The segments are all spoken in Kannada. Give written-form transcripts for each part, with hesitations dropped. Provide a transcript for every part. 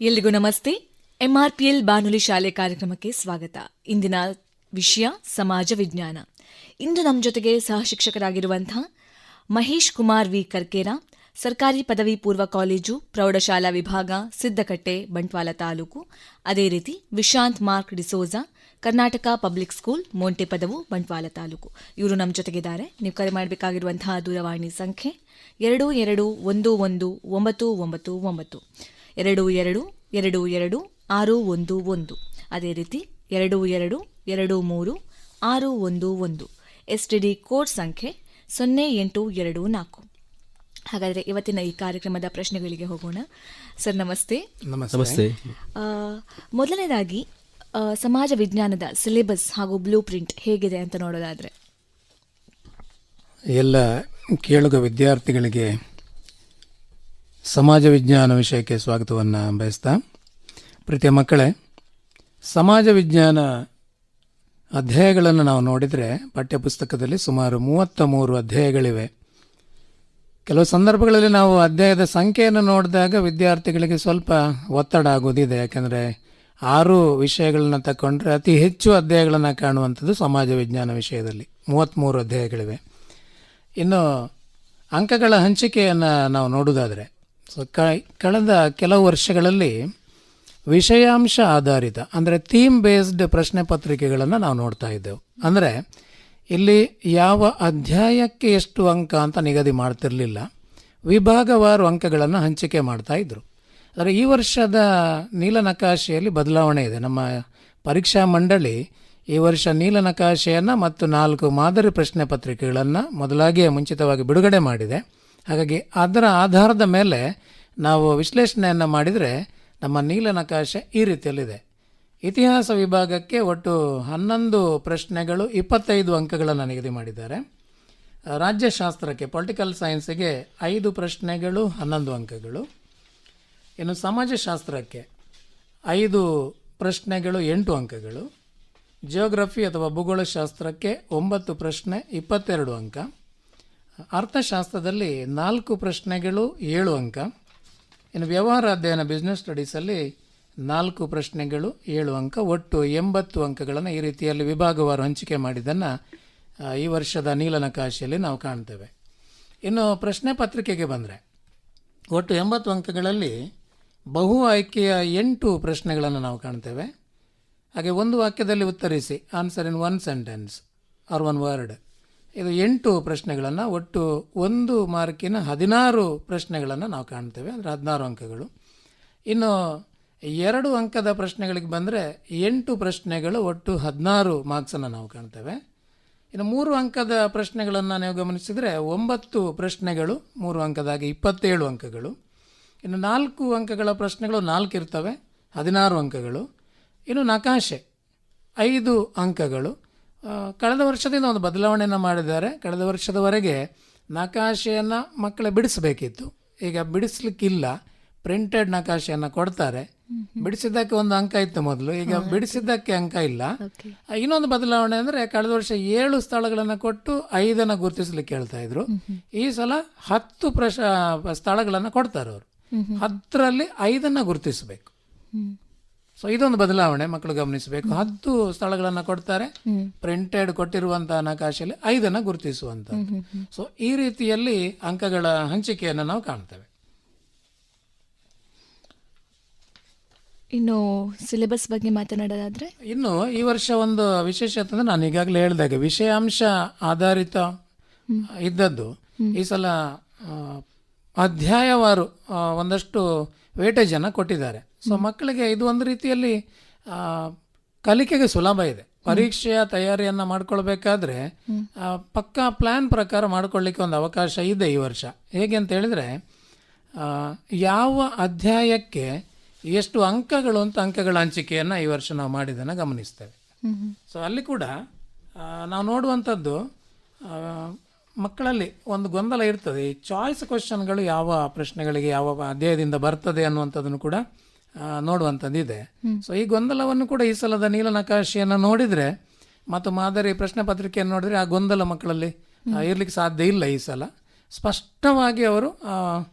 ಎಲ್ರಿಗೂ ನಮಸ್ತೆ. ಎಂಆರ್ಪಿಎಲ್ ಬಾನುಲಿ ಶಾಲೆ ಕಾರ್ಯಕ್ರಮಕ್ಕೆ ಸ್ವಾಗತ. ಇಂದಿನ ವಿಷಯ ಸಮಾಜ ವಿಜ್ಞಾನ. ಇಂದು ನಮ್ಮ ಜೊತೆಗೆ ಸಹ ಶಿಕ್ಷಕರಾಗಿರುವಂತಹ ಮಹೇಶ್ ಕುಮಾರ್ ವಿ ಕರ್ಕೇರ, ಸರ್ಕಾರಿ ಪದವಿ ಪೂರ್ವ ಕಾಲೇಜು ಪ್ರೌಢಶಾಲಾ ವಿಭಾಗ, ಸಿದ್ದಕಟ್ಟೆ, ಬಂಟ್ವಾಳ ತಾಲೂಕು. ಅದೇ ರೀತಿ Vishanth Mark D'Souza, Karnataka public school, Montepadavu, Bantwal taluk. ಇವರು ನಮ್ಮ ಜೊತೆಗಿದ್ದಾರೆ. ನೀವು ಕರೆ ಮಾಡಬೇಕಾಗಿರುವಂತಹ ದೂರವಾಣಿ ಸಂಖ್ಯೆ 22119999 22222611. ಅದೇ ರೀತಿ 22236111. STD ಕೋಡ್ ಸಂಖ್ಯೆ 0824. ಹಾಗಾದರೆ ಇವತ್ತಿನ ಈ ಕಾರ್ಯಕ್ರಮದ ಪ್ರಶ್ನೆಗಳಿಗೆ ಹೋಗೋಣ. ಸರ್ ನಮಸ್ತೆ. ನಮಸ್ತೆ. ಮೊದಲನೇದಾಗಿ ಸಮಾಜ ವಿಜ್ಞಾನದ ಸಿಲೆಬಸ್ ಹಾಗೂ ಬ್ಲೂ ಪ್ರಿಂಟ್ ಹೇಗಿದೆ ಅಂತ ನೋಡೋದಾದರೆ? ಎಲ್ಲ ಕೇಳುಗ ವಿದ್ಯಾರ್ಥಿಗಳಿಗೆ ಸಮಾಜ ವಿಜ್ಞಾನ ವಿಷಯಕ್ಕೆ ಸ್ವಾಗತವನ್ನು ಬಯಸ್ತಾ, ಪ್ರೀತಿಯ ಮಕ್ಕಳೇ, ಸಮಾಜ ವಿಜ್ಞಾನ ಅಧ್ಯಾಯಗಳನ್ನು ನಾವು ನೋಡಿದರೆ ಪಠ್ಯಪುಸ್ತಕದಲ್ಲಿ ಸುಮಾರು 33 ಅಧ್ಯಾಯಗಳಿವೆ. ಕೆಲವು ಸಂದರ್ಭಗಳಲ್ಲಿ ನಾವು ಅಧ್ಯಾಯದ ಸಂಖ್ಯೆಯನ್ನು ನೋಡಿದಾಗ ವಿದ್ಯಾರ್ಥಿಗಳಿಗೆ ಸ್ವಲ್ಪ ಒತ್ತಡ ಆಗೋದಿದೆ. ಯಾಕೆಂದರೆ 6 ವಿಷಯಗಳನ್ನು ತಗೊಂಡ್ರೆ ಅತಿ ಹೆಚ್ಚು ಅಧ್ಯಾಯಗಳನ್ನು ಕಾಣುವಂಥದ್ದು ಸಮಾಜ ವಿಜ್ಞಾನ ವಿಷಯದಲ್ಲಿ 33 ಅಧ್ಯಾಯಗಳಿವೆ. ಇನ್ನು ಅಂಕಗಳ ಹಂಚಿಕೆಯನ್ನು ನಾವು ನೋಡುವುದಾದರೆ, ಕಳೆದ ಕೆಲವು ವರ್ಷಗಳಲ್ಲಿ ವಿಷಯಾಂಶ ಆಧಾರಿತ ಅಂದರೆ ಥೀಮ್ ಬೇಸ್ಡ್ ಪ್ರಶ್ನೆ ಪತ್ರಿಕೆಗಳನ್ನು ನಾವು ನೋಡ್ತಾ ಇದ್ದೆವು. ಅಂದರೆ ಇಲ್ಲಿ ಯಾವ ಅಧ್ಯಾಯಕ್ಕೆ ಎಷ್ಟು ಅಂಕ ಅಂತ ನಿಗದಿ ಮಾಡ್ತಿರಲಿಲ್ಲ, ವಿಭಾಗವಾರು ಅಂಕಗಳನ್ನು ಹಂಚಿಕೆ ಮಾಡ್ತಾ ಇದ್ದರು. ಆದರೆ ಈ ವರ್ಷದ ನೀಲನಕಾಶೆಯಲ್ಲಿ ಬದಲಾವಣೆ ಇದೆ. ನಮ್ಮ ಪರೀಕ್ಷಾ ಮಂಡಳಿ ಈ ವರ್ಷ ನೀಲನಕಾಶೆಯನ್ನು ಮತ್ತು 4 ಮಾದರಿ ಪ್ರಶ್ನೆ ಪತ್ರಿಕೆಗಳನ್ನು ಮೊದಲಾಗಿಯೇ ಮುಂಚಿತವಾಗಿ ಬಿಡುಗಡೆ ಮಾಡಿದೆ. ಹಾಗಾಗಿ ಅದರ ಆಧಾರದ ಮೇಲೆ ನಾವು ವಿಶ್ಲೇಷಣೆಯನ್ನು ಮಾಡಿದರೆ ನಮ್ಮ ನೀಲನಕಾಶೆ ಈ ರೀತಿಯಲ್ಲಿದೆ. ಇತಿಹಾಸ ವಿಭಾಗಕ್ಕೆ ಒಟ್ಟು 11 ಪ್ರಶ್ನೆಗಳು 25 ಅಂಕಗಳನ್ನು ನಿಗದಿ ಮಾಡಿದ್ದಾರೆ. ರಾಜ್ಯಶಾಸ್ತ್ರಕ್ಕೆ ಪೊಲಿಟಿಕಲ್ ಸೈನ್ಸಿಗೆ 5 ಪ್ರಶ್ನೆಗಳು 11 ಅಂಕಗಳು. ಇನ್ನು ಸಮಾಜಶಾಸ್ತ್ರಕ್ಕೆ 5 ಪ್ರಶ್ನೆಗಳು 8 ಅಂಕಗಳು. ಜಿಯೋಗ್ರಫಿ ಅಥವಾ ಭೂಗೋಳಶಾಸ್ತ್ರಕ್ಕೆ 9 ಪ್ರಶ್ನೆ 22 ಅಂಕ. ಅರ್ಥಶಾಸ್ತ್ರದಲ್ಲಿ 4 ಪ್ರಶ್ನೆಗಳು 7 ಅಂಕ. ಇನ್ನು ವ್ಯವಹಾರ ಅಧ್ಯಯನ ಬಿಸ್ನೆಸ್ ಸ್ಟಡೀಸಲ್ಲಿ 4 ಪ್ರಶ್ನೆಗಳು 7 ಅಂಕ. ಒಟ್ಟು 80 ಅಂಕಗಳನ್ನು ಈ ರೀತಿಯಲ್ಲಿ ವಿಭಾಗವಾರು ಹಂಚಿಕೆ ಮಾಡಿದ್ದನ್ನು ಈ ವರ್ಷದ ನೀಲನಕಾಶೆಯಲ್ಲಿ ನಾವು ಕಾಣ್ತೇವೆ. ಇನ್ನು ಪ್ರಶ್ನೆ ಪತ್ರಿಕೆಗೆ ಬಂದರೆ ಒಟ್ಟು 80 ಅಂಕಗಳಲ್ಲಿ ಬಹು ಆಯ್ಕೆಯ 8 ಪ್ರಶ್ನೆಗಳನ್ನು ನಾವು ಕಾಣ್ತೇವೆ. ಹಾಗೆ ಒಂದು ವಾಕ್ಯದಲ್ಲಿ ಉತ್ತರಿಸಿ, answer in 1 sentence or 1 word, ಇದು 8 ಪ್ರಶ್ನೆಗಳನ್ನು, ಒಟ್ಟು 1 ಮಾರ್ಕಿನ 16 ಪ್ರಶ್ನೆಗಳನ್ನು ನಾವು ಕಾಣ್ತೇವೆ. ಅಂದರೆ 16 ಅಂಕಗಳು. ಇನ್ನು 2 ಅಂಕದ ಪ್ರಶ್ನೆಗಳಿಗೆ ಬಂದರೆ 8 ಪ್ರಶ್ನೆಗಳು, ಒಟ್ಟು 16 ಮಾರ್ಕ್ಸನ್ನು ನಾವು ಕಾಣ್ತೇವೆ. ಇನ್ನು 3 ಅಂಕದ ಪ್ರಶ್ನೆಗಳನ್ನು ನೀವು ಗಮನಿಸಿದರೆ 9 ಪ್ರಶ್ನೆಗಳು 3 ಅಂಕದಾಗಿ 27 ಅಂಕಗಳು. ಇನ್ನು 4 ಅಂಕಗಳ ಪ್ರಶ್ನೆಗಳು 4 ಇರ್ತವೆ, 16 ಅಂಕಗಳು. ಇನ್ನು ನಕಾಶೆ 5 ಅಂಕಗಳು. ಕಳೆದ ವರ್ಷದಿಂದ ಒಂದು ಬದಲಾವಣೆಯನ್ನು ಮಾಡಿದ್ದಾರೆ. ಕಳೆದ ವರ್ಷದವರೆಗೆ ನಕಾಶೆಯನ್ನು ಮಕ್ಕಳೇ ಬಿಡಿಸಬೇಕಿತ್ತು, ಈಗ ಬಿಡಿಸ್ಲಿಕ್ಕಿಲ್ಲ, ಪ್ರಿಂಟೆಡ್ ನಕಾಶೆಯನ್ನು ಕೊಡ್ತಾರೆ. ಬಿಡಿಸಿದ್ದಕ್ಕೆ 1 ಅಂಕ ಇತ್ತು ಮೊದಲು, ಈಗ ಬಿಡಿಸಿದ್ದಕ್ಕೆ ಅಂಕ ಇಲ್ಲ. ಇನ್ನೊಂದು ಬದಲಾವಣೆ ಅಂದರೆ ಕಳೆದ ವರ್ಷ 7 ಸ್ಥಳಗಳನ್ನು ಕೊಟ್ಟು 5 ಗುರುತಿಸ್ಲಿಕ್ಕೆ ಹೇಳ್ತಾ ಇದ್ರು. ಈ ಸಲ 10 ಸ್ಥಳಗಳನ್ನು ಕೊಡ್ತಾರೆ ಅವರು, 10ರಲ್ಲಿ 5 ಗುರುತಿಸಬೇಕು. ಸೊ ಇದೊಂದು ಬದಲಾವಣೆ ಮಕ್ಕಳು ಗಮನಿಸಬೇಕು. 10 ಸ್ಥಳಗಳನ್ನು ಕೊಡ್ತಾರೆ, ಪ್ರಿಂಟೆಡ್ ಕೊಟ್ಟಿರುವಂತಹ ನಕಾಶೆಯಲ್ಲಿ 5 ಗುರುತಿಸುವಂಥದ್ದು. ಸೊ ಈ ರೀತಿಯಲ್ಲಿ ಅಂಕಗಳ ಹಂಚಿಕೆಯನ್ನು ನಾವು ಕಾಣ್ತೇವೆ. ಇನ್ನು ಸಿಲೆಬಸ್ ಬಗ್ಗೆ ಮಾತನಾಡೋದಾದ್ರೆ, ಇನ್ನು ಈ ವರ್ಷ ಒಂದು ವಿಶೇಷತೆ ಅಂದರೆ ನಾನು ಈಗಾಗಲೇ ಹೇಳಿದಾಗೆ ವಿಷಯಾಂಶ ಆಧಾರಿತ ಇದ್ದದ್ದು ಈ ಸಲ ಅಧ್ಯಾಯವಾರು ಒಂದಷ್ಟು ವೇಟೇಜನ್ನು ಕೊಟ್ಟಿದ್ದಾರೆ. ಸೊ ಮಕ್ಕಳಿಗೆ ಇದು ಒಂದು ರೀತಿಯಲ್ಲಿ ಕಲಿಕೆಗೆ ಸುಲಭ ಇದೆ. ಪರೀಕ್ಷೆಯ ತಯಾರಿಯನ್ನು ಮಾಡ್ಕೊಳ್ಬೇಕಾದ್ರೆ ಪಕ್ಕಾ ಪ್ಲ್ಯಾನ್ ಪ್ರಕಾರ ಮಾಡ್ಕೊಳ್ಳಿಕ್ಕೆ ಒಂದು ಅವಕಾಶ ಇದೆ ಈ ವರ್ಷ. ಹೇಗೆ ಅಂತ ಹೇಳಿದರೆ, ಯಾವ ಅಧ್ಯಾಯಕ್ಕೆ ಎಷ್ಟು ಅಂಕಗಳು ಅಂತ ಅಂಕಗಳ ಹಂಚಿಕೆಯನ್ನು ಈ ವರ್ಷ ನಾವು ಮಾಡಿದ್ದನ್ನು ಗಮನಿಸ್ತೇವೆ. ಸೊ ಅಲ್ಲಿ ಕೂಡ ನಾವು ನೋಡುವಂಥದ್ದು ಮಕ್ಕಳಲ್ಲಿ ಒಂದು ಗೊಂದಲ ಇರ್ತದೆ. ಈ ಚಾಯ್ಸ್ ಕ್ವಶನ್ಗಳು ಯಾವ ಪ್ರಶ್ನೆಗಳಿಗೆ ಯಾವ ಅಧ್ಯಾಯದಿಂದ ಬರ್ತದೆ ಅನ್ನುವಂಥದ್ದನ್ನು ಕೂಡ ನೋಡುವಂಥದ್ದಿದೆ. ಸೊ ಈ ಗೊಂದಲವನ್ನು ಕೂಡ ಈ ಸಲದ ನೀಲನಕಾಶೆಯನ್ನು ನೋಡಿದರೆ ಮತ್ತು ಮಾದರಿ ಪ್ರಶ್ನೆ ಪತ್ರಿಕೆಯನ್ನು ನೋಡಿದರೆ ಆ ಗೊಂದಲ ಮಕ್ಕಳಲ್ಲಿ ಇರಲಿಕ್ಕೆ ಸಾಧ್ಯ ಇಲ್ಲ. ಈ ಸಲ ಸ್ಪಷ್ಟವಾಗಿ ಅವರು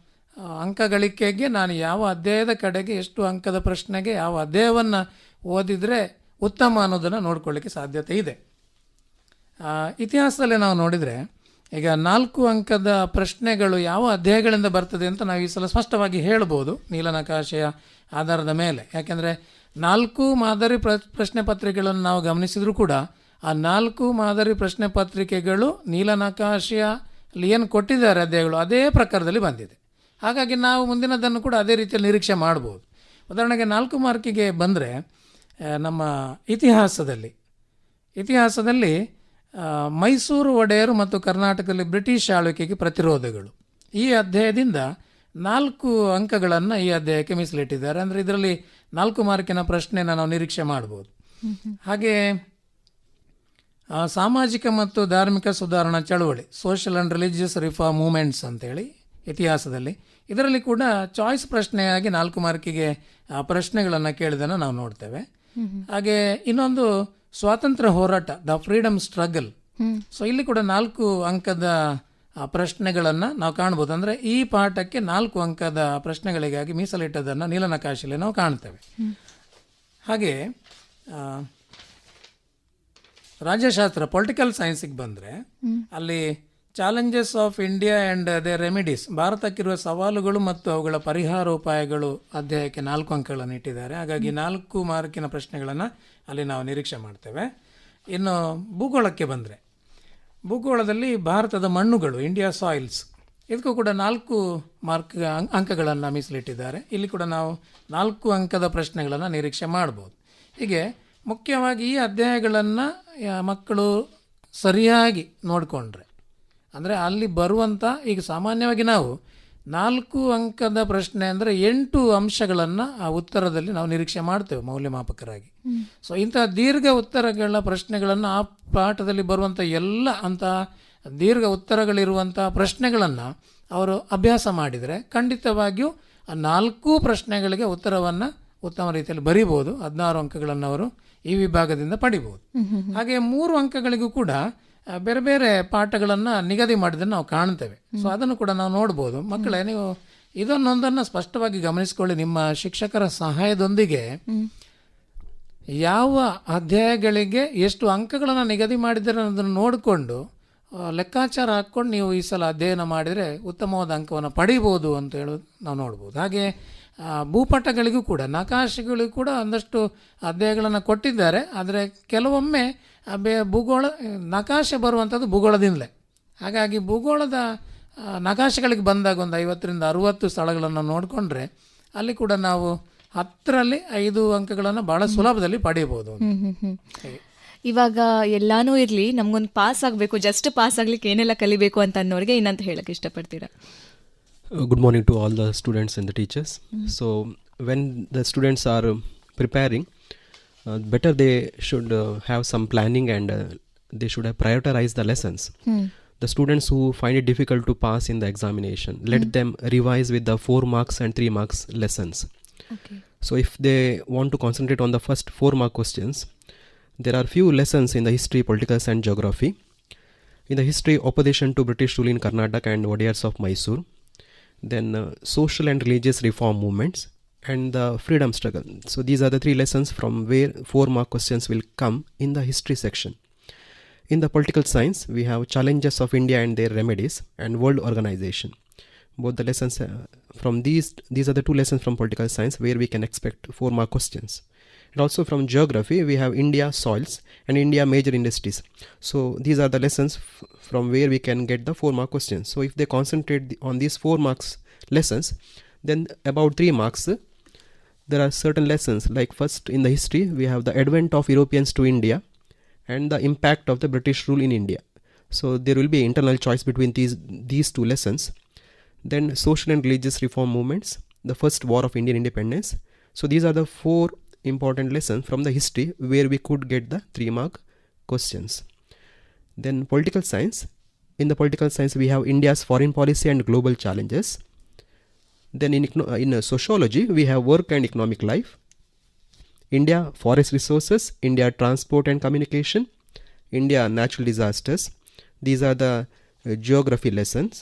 ಅಂಕ ಗಳಿಕೆಗೆ ನಾನು ಯಾವ ಅಧ್ಯಾಯದ ಕಡೆಗೆ ಎಷ್ಟು ಅಂಕದ ಪ್ರಶ್ನೆಗೆ ಯಾವ ಅಧ್ಯಾಯವನ್ನು ಓದಿದರೆ ಉತ್ತಮ ಅನ್ನೋದನ್ನು ನೋಡ್ಕೊಳ್ಳಿಕ್ಕೆ ಸಾಧ್ಯತೆ ಇದೆ. ಇತಿಹಾಸದಲ್ಲಿ ನಾವು ನೋಡಿದರೆ ಈಗ 4 ಅಂಕದ ಪ್ರಶ್ನೆಗಳು ಯಾವ ಅಧ್ಯಾಯಗಳಿಂದ ಬರ್ತದೆ ಅಂತ ನಾವು ಈ ಸಲ ಸ್ಪಷ್ಟವಾಗಿ ಹೇಳ್ಬೋದು ನೀಲನಕಾಶೆಯ ಆಧಾರದ ಮೇಲೆ. ಯಾಕೆಂದರೆ 4 ಮಾದರಿ ಪ್ರಶ್ನೆ ಪತ್ರಿಕೆಗಳನ್ನು ನಾವು ಗಮನಿಸಿದರೂ ಕೂಡ ಆ 4 ಮಾದರಿ ಪ್ರಶ್ನೆ ಪತ್ರಿಕೆಗಳು ನೀಲನಕಾಶೆಯಲ್ಲಿ ಏನು ಕೊಟ್ಟಿದ್ದಾರೆ ಅಧ್ಯಾಯಗಳು ಅದೇ ಪ್ರಕಾರದಲ್ಲಿ ಬಂದಿದೆ. ಹಾಗಾಗಿ ನಾವು ಮುಂದಿನದನ್ನು ಕೂಡ ಅದೇ ರೀತಿಯಲ್ಲಿ ನಿರೀಕ್ಷೆ ಮಾಡ್ಬೋದು. ಉದಾಹರಣೆಗೆ 4 ಮಾರ್ಕಿಗೆ ಬಂದರೆ ನಮ್ಮ ಇತಿಹಾಸದಲ್ಲಿ ಮೈಸೂರು ಒಡೆಯರು ಮತ್ತು ಕರ್ನಾಟಕದಲ್ಲಿ ಬ್ರಿಟಿಷ್ ಆಳ್ವಿಕೆಗೆ ಪ್ರತಿರೋಧಗಳು ಈ ಅಧ್ಯಾಯದಿಂದ 4 ಅಂಕಗಳನ್ನು ಈ ಅಧ್ಯಾಯಕ್ಕೆ ಮೀಸಲಿಟ್ಟಿದ್ದಾರೆ. ಅಂದರೆ ಇದರಲ್ಲಿ 4 ಮಾರ್ಕಿನ ಪ್ರಶ್ನೆನ ನಾವು ನಿರೀಕ್ಷೆ ಮಾಡ್ಬೋದು. ಹಾಗೆ ಸಾಮಾಜಿಕ ಮತ್ತು ಧಾರ್ಮಿಕ ಸುಧಾರಣಾ ಚಳುವಳಿ, social and religious reform movements ಅಂತೇಳಿ ಇತಿಹಾಸದಲ್ಲಿ, ಇದರಲ್ಲಿ ಕೂಡ ಚಾಯ್ಸ್ ಪ್ರಶ್ನೆಯಾಗಿ 4 ಮಾರ್ಕಿಗೆ ಪ್ರಶ್ನೆಗಳನ್ನು ಕೇಳಿದನ್ನು ನಾವು ನೋಡ್ತೇವೆ. ಹಾಗೆ ಇನ್ನೊಂದು ಸ್ವಾತಂತ್ರ್ಯ ಹೋರಾಟ, ದ ಫ್ರೀಡಮ್ ಸ್ಟ್ರಗಲ್. ಸೊ ಇಲ್ಲಿ ಕೂಡ 4 ಅಂಕದ ಪ್ರಶ್ನೆಗಳನ್ನು ನಾವು ಕಾಣ್ಬೋದು. ಅಂದರೆ ಈ ಪಾಠಕ್ಕೆ 4 ಅಂಕದ ಪ್ರಶ್ನೆಗಳಿಗಾಗಿ ಮೀಸಲಿಟ್ಟದನ್ನು ನೀಲನಕಾಶೆಯಲ್ಲಿ ನಾವು ಕಾಣ್ತೇವೆ. ಹಾಗೆ ರಾಜ್ಯಶಾಸ್ತ್ರ, ಪೊಲಿಟಿಕಲ್ ಸೈನ್ಸಿಗೆ ಬಂದರೆ ಅಲ್ಲಿ challenges of India and the remedies, ಭಾರತಕ್ಕಿರುವ ಸವಾಲುಗಳು ಮತ್ತು ಅವುಗಳ ಪರಿಹಾರೋಪಾಯಗಳು ಅಧ್ಯಾಯಕ್ಕೆ 4 ಅಂಕಗಳನ್ನು ಇಟ್ಟಿದ್ದಾರೆ. ಹಾಗಾಗಿ 4 ಮಾರ್ಕಿನ ಪ್ರಶ್ನೆಗಳನ್ನು ಅಲ್ಲಿ ನಾವು ನಿರೀಕ್ಷೆ ಮಾಡ್ತೇವೆ. ಇನ್ನು ಭೂಗೋಳಕ್ಕೆ ಬಂದರೆ, ಭೂಗೋಳದಲ್ಲಿ ಭಾರತದ ಮಣ್ಣುಗಳು, ಇಂಡಿಯಾ ಸಾಯಿಲ್ಸ್, ಇದಕ್ಕೂ ಕೂಡ 4 ಮಾರ್ಕ್ ಅಂಕಗಳನ್ನು ಮೀಸಲಿಟ್ಟಿದ್ದಾರೆ. ಇಲ್ಲಿ ಕೂಡ ನಾವು 4 ಅಂಕದ ಪ್ರಶ್ನೆಗಳನ್ನು ನಿರೀಕ್ಷೆ ಮಾಡ್ಬೋದು. ಹೀಗೆ ಮುಖ್ಯವಾಗಿ ಈ ಅಧ್ಯಾಯಗಳನ್ನು ಮಕ್ಕಳು ಸರಿಯಾಗಿ ನೋಡಿಕೊಂಡ್ರೆ, ಅಂದರೆ ಅಲ್ಲಿ ಬರುವಂಥ, ಈಗ ಸಾಮಾನ್ಯವಾಗಿ ನಾವು 4 ಅಂಕದ ಪ್ರಶ್ನೆ ಅಂದರೆ 8 ಅಂಶಗಳನ್ನು ಆ ಉತ್ತರದಲ್ಲಿ ನಾವು ನಿರೀಕ್ಷೆ ಮಾಡ್ತೇವೆ ಮೌಲ್ಯಮಾಪಕರಾಗಿ. ಸೊ ಇಂಥ ದೀರ್ಘ ಉತ್ತರಗಳ ಪ್ರಶ್ನೆಗಳನ್ನು ಆ ಪಾಠದಲ್ಲಿ ಬರುವಂಥ ಎಲ್ಲ ಅಂಥ ದೀರ್ಘ ಉತ್ತರಗಳಿರುವಂಥ ಪ್ರಶ್ನೆಗಳನ್ನು ಅವರು ಅಭ್ಯಾಸ ಮಾಡಿದರೆ ಖಂಡಿತವಾಗಿಯೂ ಆ 4 ಪ್ರಶ್ನೆಗಳಿಗೆ ಉತ್ತರವನ್ನು ಉತ್ತಮ ರೀತಿಯಲ್ಲಿ ಬರೀಬೋದು. 16 ಅಂಕಗಳನ್ನು ಅವರು ಈ ವಿಭಾಗದಿಂದ ಪಡಿಬೋದು. ಹಾಗೆ 3 ಅಂಕಗಳಿಗೂ ಕೂಡ ಬೇರೆ ಬೇರೆ ಪಾಠಗಳನ್ನು ನಿಗದಿ ಮಾಡಿದ್ದನ್ನು ನಾವು ಕಾಣ್ತೇವೆ. ಸೊ ಅದನ್ನು ಕೂಡ ನಾವು ನೋಡ್ಬೋದು. ಮಕ್ಕಳೇ, ನೀವು ಇದನ್ನೊಂದನ್ನು ಸ್ಪಷ್ಟವಾಗಿ ಗಮನಿಸ್ಕೊಳ್ಳಿ. ನಿಮ್ಮ ಶಿಕ್ಷಕರ ಸಹಾಯದೊಂದಿಗೆ ಯಾವ ಅಧ್ಯಾಯಗಳಿಗೆ ಎಷ್ಟು ಅಂಕಗಳನ್ನು ನಿಗದಿ ಮಾಡಿದರೆ ಅನ್ನೋದನ್ನು ನೋಡಿಕೊಂಡು ಲೆಕ್ಕಾಚಾರ ಹಾಕ್ಕೊಂಡು ನೀವು ಈ ಸಲ ಅಧ್ಯಯನ ಮಾಡಿದರೆ ಉತ್ತಮವಾದ ಅಂಕವನ್ನು ಪಡಿಬೋದು ಅಂತ ಹೇಳೋದು ನಾವು ನೋಡ್ಬೋದು. ಹಾಗೆ ಭೂಪಟಗಳಿಗೂ ಕೂಡ, ನಕಾಶೆಗಳಿಗೂ ಕೂಡ ಒಂದಷ್ಟು ಅಧ್ಯಾಯಗಳನ್ನು ಕೊಟ್ಟಿದ್ದಾರೆ. ಆದರೆ ಕೆಲವೊಮ್ಮೆ ಭೂಗೋಳ ನಕಾಶೆ ಬರುವಂಥದ್ದು ಭೂಗೋಳದಿಂದಲೇ. ಹಾಗಾಗಿ ಭೂಗೋಳದ ನಕಾಶೆಗಳಿಗೆ ಬಂದಾಗ ಒಂದು 50ರಿಂದ 60 ಸ್ಥಳಗಳನ್ನು ನೋಡಿಕೊಂಡ್ರೆ ಅಲ್ಲಿ ಕೂಡ ನಾವು 10ರಲ್ಲಿ 5 ಅಂಕಗಳನ್ನು ಭಾಳ ಸುಲಭದಲ್ಲಿ ಪಡೆಯಬಹುದು. ಇವಾಗ ಎಲ್ಲಾನು ಇರಲಿ, ನಮಗೊಂದು ಪಾಸ್ ಆಗಬೇಕು, ಜಸ್ಟ್ ಪಾಸ್ ಆಗ್ಲಿಕ್ಕೆ ಏನೆಲ್ಲ ಕಲಿಬೇಕು ಅಂತ ಅನ್ನೋರಿಗೆ ಏನಂತ ಹೇಳಕ್ಕೆ ಇಷ್ಟಪಡ್ತೀರಾ? Good morning to all the students and the teachers. So when the students are preparing, better they should have some planning and they should have prioritized the lessons. The students who find it difficult to pass in the examination, let them revise with the 4 marks and 3 marks lessons. Okay. So if they want to concentrate on the first 4 mark questions, there are few lessons in the history, politics and geography. In the history, opposition to British rule in Karnataka and Odiyars of Mysore. Then social and religious reform movements and the freedom struggle. So these are the 3 lessons from where 4 mark questions will come in the history section. In the political science, we have challenges of India and their remedies and world organization. Both the lessons from these are the 2 lessons from political science where we can expect 4 mark questions. And also from geography, we have India soils and India major industries. So these are the lessons from where we can get the 4 mark questions. So if they concentrate on these 4 marks lessons, then about 3 marks, there are certain lessons. Like first, in the history, we have the advent of Europeans to India and the impact of the British rule in India. So there will be internal choice between these 2 lessons. Then social and religious reform movements, the first war of Indian independence. So these are the 4 important lessons from the history where we could get the 3 mark questions. Then political science. In the political science, we have India's foreign policy and global challenges. Then in sociology, we have work and economic life. India forest resources, India transport and communication, India natural disasters. These are the geography lessons.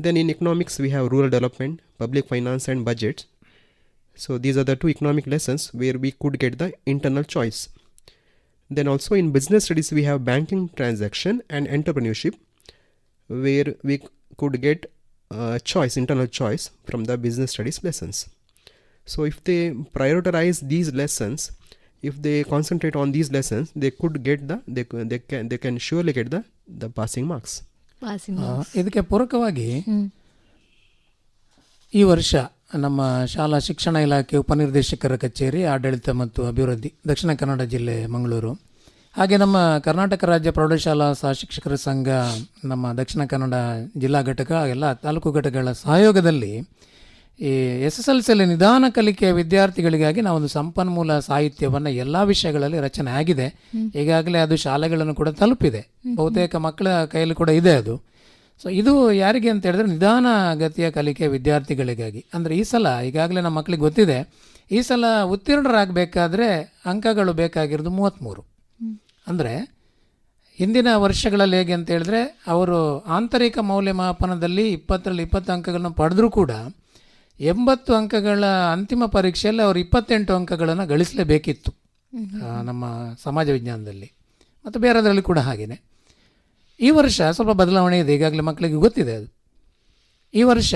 Then in economics we have rural development, public finance and budgets. So these are the two economic lessons where we could get the internal choice. Then also in business studies we have banking, transaction and entrepreneurship, where we could get choice, internal choice from the business studies lessons. So if they prioritize these lessons, if they concentrate on these lessons, they could get they can surely get the passing marks. Passing ಇದಕ್ಕೆ ಪೂರಕವಾಗಿ ಈ ವರ್ಷ ನಮ್ಮ ಶಾಲಾ ಶಿಕ್ಷಣ ಇಲಾಖೆ ಉಪನಿರ್ದೇಶಕರ ಕಚೇರಿ ಆಡಳಿತ ಮತ್ತು ಅಭಿವೃದ್ಧಿ ದಕ್ಷಿಣ ಕನ್ನಡ ಜಿಲ್ಲೆ ಮಂಗಳೂರು, ಹಾಗೆ ನಮ್ಮ ಕರ್ನಾಟಕ ರಾಜ್ಯ ಪ್ರೌಢಶಾಲಾ ಸಹ ಶಿಕ್ಷಕರ ಸಂಘ ನಮ್ಮ ದಕ್ಷಿಣ ಕನ್ನಡ ಜಿಲ್ಲಾ ಘಟಕ ಎಲ್ಲ ತಾಲೂಕು ಘಟಕಗಳ ಸಹಯೋಗದಲ್ಲಿ ಈ SSLCಯಲ್ಲಿ ನಿಧಾನ ಕಲಿಕೆಯ ವಿದ್ಯಾರ್ಥಿಗಳಿಗಾಗಿ ನಾವೊಂದು ಸಂಪನ್ಮೂಲ ಸಾಹಿತ್ಯವನ್ನು ಎಲ್ಲ ವಿಷಯಗಳಲ್ಲಿ ರಚನೆ ಆಗಿದೆ. ಈಗಾಗಲೇ ಅದು ಶಾಲೆಗಳನ್ನು ಕೂಡ ತಲುಪಿದೆ, ಬಹುತೇಕ ಮಕ್ಕಳ ಕೈಯಲ್ಲಿ ಕೂಡ ಇದೆ ಅದು. ಸೊ ಇದು ಯಾರಿಗೆ ಅಂತ ಹೇಳಿದ್ರೆ ನಿಧಾನ ಗತಿಯ ಕಲಿಕೆಯ ವಿದ್ಯಾರ್ಥಿಗಳಿಗಾಗಿ. ಅಂದರೆ ಈ ಸಲ ಈಗಾಗಲೇ ನಮ್ಮ ಮಕ್ಕಳಿಗೆ ಗೊತ್ತಿದೆ, ಈ ಸಲ ಉತ್ತೀರ್ಣರಾಗಬೇಕಾದ್ರೆ ಅಂಕಗಳು ಬೇಕಾಗಿರೋದು 33. ಅಂದರೆ ಹಿಂದಿನ ವರ್ಷಗಳಲ್ಲಿ ಹೇಗೆ ಅಂತ ಹೇಳಿದ್ರೆ ಅವರು ಆಂತರಿಕ ಮೌಲ್ಯಮಾಪನದಲ್ಲಿ 20ರಲ್ಲಿ 20 ಅಂಕಗಳನ್ನು ಪಡೆದರೂ ಕೂಡ 80 ಅಂಕಗಳ ಅಂತಿಮ ಪರೀಕ್ಷೆಯಲ್ಲಿ ಅವರು 28 ಅಂಕಗಳನ್ನು ಗಳಿಸಲೇಬೇಕಿತ್ತು ನಮ್ಮ ಸಮಾಜ ವಿಜ್ಞಾನದಲ್ಲಿ ಮತ್ತು ಬೇರೆದರಲ್ಲಿ ಕೂಡ ಹಾಗೆಯೇ. ಈ ವರ್ಷ ಸ್ವಲ್ಪ ಬದಲಾವಣೆ ಇದೆ, ಈಗಾಗಲೇ ಮಕ್ಕಳಿಗೆ ಗೊತ್ತಿದೆ ಅದು. ಈ ವರ್ಷ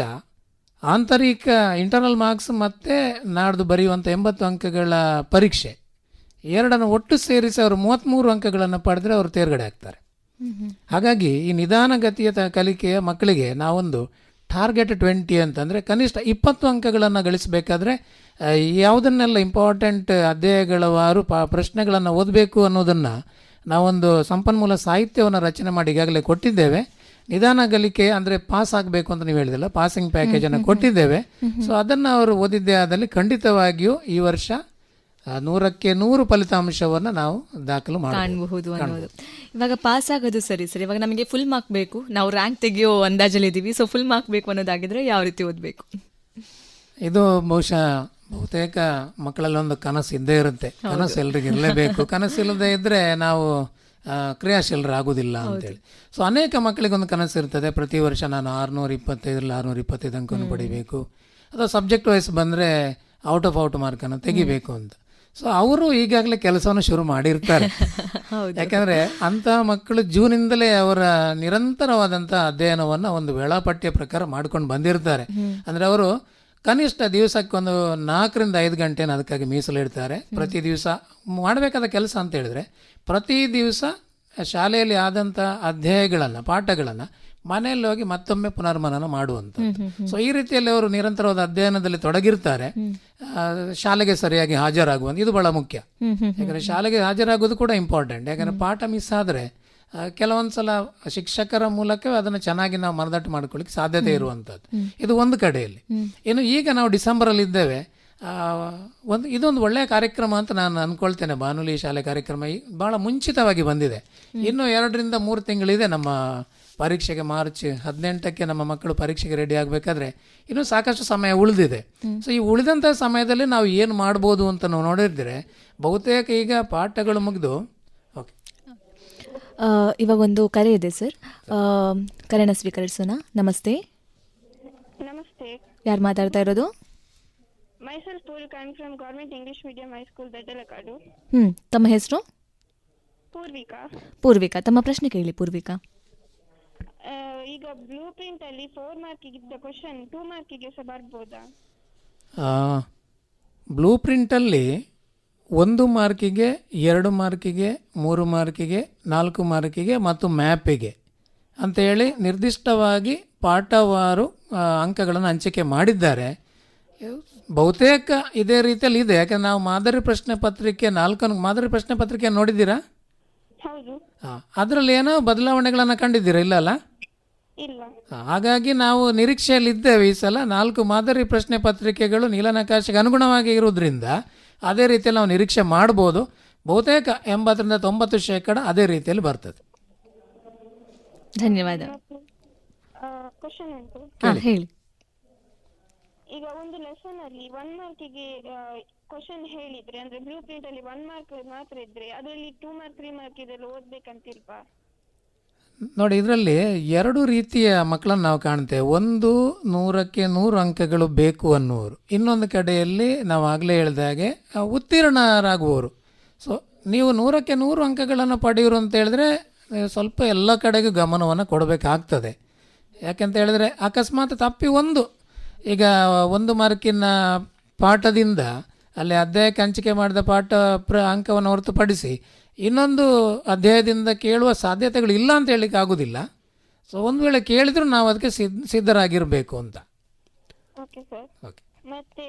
ಆಂತರಿಕ ಇಂಟರ್ನಲ್ ಮಾರ್ಕ್ಸ್ ಮತ್ತು ನಾಡ್ದು ಬರೆಯುವಂಥ 80 ಅಂಕಗಳ ಪರೀಕ್ಷೆ ಎರಡನ್ನು ಒಟ್ಟು ಸೇರಿಸಿ ಅವರು 33 ಅಂಕಗಳನ್ನು ಪಡೆದರೆ ಅವರು ತೇರ್ಗಡೆ ಆಗ್ತಾರೆ. ಹಾಗಾಗಿ ಈ ನಿಧಾನಗತಿಯ ಕಲಿಕೆಯ ಮಕ್ಕಳಿಗೆ ನಾವೊಂದು ಟಾರ್ಗೆಟ್ 20 ಅಂತಂದರೆ ಕನಿಷ್ಠ 20 ಅಂಕಗಳನ್ನು ಗಳಿಸಬೇಕಾದ್ರೆ ಯಾವುದನ್ನೆಲ್ಲ ಇಂಪಾರ್ಟೆಂಟ್ ಅಧ್ಯಾಯಗಳವಾರು ಪ್ರಶ್ನೆಗಳನ್ನು ಓದಬೇಕು ಅನ್ನೋದನ್ನು ನಾವೊಂದು ಸಂಪನ್ಮೂಲ ಸಾಹಿತ್ಯವನ್ನು ರಚನೆ ಮಾಡಿ ಈಗಾಗಲೇ ಕೊಟ್ಟಿದ್ದೇವೆ. ನಿಧಾನ ಕಲಿಕೆ ಅಂದರೆ ಪಾಸ್ ಆಗಬೇಕು ಅಂತ ನೀವು ಹೇಳಿದಿಲ್ಲ, ಪಾಸಿಂಗ್ ಪ್ಯಾಕೇಜನ್ನು ಕೊಟ್ಟಿದ್ದೇವೆ. ಸೊ ಅದನ್ನು ಅವರು ಓದಿದ್ದೇ ಆದಲ್ಲಿ ಖಂಡಿತವಾಗಿಯೂ ಈ ವರ್ಷ 100ಕ್ಕೆ 100 ಫಲಿತಾಂಶವನ್ನು ನಾವು ದಾಖಲು ಕಾಣಬಹುದು ಅನ್ನೋದು. ಇವಾಗ ಪಾಸ್ ಆಗೋದು ಸರಿ ಸರ್, ಇವಾಗ ನಮಗೆ ಫುಲ್ ಮಾರ್ಕ್ ಬೇಕು, ನಾವು ರ್ಯಾಂಕ್ ತೆಗೆಯೋ ಅಂದಾಜಲ್ಲಿದ್ದೀವಿ, ಸೊ ಫುಲ್ ಮಾರ್ಕ್ ಬೇಕು ಅನ್ನೋದಾಗಿದ್ರೆ ಯಾವ ರೀತಿ ಓದಬೇಕು? ಇದು ಬಹುಶಃ ಬಹುತೇಕ ಮಕ್ಕಳಲ್ಲಿ ಒಂದು ಕನಸು ಇದ್ದೇ ಇರುತ್ತೆ, ಕನಸು ಎಲ್ರಿಗೆ ಇರಲೇಬೇಕು, ಕನಸಿಲ್ಲದೆ ಇದ್ದರೆ ನಾವು ಕ್ರಿಯಾಶೀಲರಾಗೋದಿಲ್ಲ ಅಂತೇಳಿ. ಸೊ ಅನೇಕ ಮಕ್ಕಳಿಗೆ ಒಂದು ಕನಸು ಇರ್ತದೆ, ಪ್ರತಿ ವರ್ಷ ನಾನು 625ರಲ್ಲಿ 625 ಅಂಕವನ್ನು ಪಡಿಬೇಕು, ಅಥವಾ ಸಬ್ಜೆಕ್ಟ್ ವೈಸ್ ಬಂದರೆ ಔಟ್ ಮಾರ್ಕನ್ನು ತೆಗಿಬೇಕು ಅಂತ. ಸೊ ಅವರು ಈಗಾಗಲೇ ಕೆಲಸವನ್ನು ಶುರು ಮಾಡಿರ್ತಾರೆ. ಯಾಕಂದರೆ ಅಂಥ ಮಕ್ಕಳು ಜೂನಿಂದಲೇ ಅವರ ನಿರಂತರವಾದಂಥ ಅಧ್ಯಯನವನ್ನು ಒಂದು ವೇಳಾಪಟ್ಟಿಯ ಪ್ರಕಾರ ಮಾಡ್ಕೊಂಡು ಬಂದಿರ್ತಾರೆ. ಅಂದರೆ ಅವರು ಕನಿಷ್ಠ ದಿವಸಕ್ಕೊಂದು 4ರಿಂದ 5 ಗಂಟೆನ ಅದಕ್ಕಾಗಿ ಮೀಸಲಿಡ್ತಾರೆ. ಪ್ರತಿ ದಿವಸ ಮಾಡಬೇಕಾದ ಕೆಲಸ ಅಂತ ಹೇಳಿದ್ರೆ, ಪ್ರತಿ ದಿವಸ ಶಾಲೆಯಲ್ಲಿ ಆದಂಥ ಅಧ್ಯಾಯಗಳನ್ನು ಪಾಠಗಳನ್ನು ಮನೆಯಲ್ಲಿ ಹೋಗಿ ಮತ್ತೊಮ್ಮೆ ಪುನರ್ಮನನ ಮಾಡುವಂಥ. ಸೊ ಈ ರೀತಿಯಲ್ಲಿ ಅವರು ನಿರಂತರವಾದ ಅಧ್ಯಯನದಲ್ಲಿ ತೊಡಗಿರ್ತಾರೆ. ಶಾಲೆಗೆ ಸರಿಯಾಗಿ ಹಾಜರಾಗುವಂಥ ಇದು ಬಹಳ ಮುಖ್ಯ. ಯಾಕಂದರೆ ಶಾಲೆಗೆ ಹಾಜರಾಗೋದು ಕೂಡ ಇಂಪಾರ್ಟೆಂಟ್. ಯಾಕಂದರೆ ಪಾಠ ಮಿಸ್ ಆದರೆ ಕೆಲವೊಂದು ಸಲ ಶಿಕ್ಷಕರ ಮೂಲಕವೇ ಅದನ್ನು ಚೆನ್ನಾಗಿ ನಾವು ಮನದಟ್ಟು ಮಾಡ್ಕೊಳ್ಳಿಕ್ಕೆ ಸಾಧ್ಯತೆ ಇರುವಂಥದ್ದು. ಇದು ಒಂದು ಕಡೆಯಲ್ಲಿ. ಇನ್ನು ಈಗ ನಾವು ಡಿಸೆಂಬರಲ್ಲಿ ಇದ್ದೇವೆ, ಇದೊಂದು ಒಳ್ಳೆಯ ಕಾರ್ಯಕ್ರಮ ಅಂತ ನಾನು ಅಂದ್ಕೊಳ್ತೇನೆ. ಬಾನುಲಿ ಶಾಲೆ ಕಾರ್ಯಕ್ರಮ ಭಾಳ ಮುಂಚಿತವಾಗಿ ಬಂದಿದೆ. ಇನ್ನು 2ರಿಂದ 3 ತಿಂಗಳಿದೆ ನಮ್ಮ ಪರೀಕ್ಷೆಗೆ. ಮಾರ್ಚ್ 18ಕ್ಕೆ ನಮ್ಮ ಮಕ್ಕಳು ಪರೀಕ್ಷೆಗೆ ರೆಡಿ ಆಗಬೇಕಾದ್ರೆ ಇನ್ನೂ ಸಾಕಷ್ಟು ಸಮಯ ಉಳಿದಿದೆ. ಸೊ ಈ ಉಳಿದಂಥ ಸಮಯದಲ್ಲಿ ನಾವು ಏನು ಮಾಡ್ಬೋದು ಅಂತ ನಾವು ನೋಡಿದ್ರೆ ಬಹುತೇಕ ಈಗ ಪಾಠಗಳು ಮುಗಿದು ಓಕೆ. ಇವಾಗ ಒಂದು ಕರೆ ಇದೆ ಸರ್, ಕರೆನ ಸ್ವೀಕರಿಸೋಣ. ನಮಸ್ತೆ. ನಮಸ್ತೆ. ಯಾರು ಮಾತಾಡ್ತಾ ಇರೋದು? Mysuru school come from government English medium high school Bettalakadu. ತಮ್ಮ ಹೆಸರು? ಪೂರ್ವಿಕಾ. ಪೂರ್ವಿಕಾ, ತಮ್ಮ ಪ್ರಶ್ನೆ ಕೇಳಿ ಪೂರ್ವಿಕಾ. ಈಗ ಬ್ಲೂ ಪ್ರಿಂಟ್ ಅಲ್ಲಿ 4 ಮಾರ್ಕಿಗೆ ಇದ್ದ ಕ್ವಶನ್ 2 ಮಾರ್ಕಿಗೆ ಸಹ ಬರ್ಬೋದಾ? ಬ್ಲೂ ಪ್ರಿಂಟಲ್ಲಿ 1 ಮಾರ್ಕಿಗೆ, 2 ಮಾರ್ಕಿಗೆ, 3 ಮಾರ್ಕಿಗೆ, 4 ಮಾರ್ಕಿಗೆ ಮತ್ತು ಮ್ಯಾಪಿಗೆ ಅಂತೇಳಿ ನಿರ್ದಿಷ್ಟವಾಗಿ ಪಾಠವಾರು ಅಂಕಗಳನ್ನು ಹಂಚಿಕೆ ಮಾಡಿದ್ದಾರೆ. ಬಹುತೇಕ ಇದೇ ರೀತಿಯಲ್ಲಿ ಇದೆ. ಯಾಕಂದ್ರೆ ನಾವು ಮಾದರಿ ಪ್ರಶ್ನೆ ಪತ್ರಿಕೆ 4 ಮಾದರಿ ಪ್ರಶ್ನೆ ಪತ್ರಿಕೆ ನೋಡಿದ್ದೀರಾ? ಹೌದು. ಅದರಲ್ಲಿ ಏನೋ ಬದಲಾವಣೆಗಳನ್ನು ಕಂಡಿದ್ದೀರಾ? ಇಲ್ಲ ಅಲ್ಲ? ಇಲ್ಲ. ಹಾಗಾಗಿ ನಾವು ನಿರೀಕ್ಷೆಯಲ್ಲಿದ್ದೇವೆ ಈ ಸಲ 4 ಮಾದರಿ ಪ್ರಶ್ನೆ ಪತ್ರಿಕೆಗಳು ನೀಲನಕಾಶೆಗೆ ಅನುಗುಣವಾಗಿ ಇರುವುದರಿಂದ ಅದೇ ರೀತಿಯಲ್ಲಿ ನಾವು ನಿರೀಕ್ಷೆ ಮಾಡ್ಬೋದು. ಬಹುತೇಕ 80ರಿಂದ 90% ಅದೇ ರೀತಿಯಲ್ಲಿ ಬರ್ತದೆ. ಧನ್ಯವಾದ. ಕ್ವಶನ್ ಉಂಟು, ಹೇಳಿ. ಈಗ ಒಂದು ಲೆಸನ್ ಅಲ್ಲಿ 1 ಮಾರ್ಕಿಗೆ ಕ್ವಶನ್ ಹೇಳಿದ್ರೆ, ಅಂದ್ರೆ ಬ್ಲೂ ಪ್ರಿಂಟ್ ಅಲ್ಲಿ 1 ಮಾರ್ಕ್ ಮಾತ್ರ ಇದ್ರೆ ಅದರಲ್ಲಿ 2 ಮಾರ್ಕ್ 3 ಮಾರ್ಕ್ ಇದೆಲ್ಲ ಓದ್ಬೇಕಂತಿಲ್ವಾ? ನೋಡಿ, ಇದರಲ್ಲಿ ಎರಡು ರೀತಿಯ ಮಕ್ಕಳನ್ನು ನಾವು ಕಾಣ್ತೇವೆ. ಒಂದು 100ಕ್ಕೆ 100 ಅಂಕಗಳು ಬೇಕು ಅನ್ನುವರು, ಇನ್ನೊಂದು ಕಡೆಯಲ್ಲಿ ನಾವು ಆಗಲೇ ಹೇಳಿದಾಗೆ ಉತ್ತೀರ್ಣರಾಗುವವರು. ಸೊ ನೀವು 100ಕ್ಕೆ 100 ಅಂಕಗಳನ್ನು ಪಡೆಯೋರು ಅಂತ ಹೇಳಿದ್ರೆ ಸ್ವಲ್ಪ ಎಲ್ಲ ಕಡೆಗೂ ಗಮನವನ್ನು ಕೊಡಬೇಕಾಗ್ತದೆ. ಯಾಕೆಂತ ಹೇಳಿದ್ರೆ ಅಕಸ್ಮಾತ್ ತಪ್ಪಿ ಈಗ 1 ಮಾರ್ಕಿನ ಪಾಠದಿಂದ ಅಲ್ಲಿ ಅಧ್ಯಾಯಕ್ಕೆ ಹಂಚಿಕೆ ಮಾಡಿದ ಅಂಕವನ್ನು ಹೊರತುಪಡಿಸಿ ಇನ್ನೊಂದು ಅಧ್ಯಾಯದಿಂದ ಕೇಳುವ ಸಾಧ್ಯತೆಗಳು ಇಲ್ಲ ಅಂತ ಹೇಳಲಿಕ್ಕೆ ಆಗೋದಿಲ್ಲ. ಸೊ ಒಂದು ವೇಳೆ ಕೇಳಿದ್ರು ನಾವು ಅದಕ್ಕೆ ಸಿದ್ಧರಾಗಿರಬೇಕು ಅಂತ. Okay sir. ಓಕೆ. ಮತ್ತೆ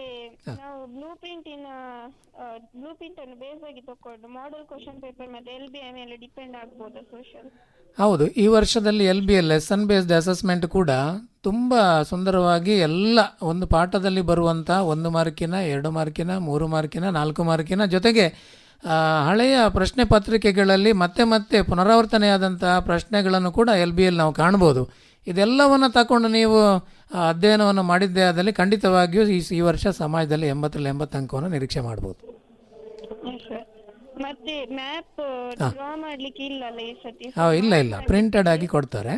ನಾವು ಬ್ಲೂ ಪ್ರಿಂಟ್ ಅನ್ನು ಬೇಸ್ ಆಗಿ ತಕೊಂಡು ಮಾಡೆಲ್ ಕ್ವಶನ್ ಪೇಪರ್ ಮತ್ತೆ LBI ಮೇಲೆ ಡಿಪೆಂಡ್ ಆಗ್ಬೋದಾ ಸೋಷಿಯಲ್? ಹೌದು, ಈ ವರ್ಷದಲ್ಲಿ LBI ಲೆಸನ್ ಬೇಸ್ಡ್ ಅಸೆಸ್ಮೆಂಟ್ ಕೂಡ ತುಂಬ ಸುಂದರವಾಗಿ ಎಲ್ಲ ಒಂದು ಪಾಠದಲ್ಲಿ ಬರುವಂಥ 1 ಮಾರ್ಕಿನ 2 ಮಾರ್ಕಿನ 3 ಮಾರ್ಕಿನ 4 ಮಾರ್ಕಿನ ಜೊತೆಗೆ ಹಳೆಯ ಪ್ರಶ್ನೆ ಪತ್ರಿಕೆಗಳಲ್ಲಿ ಮತ್ತೆ ಪುನರಾವರ್ತನೆಯಾದಂಥ ಪ್ರಶ್ನೆಗಳನ್ನು ಕೂಡ LBI ನಾವು ಕಾಣ್ಬೋದು. ಇದೆಲ್ಲವನ್ನು ತಗೊಂಡು ನೀವು ಅಧ್ಯಯನವನ್ನು ಮಾಡಿದ್ದೇ ಆದಲ್ಲಿ ಖಂಡಿತವಾಗಿಯೂ ಈ ವರ್ಷ ಸಮಾಜದಲ್ಲಿ 80ರಲ್ಲಿ 80 ಅಂಕವನ್ನು ನಿರೀಕ್ಷೆ ಮಾಡ್ಬೋದು. ಮತ್ತೆ ಮ್ಯಾಪ್ ಡ್ರಾ ಮಾಡ್ಲಿಕ್ಕೆ ಇಲ್ಲಲ್ಲ ಈ ಸತಿ? ಇಲ್ಲ, ಪ್ರಿಂಟೆಡ್ ಆಗಿ ಕೊಡ್ತಾರೆ.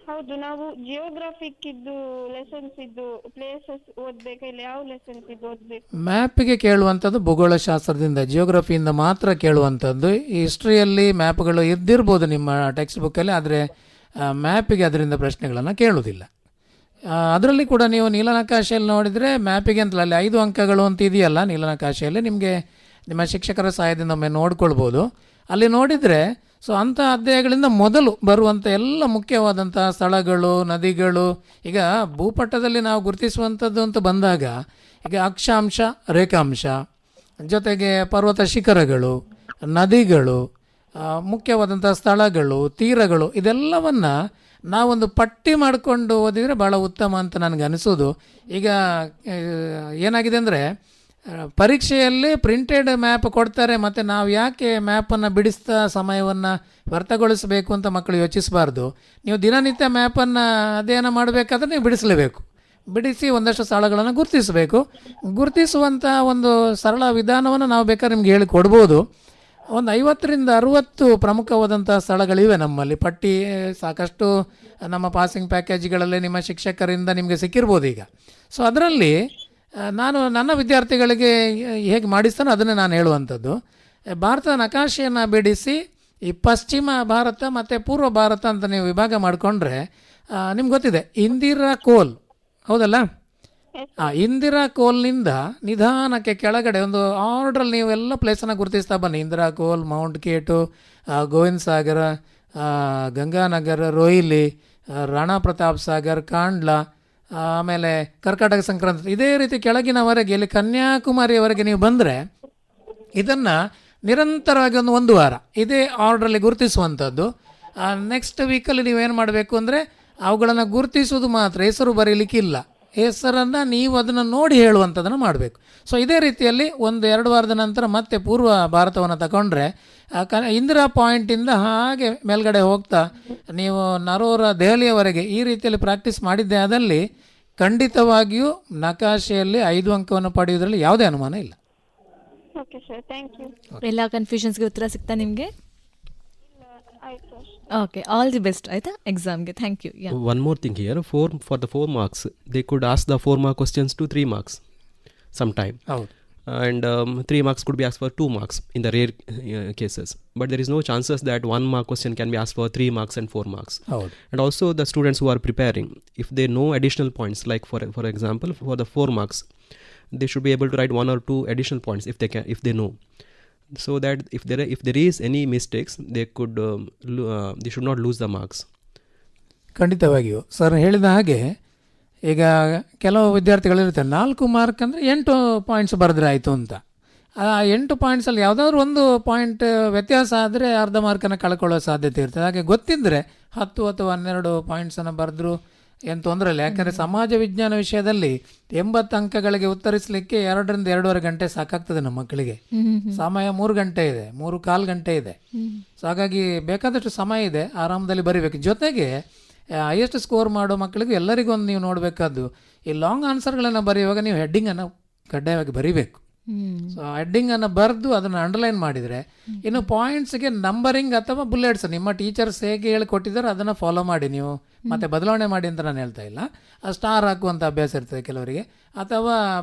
ಹೌದು, ನಾವು ಜಿಯೋಗ್ರಾಫಿಕ್ ಇದ್ದು ಲೆಸನ್ಸ್ ಇದ್ದು ಪ್ಲೇಸಸ್ ಓದ್ಬೇಕಾ ಇಲ್ಲ ಯಾವ ಲೆಸನ್ಸ್ ಇದ್ದು ಓದ್ಬೇಕು? ಮ್ಯಾಪಿಗೆ ಕೇಳುವಂಥದ್ದು ಭೂಗೋಳಶಾಸ್ತ್ರದಿಂದ, ಜಿಯೋಗ್ರಫಿಯಿಂದ ಮಾತ್ರ ಕೇಳುವಂಥದ್ದು. ಈ ಹಿಸ್ಟ್ರಿಯಲ್ಲಿ ಮ್ಯಾಪ್ಗಳು ಇದ್ದಿರ್ಬೋದು ನಿಮ್ಮ ಟೆಕ್ಸ್ಟ್ ಬುಕ್ಕಲ್ಲಿ, ಆದರೆ ಮ್ಯಾಪಿಗೆ ಅದರಿಂದ ಪ್ರಶ್ನೆಗಳನ್ನು ಕೇಳುವುದಿಲ್ಲ. ಅದರಲ್ಲಿ ಕೂಡ ನೀವು ನೀಲನಕಾಶೆಯಲ್ಲಿ ನೋಡಿದರೆ ಮ್ಯಾಪಿಗೆ ಅಂತಲ್ಲ, ಅಲ್ಲಿ 5 ಅಂಕಗಳು ಅಂತ ಇದೆಯಲ್ಲ ನೀಲನಕಾಶೆಯಲ್ಲಿ, ನಿಮಗೆ ನಿಮ್ಮ ಶಿಕ್ಷಕರ ಸಹಾಯದಿಂದ ಒಮ್ಮೆ ನೋಡ್ಕೊಳ್ಬೋದು. ಅಲ್ಲಿ ನೋಡಿದರೆ ಸೊ ಅಂಥ ಅಧ್ಯಾಯಗಳಿಂದ ಮೊದಲು ಬರುವಂಥ ಎಲ್ಲ ಮುಖ್ಯವಾದಂಥ ಸ್ಥಳಗಳು, ನದಿಗಳು, ಈಗ ಭೂಪಟದಲ್ಲಿ ನಾವು ಗುರುತಿಸುವಂಥದ್ದು ಅಂತ ಬಂದಾಗ ಈಗ ಅಕ್ಷಾಂಶ, ರೇಖಾಂಶ, ಜೊತೆಗೆ ಪರ್ವತ ಶಿಖರಗಳು, ನದಿಗಳು, ಮುಖ್ಯವಾದಂಥ ಸ್ಥಳಗಳು, ತೀರಗಳು, ಇದೆಲ್ಲವನ್ನು ನಾವೊಂದು ಪಟ್ಟಿ ಮಾಡಿಕೊಂಡು ಓದಿದರೆ ಭಾಳ ಉತ್ತಮ ಅಂತ ನನಗೆ ಅನಿಸೋದು. ಈಗ ಏನಾಗಿದೆ ಅಂದರೆ ಪರೀಕ್ಷೆಯಲ್ಲಿ ಪ್ರಿಂಟೆಡ್ ಮ್ಯಾಪ್ ಕೊಡ್ತಾರೆ, ಮತ್ತು ನಾವು ಯಾಕೆ ಮ್ಯಾಪನ್ನು ಬಿಡಿಸ್ತಾ ಸಮಯವನ್ನು ವ್ಯರ್ಥಗೊಳಿಸಬೇಕು ಅಂತ ಮಕ್ಕಳು ಯೋಚಿಸಬಾರ್ದು. ನೀವು ದಿನನಿತ್ಯ ಮ್ಯಾಪನ್ನು ಅಧ್ಯಯನ ಮಾಡಬೇಕಾದ್ರೆ ನೀವು ಬಿಡಿಸಿ ಒಂದಷ್ಟು ಸ್ಥಳಗಳನ್ನು ಗುರುತಿಸುವಂಥ ಒಂದು ಸರಳ ವಿಧಾನವನ್ನು ನಾವು ಬೇಕಾದ್ರೆ ನಿಮ್ಗೆ ಹೇಳಿ ಕೊಡ್ಬೋದು. ಒಂದು 50ರಿಂದ 60 ಪ್ರಮುಖವಾದಂಥ ಸ್ಥಳಗಳಿವೆ ನಮ್ಮಲ್ಲಿ, ಪಟ್ಟಿ ಸಾಕಷ್ಟು ನಮ್ಮ ಪಾಸಿಂಗ್ ಪ್ಯಾಕೇಜ್ಗಳಲ್ಲೇ ನಿಮ್ಮ ಶಿಕ್ಷಕರಿಂದ ನಿಮಗೆ ಸಿಕ್ಕಿರ್ಬೋದು ಈಗ. ಸೊ ಅದರಲ್ಲಿ ನಾನು ನನ್ನ ವಿದ್ಯಾರ್ಥಿಗಳಿಗೆ ಹೇಗೆ ಮಾಡಿಸ್ತಾನೋ ಅದನ್ನೇ ನಾನು ಹೇಳುವಂಥದ್ದು. ಭಾರತದ ನಕಾಶೆಯನ್ನು ಬಿಡಿಸಿ ಈ ಪಶ್ಚಿಮ ಭಾರತ ಮತ್ತು ಪೂರ್ವ ಭಾರತ ಅಂತ ನೀವು ವಿಭಾಗ ಮಾಡಿಕೊಂಡ್ರೆ ನಿಮ್ಗೆ ಗೊತ್ತಿದೆ ಇಂದಿರಾ ಕೋಲ್, ಹೌದಲ್ಲ? ಇಂದಿರಾ ಕೋಲ್ನಿಂದ ನಿಧಾನಕ್ಕೆ ಕೆಳಗಡೆ ಒಂದು ಆರ್ಡ್ರಲ್ಲಿ ನೀವು ಎಲ್ಲ ಪ್ಲೇಸನ್ನು ಗುರುತಿಸ್ತಾ ಬನ್ನಿ. ಇಂದಿರಾ ಕೋಲ್, ಮೌಂಟ್ ಕೇಟು, ಗೋವಿಂದ್ ಸಾಗರ, ಗಂಗಾನಗರ, ರೋಹಿಲಿ, ರಾಣಾ ಪ್ರತಾಪ್ ಸಾಗರ್, ಕಾಂಡ್ಲಾ, ಆಮೇಲೆ ಕರ್ನಾಟಕ ಸಂಕ್ರಾಂತಿ, ಇದೇ ರೀತಿ ಕೆಳಗಿನವರೆಗೆ ಇಲ್ಲಿ ಕನ್ಯಾಕುಮಾರಿಯವರೆಗೆ ನೀವು ಬಂದರೆ ಇದನ್ನು ನಿರಂತರವಾಗಿ ಒಂದು ವಾರ ಇದೇ ಆರ್ಡ್ರಲ್ಲಿ ಗುರುತಿಸುವಂಥದ್ದು. ನೆಕ್ಸ್ಟ್ ವೀಕಲ್ಲಿ ನೀವೇನು ಮಾಡಬೇಕು ಅಂದರೆ ಅವುಗಳನ್ನು ಗುರುತಿಸೋದು ಮಾತ್ರ, ಹೆಸರು ಬರೀಲಿಕ್ಕಿಲ್ಲ. ಹೆಸರನ್ನು ನೀವು ಅದನ್ನು ನೋಡಿ ಹೇಳುವಂಥದ್ದನ್ನು ಮಾಡಬೇಕು. ಸೊ ಇದೇ ರೀತಿಯಲ್ಲಿ 1-2 ವಾರದ ನಂತರ ಮತ್ತೆ ಪೂರ್ವ ಭಾರತವನ್ನು ತಗೊಂಡ್ರೆ ಇಂದಿರಾ ಪಾಯಿಂಟಿಂದ ಹಾಗೆ ಮೇಲ್ಗಡೆ ಹೋಗ್ತಾ ನೀವು ನರೋರ, ದೆಹಲಿಯವರೆಗೆ ಈ ರೀತಿಯಲ್ಲಿ ಪ್ರಾಕ್ಟೀಸ್ ಮಾಡಿದ್ದೆ ಆದಲ್ಲಿ ಖಂಡಿತವಾಗಿಯೂ ನಕಾಶೆಯಲ್ಲಿ 5 ಅಂಕವನ್ನು ಪಡೆಯುವುದರಲ್ಲಿ ಯಾವುದೇ ಅನುಮಾನ ಇಲ್ಲ. Okay sir, thank you. ಎಲ್ಲ ಕನ್ಫ್ಯೂಷನ್ಸ್ಗೆ ಉತ್ತರ ಸಿಗ್ತಾ ನಿಮಗೆ? ಆಯ್ತು. ಓಕೆ, ಆಲ್ ದಿ ಬೆಸ್ಟ್ ಆಯಿತಾ ಎಕ್ಸಾಮ್ಗೆ. Thank you. One more thing here, for the 4 marks, they could ask the 4 mark questions to 3 marks sometime. ಹೌದು. And 3 marks could be asked for 2 marks in the rare cases. But there is no chances that 1 mark question can be asked for 3 marks and 4 marks. ಹೌದು. And also the students who are preparing, if they know additional points, like for example for the 4 marks, they should be able to write 1 or 2 additional points if they know, so that if there is any mistakes they should not lose the marks. ಖಂಡಿತವಾಗಿಯೂ ಸರ್ ಹೇಳಿದ ಹಾಗೆ ಈಗ ಕೆಲವು ವಿದ್ಯಾರ್ಥಿಗಳಿರ್ತಾರೆ 4 ಮಾರ್ಕ್ ಅಂದರೆ 8 ಪಾಯಿಂಟ್ಸ್ ಬರೆದ್ರೆ ಆಯಿತು ಅಂತ. ಆ 8 ಪಾಯಿಂಟ್ಸಲ್ಲಿ ಯಾವುದಾದ್ರೂ ಒಂದು ಪಾಯಿಂಟ್ ವ್ಯತ್ಯಾಸ ಆದರೆ ಅರ್ಧ ಮಾರ್ಕನ್ನು ಕಳ್ಕೊಳ್ಳೋ ಸಾಧ್ಯತೆ ಇರ್ತದೆ. ಹಾಗೆ ಗೊತ್ತಿದ್ದರೆ 10 ಅಥವಾ 12 ಪಾಯಿಂಟ್ಸನ್ನು ಬರೆದ್ರು ಏನು ತೊಂದರೆ ಇಲ್ಲ. ಯಾಕಂದರೆ ಸಮಾಜ ವಿಜ್ಞಾನ ವಿಷಯದಲ್ಲಿ 80 ಅಂಕಗಳಿಗೆ ಉತ್ತರಿಸಲಿಕ್ಕೆ 2ರಿಂದ 2.5 ಗಂಟೆ ಸಾಕಾಗ್ತದೆ ನಮ್ಮ ಮಕ್ಕಳಿಗೆ. ಸಮಯ 3 ಗಂಟೆ ಇದೆ, 3.25 ಗಂಟೆ ಇದೆ. ಸೊ ಹಾಗಾಗಿ ಬೇಕಾದಷ್ಟು ಸಮಯ ಇದೆ, ಆರಾಮದಲ್ಲಿ ಬರೀಬೇಕು. ಜೊತೆಗೆ ಹೈಯೆಸ್ಟ್ ಸ್ಕೋರ್ ಮಾಡೋ ಮಕ್ಕಳಿಗೂ ಎಲ್ಲರಿಗೂ ಒಂದು ನೀವು ನೋಡಬೇಕಾದ್ದು ಈ ಲಾಂಗ್ ಆನ್ಸರ್ಗಳನ್ನು ಬರೆಯುವಾಗ ನೀವು ಹೆಡ್ಡಿಂಗನ್ನು ಕಡ್ಡಾಯವಾಗಿ ಬರೀಬೇಕು. ಸೊ ಹೆಡ್ಡಿಂಗನ್ನು ಬರೆದು ಅದನ್ನು ಅಂಡರ್ಲೈನ್ ಮಾಡಿದರೆ, ಇನ್ನು ಪಾಯಿಂಟ್ಸ್ಗೆ ನಂಬರಿಂಗ್ ಅಥವಾ ಬುಲೆಟ್ಸ್ ನಿಮ್ಮ ಟೀಚರ್ಸ್ ಹೇಗೆ ಹೇಳಿಕೊಟ್ಟಿದ್ದಾರೆ ಅದನ್ನು ಫಾಲೋ ಮಾಡಿ ನೀವು, ಮತ್ತೆ ಬದಲಾವಣೆ ಮಾಡಿ ಅಂತ ನಾನು ಹೇಳ್ತಾ ಇಲ್ಲ. ಆ ಸ್ಟಾರ್ ಹಾಕುವಂಥ ಅಭ್ಯಾಸ ಇರ್ತದೆ ಕೆಲವರಿಗೆ, ಅಥವಾ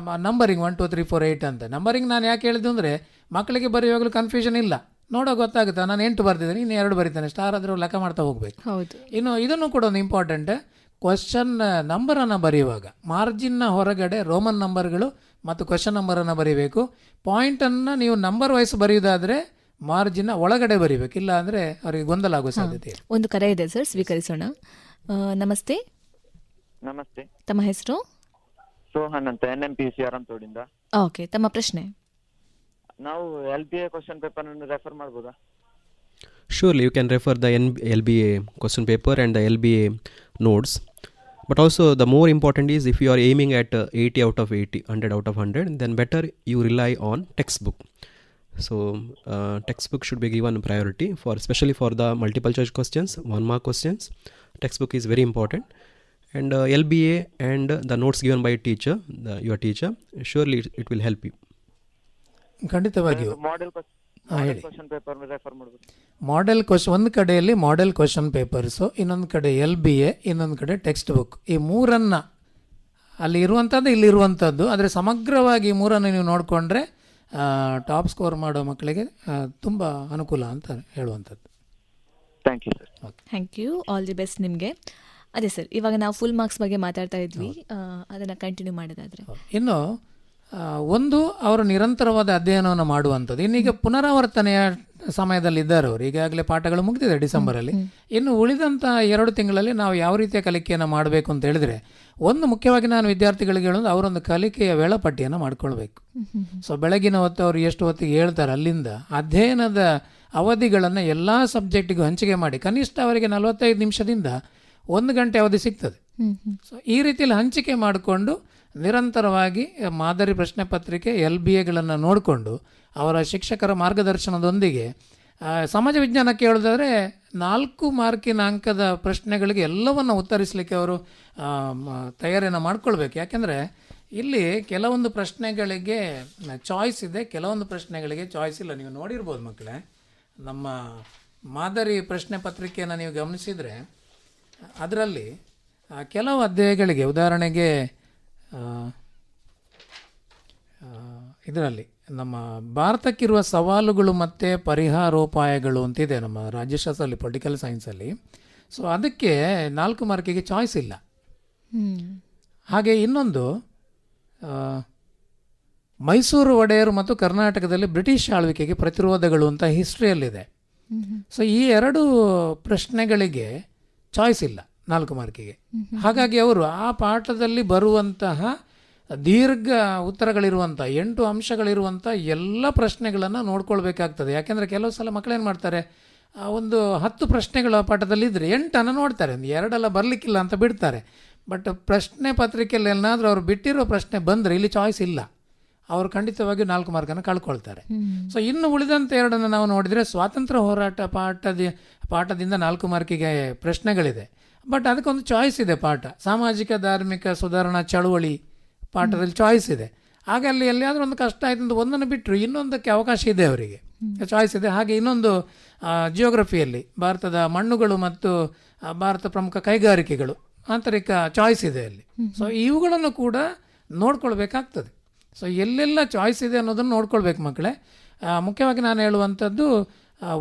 ನಂಬರಿಂಗ್ 1 2 3 4 8 ಅಂತ. ನಂಬರಿಂಗ್ ನಾನು ಯಾಕೆ ಹೇಳಿದ್ದು ಅಂದರೆ ಮಕ್ಕಳಿಗೆ ಬರೆಯುವಾಗಲೂ ಕನ್ಫ್ಯೂಷನ್ ಇಲ್ಲ, ನೋಡೋ ಗೊತ್ತಾಗುತ್ತೆ. ನಾನು 8 ಬರೆದಿದ್ದೀನಿ, ಇನ್ನು 2 ಬರೀತಾನೆ, ಸ್ಟಾರ್ ಆದರೂ ಲೆಕ್ಕ ಮಾಡ್ತಾ ಹೋಗಬೇಕು. ಹೌದು. ಇನ್ನು ಇದನ್ನು ಕೂಡ ಒಂದು ಇಂಪಾರ್ಟೆಂಟ್, ಕ್ವಶನ್ ನಂಬರನ್ನು ಬರೆಯುವಾಗ ಮಾರ್ಜಿನ್ನ ಹೊರಗಡೆ ರೋಮನ್ ನಂಬರ್ಗಳು ಮತ್ತು ಕ್ವಶನ್ ನಂಬರನ್ನು ಬರೀಬೇಕು. ಪಾಯಿಂಟನ್ನು ನೀವು ನಂಬರ್ ವೈಸ್ ಬರೆಯುವುದಾದರೆ ಮಾರ್ಜಿನ್ನ ಒಳಗಡೆ ಬರೀಬೇಕು, ಇಲ್ಲ ಅಂದರೆ ಅವರಿಗೆ ಗೊಂದಲ ಆಗುವ ಸಾಧ್ಯತೆ ಇದೆ. ಒಂದು ಕರೆ ಇದೆ ಸರ್, ಸ್ವೀಕರಿಸೋಣ. ನಮಸ್ತೆ. ನಮಸ್ತೆ, ತಮ್ಮ ಹೆಸರು? ಸೋಹನ್ ಅಂತ, NMPC ಆರಂತೋಡಿಂದ. ಓಕೆ, ತಮ್ಮ ಪ್ರಶ್ನೆ. ನಾವು LBA ಕ್ವಶನ್ ಪೇಪರ್ ಅನ್ನು ರೆಫರ್ ಮಾಡ್ಬೋದಾ? Surely you can refer the LBA question paper and the LBA notes. But also the more important is, if you are aiming at 80 out of 80, 100 out of 100, then better you rely on textbook. So textbook should be given priority, for especially for the multiple choice questions, 1 mark questions. Textbook is very important. And LBA and the notes given by teacher, your teacher, surely it will help you. ಖಂಡಿತವಾಗಿಯೂ ಮಾಡೆಲ್ ಹೇಳಿ. ಕ್ವಶನ್ ಪೇಪರ್ ರೆಫರ್ ಮಾಡ್ಬೋದು. ಮಾಡೆಲ್ ಕ್ವಶನ್ ಒಂದು ಕಡೆಯಲ್ಲಿ ಮಾಡೆಲ್ ಕ್ವಶನ್ ಪೇಪರ್ಸು, ಇನ್ನೊಂದು ಕಡೆ LBA, ಇನ್ನೊಂದು ಕಡೆ ಟೆಕ್ಸ್ಟ್ ಬುಕ್. ಈ ಮೂರನ್ನು ಅಲ್ಲಿ ಇರುವಂಥದ್ದು ಇಲ್ಲಿರುವಂಥದ್ದು, ಆದರೆ ಸಮಗ್ರವಾಗಿ ಈ ಮೂರನ್ನು ನೀವು ನೋಡಿಕೊಂಡ್ರೆ ಟಾಪ್ ಸ್ಕೋರ್ ಮಾಡೋ ಮಕ್ಕಳಿಗೆ ತುಂಬ ಅನುಕೂಲ ಅಂತ ಹೇಳುವಂಥದ್ದು. Thank you sir. Thank you, all the best ನಿಮಗೆ. ಅದೇ ಸರ್, ಇವಾಗ ನಾವು ಫುಲ್ ಮಾರ್ಕ್ಸ್ ಬಗ್ಗೆ ಮಾತಾಡ್ತಾ ಇದ್ವಿ, ಅದನ್ನು ಕಂಟಿನ್ಯೂ ಮಾಡೋದಾದರೆ. ಇನ್ನು ಒಂದು ಅವರು ನಿರಂತರವಾದ ಅಧ್ಯಯನವನ್ನು ಮಾಡುವಂಥದ್ದು. ಇನ್ನೀಗ ಪುನರಾವರ್ತನೆಯ ಸಮಯದಲ್ಲಿದ್ದಾರೆ ಅವರು, ಈಗಾಗಲೇ ಪಾಠಗಳು ಮುಗಿದಿದೆ ಡಿಸೆಂಬರಲ್ಲಿ. ಇನ್ನು ಉಳಿದಂಥ 2 ತಿಂಗಳಲ್ಲಿ ನಾವು ಯಾವ ರೀತಿಯ ಕಲಿಕೆಯನ್ನು ಮಾಡಬೇಕು ಅಂತ ಹೇಳಿದ್ರೆ, ಒಂದು ಮುಖ್ಯವಾಗಿ ನಾನು ವಿದ್ಯಾರ್ಥಿಗಳಿಗೆ ಹೇಳೋದು, ಅವರೊಂದು ಕಲಿಕೆಯ ವೇಳಾಪಟ್ಟಿಯನ್ನು ಮಾಡ್ಕೊಳ್ಬೇಕು. ಸೊ ಬೆಳಗಿನ ಹೊತ್ತು ಅವರು ಎಷ್ಟು ಹೊತ್ತಿಗೆ ಹೇಳ್ತಾರೆ, ಅಲ್ಲಿಂದ ಅಧ್ಯಯನದ ಅವಧಿಗಳನ್ನು ಎಲ್ಲ ಸಬ್ಜೆಕ್ಟಿಗೂ ಹಂಚಿಕೆ ಮಾಡಿ ಕನಿಷ್ಠ ಅವರಿಗೆ 45 ನಿಮಿಷದಿಂದ 1 ಗಂಟೆ ಅವಧಿ ಸಿಗ್ತದೆ. ಸೊ ಈ ರೀತಿಯಲ್ಲಿ ಹಂಚಿಕೆ ಮಾಡಿಕೊಂಡು ನಿರಂತರವಾಗಿ ಮಾದರಿ ಪ್ರಶ್ನೆ ಪತ್ರಿಕೆ LBAಗಳನ್ನು ನೋಡಿಕೊಂಡು ಅವರ ಶಿಕ್ಷಕರ ಮಾರ್ಗದರ್ಶನದೊಂದಿಗೆ ಸಮಾಜ ವಿಜ್ಞಾನಕ್ಕೆ ಹೇಳೋದಾದರೆ 4 ಮಾರ್ಕಿನ ಅಂಕದ ಪ್ರಶ್ನೆಗಳಿಗೆ ಎಲ್ಲವನ್ನು ಉತ್ತರಿಸಲಿಕ್ಕೆ ಅವರು ತಯಾರಿಯನ್ನು ಮಾಡ್ಕೊಳ್ಬೇಕು. ಯಾಕೆಂದರೆ ಇಲ್ಲಿ ಕೆಲವೊಂದು ಪ್ರಶ್ನೆಗಳಿಗೆ ಚಾಯ್ಸ್ ಇದೆ, ಕೆಲವೊಂದು ಪ್ರಶ್ನೆಗಳಿಗೆ ಚಾಯ್ಸ್ ಇಲ್ಲ. ನೀವು ನೋಡಿರ್ಬೋದು ಮಕ್ಕಳೇ, ನಮ್ಮ ಮಾದರಿ ಪ್ರಶ್ನೆ ಪತ್ರಿಕೆಯನ್ನು ನೀವು ಗಮನಿಸಿದರೆ ಅದರಲ್ಲಿ ಕೆಲವು ಅಧ್ಯಾಯಗಳಿಗೆ, ಉದಾಹರಣೆಗೆ ಇದರಲ್ಲಿ ನಮ್ಮ ಭಾರತಕ್ಕಿರುವ ಸವಾಲುಗಳು ಮತ್ತು ಪರಿಹಾರೋಪಾಯಗಳು ಅಂತಿದೆ ನಮ್ಮ ರಾಜ್ಯಶಾಸ್ತ್ರದಲ್ಲಿ, ಪೊಲಿಟಿಕಲ್ ಸೈನ್ಸಲ್ಲಿ. ಸೊ ಅದಕ್ಕೆ 4 ಮಾರ್ಕಿಗೆ ಚಾಯ್ಸ್ ಇಲ್ಲ. ಹಾಗೆ ಇನ್ನೊಂದು ಮೈಸೂರು ಒಡೆಯರು ಮತ್ತು ಕರ್ನಾಟಕದಲ್ಲಿ ಬ್ರಿಟಿಷ್ ಆಳ್ವಿಕೆಗೆ ಪ್ರತಿರೋಧಗಳು ಅಂತ ಹಿಸ್ಟ್ರಿಯಲ್ಲಿದೆ. ಸೊ ಈ 2 ಪ್ರಶ್ನೆಗಳಿಗೆ ಚಾಯ್ಸ್ ಇಲ್ಲ 4 ಮಾರ್ಕಿಗೆ. ಹಾಗಾಗಿ ಅವರು ಆ ಪಾಠದಲ್ಲಿ ಬರುವಂತಹ ದೀರ್ಘ ಉತ್ತರಗಳಿರುವಂಥ 8 ಅಂಶಗಳಿರುವಂಥ ಎಲ್ಲ ಪ್ರಶ್ನೆಗಳನ್ನು ನೋಡ್ಕೊಳ್ಬೇಕಾಗ್ತದೆ. ಯಾಕೆಂದರೆ ಕೆಲವು ಸಲ ಮಕ್ಕಳೇನು ಮಾಡ್ತಾರೆ, ಒಂದು 10 ಪ್ರಶ್ನೆಗಳು ಆ ಪಾಠದಲ್ಲಿದ್ದರೆ 8 ನೋಡ್ತಾರೆ, 2 ಬರಲಿಕ್ಕಿಲ್ಲ ಅಂತ ಬಿಡ್ತಾರೆ. ಬಟ್ ಪ್ರಶ್ನೆ ಪತ್ರಿಕೆಯಲ್ಲಿ ಏನಾದರೂ ಅವರು ಬಿಟ್ಟಿರೋ ಪ್ರಶ್ನೆ ಬಂದರೆ ಇಲ್ಲಿ ಚಾಯ್ಸ್ ಇಲ್ಲ, ಅವರು ಖಂಡಿತವಾಗಿಯೂ 4 ಮಾರ್ಕನ್ನು ಕಳ್ಕೊಳ್ತಾರೆ. ಸೊ ಇನ್ನು ಉಳಿದಂಥ 2 ನಾವು ನೋಡಿದರೆ, ಸ್ವಾತಂತ್ರ್ಯ ಹೋರಾಟ ಪಾಠದಿಂದ 4 ಮಾರ್ಕಿಗೆ ಪ್ರಶ್ನೆಗಳಿದೆ, ಬಟ್ ಅದಕ್ಕೊಂದು ಚಾಯ್ಸ್ ಇದೆ ಪಾಠ. ಸಾಮಾಜಿಕ ಧಾರ್ಮಿಕ ಸುಧಾರಣಾ ಚಳುವಳಿ ಪಾಠದಲ್ಲಿ ಚಾಯ್ಸ್ ಇದೆ. ಆಗ ಅಲ್ಲಿ ಎಲ್ಲಿಯಾದರೂ ಒಂದು ಕಷ್ಟ ಆಯ್ತು ಅಂತ ಒಂದನ್ನು ಬಿಟ್ಟರು ಇನ್ನೊಂದಕ್ಕೆ ಅವಕಾಶ ಇದೆ, ಅವರಿಗೆ ಚಾಯ್ಸ್ ಇದೆ. ಹಾಗೆ ಇನ್ನೊಂದು ಜಿಯೋಗ್ರಫಿಯಲ್ಲಿ ಭಾರತದ ಮಣ್ಣುಗಳು ಮತ್ತು ಭಾರತ ಪ್ರಮುಖ ಕೈಗಾರಿಕೆಗಳು, ಆಂತರಿಕ ಚಾಯ್ಸ್ ಇದೆ ಅಲ್ಲಿ. ಸೊ ಇವುಗಳನ್ನು ಕೂಡ ನೋಡ್ಕೊಳ್ಬೇಕಾಗ್ತದೆ. ಸೊ ಎಲ್ಲೆಲ್ಲ ಚಾಯ್ಸ್ ಇದೆ ಅನ್ನೋದನ್ನು ನೋಡ್ಕೊಳ್ಬೇಕು ಮಕ್ಕಳೇ. ಮುಖ್ಯವಾಗಿ ನಾನು ಹೇಳುವಂಥದ್ದು,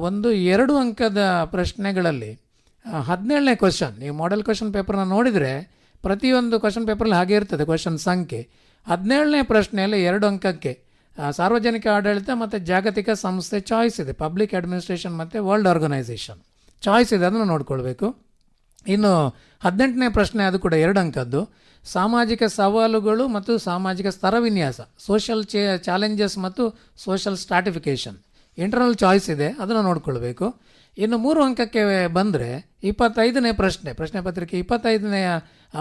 1-2 ಅಂಕದ ಪ್ರಶ್ನೆಗಳಲ್ಲಿ 17ನೇ ಕ್ವಶನ್, ನೀವು ಮಾಡೆಲ್ ಕ್ವಶನ್ ಪೇಪರ್ನ ನೋಡಿದರೆ ಪ್ರತಿಯೊಂದು ಕ್ವಶನ್ ಪೇಪರಲ್ಲಿ ಹಾಗೆ ಇರ್ತದೆ ಕ್ವಶನ್ ಸಂಖ್ಯೆ. 17ನೇ ಪ್ರಶ್ನೆಯಲ್ಲಿ 2 ಅಂಕಕ್ಕೆ ಸಾರ್ವಜನಿಕ ಆಡಳಿತ ಮತ್ತು ಜಾಗತಿಕ ಸಂಸ್ಥೆ ಚಾಯ್ಸ್ ಇದೆ, ಪಬ್ಲಿಕ್ ಅಡ್ಮಿನಿಸ್ಟ್ರೇಷನ್ ಮತ್ತು ವರ್ಲ್ಡ್ ಆರ್ಗನೈಸೇಷನ್ ಚಾಯ್ಸ್ ಇದೆ, ಅದನ್ನು ನೋಡ್ಕೊಳ್ಬೇಕು. ಇನ್ನು 18ನೇ ಪ್ರಶ್ನೆ, ಅದು ಕೂಡ 2 ಅಂಕದ್ದು, ಸಾಮಾಜಿಕ ಸವಾಲುಗಳು ಮತ್ತು ಸಾಮಾಜಿಕ ಸ್ತರ ವಿನ್ಯಾಸ, ಸೋಷಲ್ ಚಾಲೆಂಜಸ್ ಮತ್ತು ಸೋಷಲ್ ಸ್ಟ್ರಾಟಿಫಿಕೇಷನ್, ಇಂಟರ್ನಲ್ ಚಾಯ್ಸ್ ಇದೆ, ಅದನ್ನು ನೋಡ್ಕೊಳ್ಬೇಕು. ಇನ್ನು 3 ಅಂಕಕ್ಕೆ ಬಂದರೆ 25ನೇ ಪ್ರಶ್ನೆ ಪತ್ರಿಕೆ 25ನೇ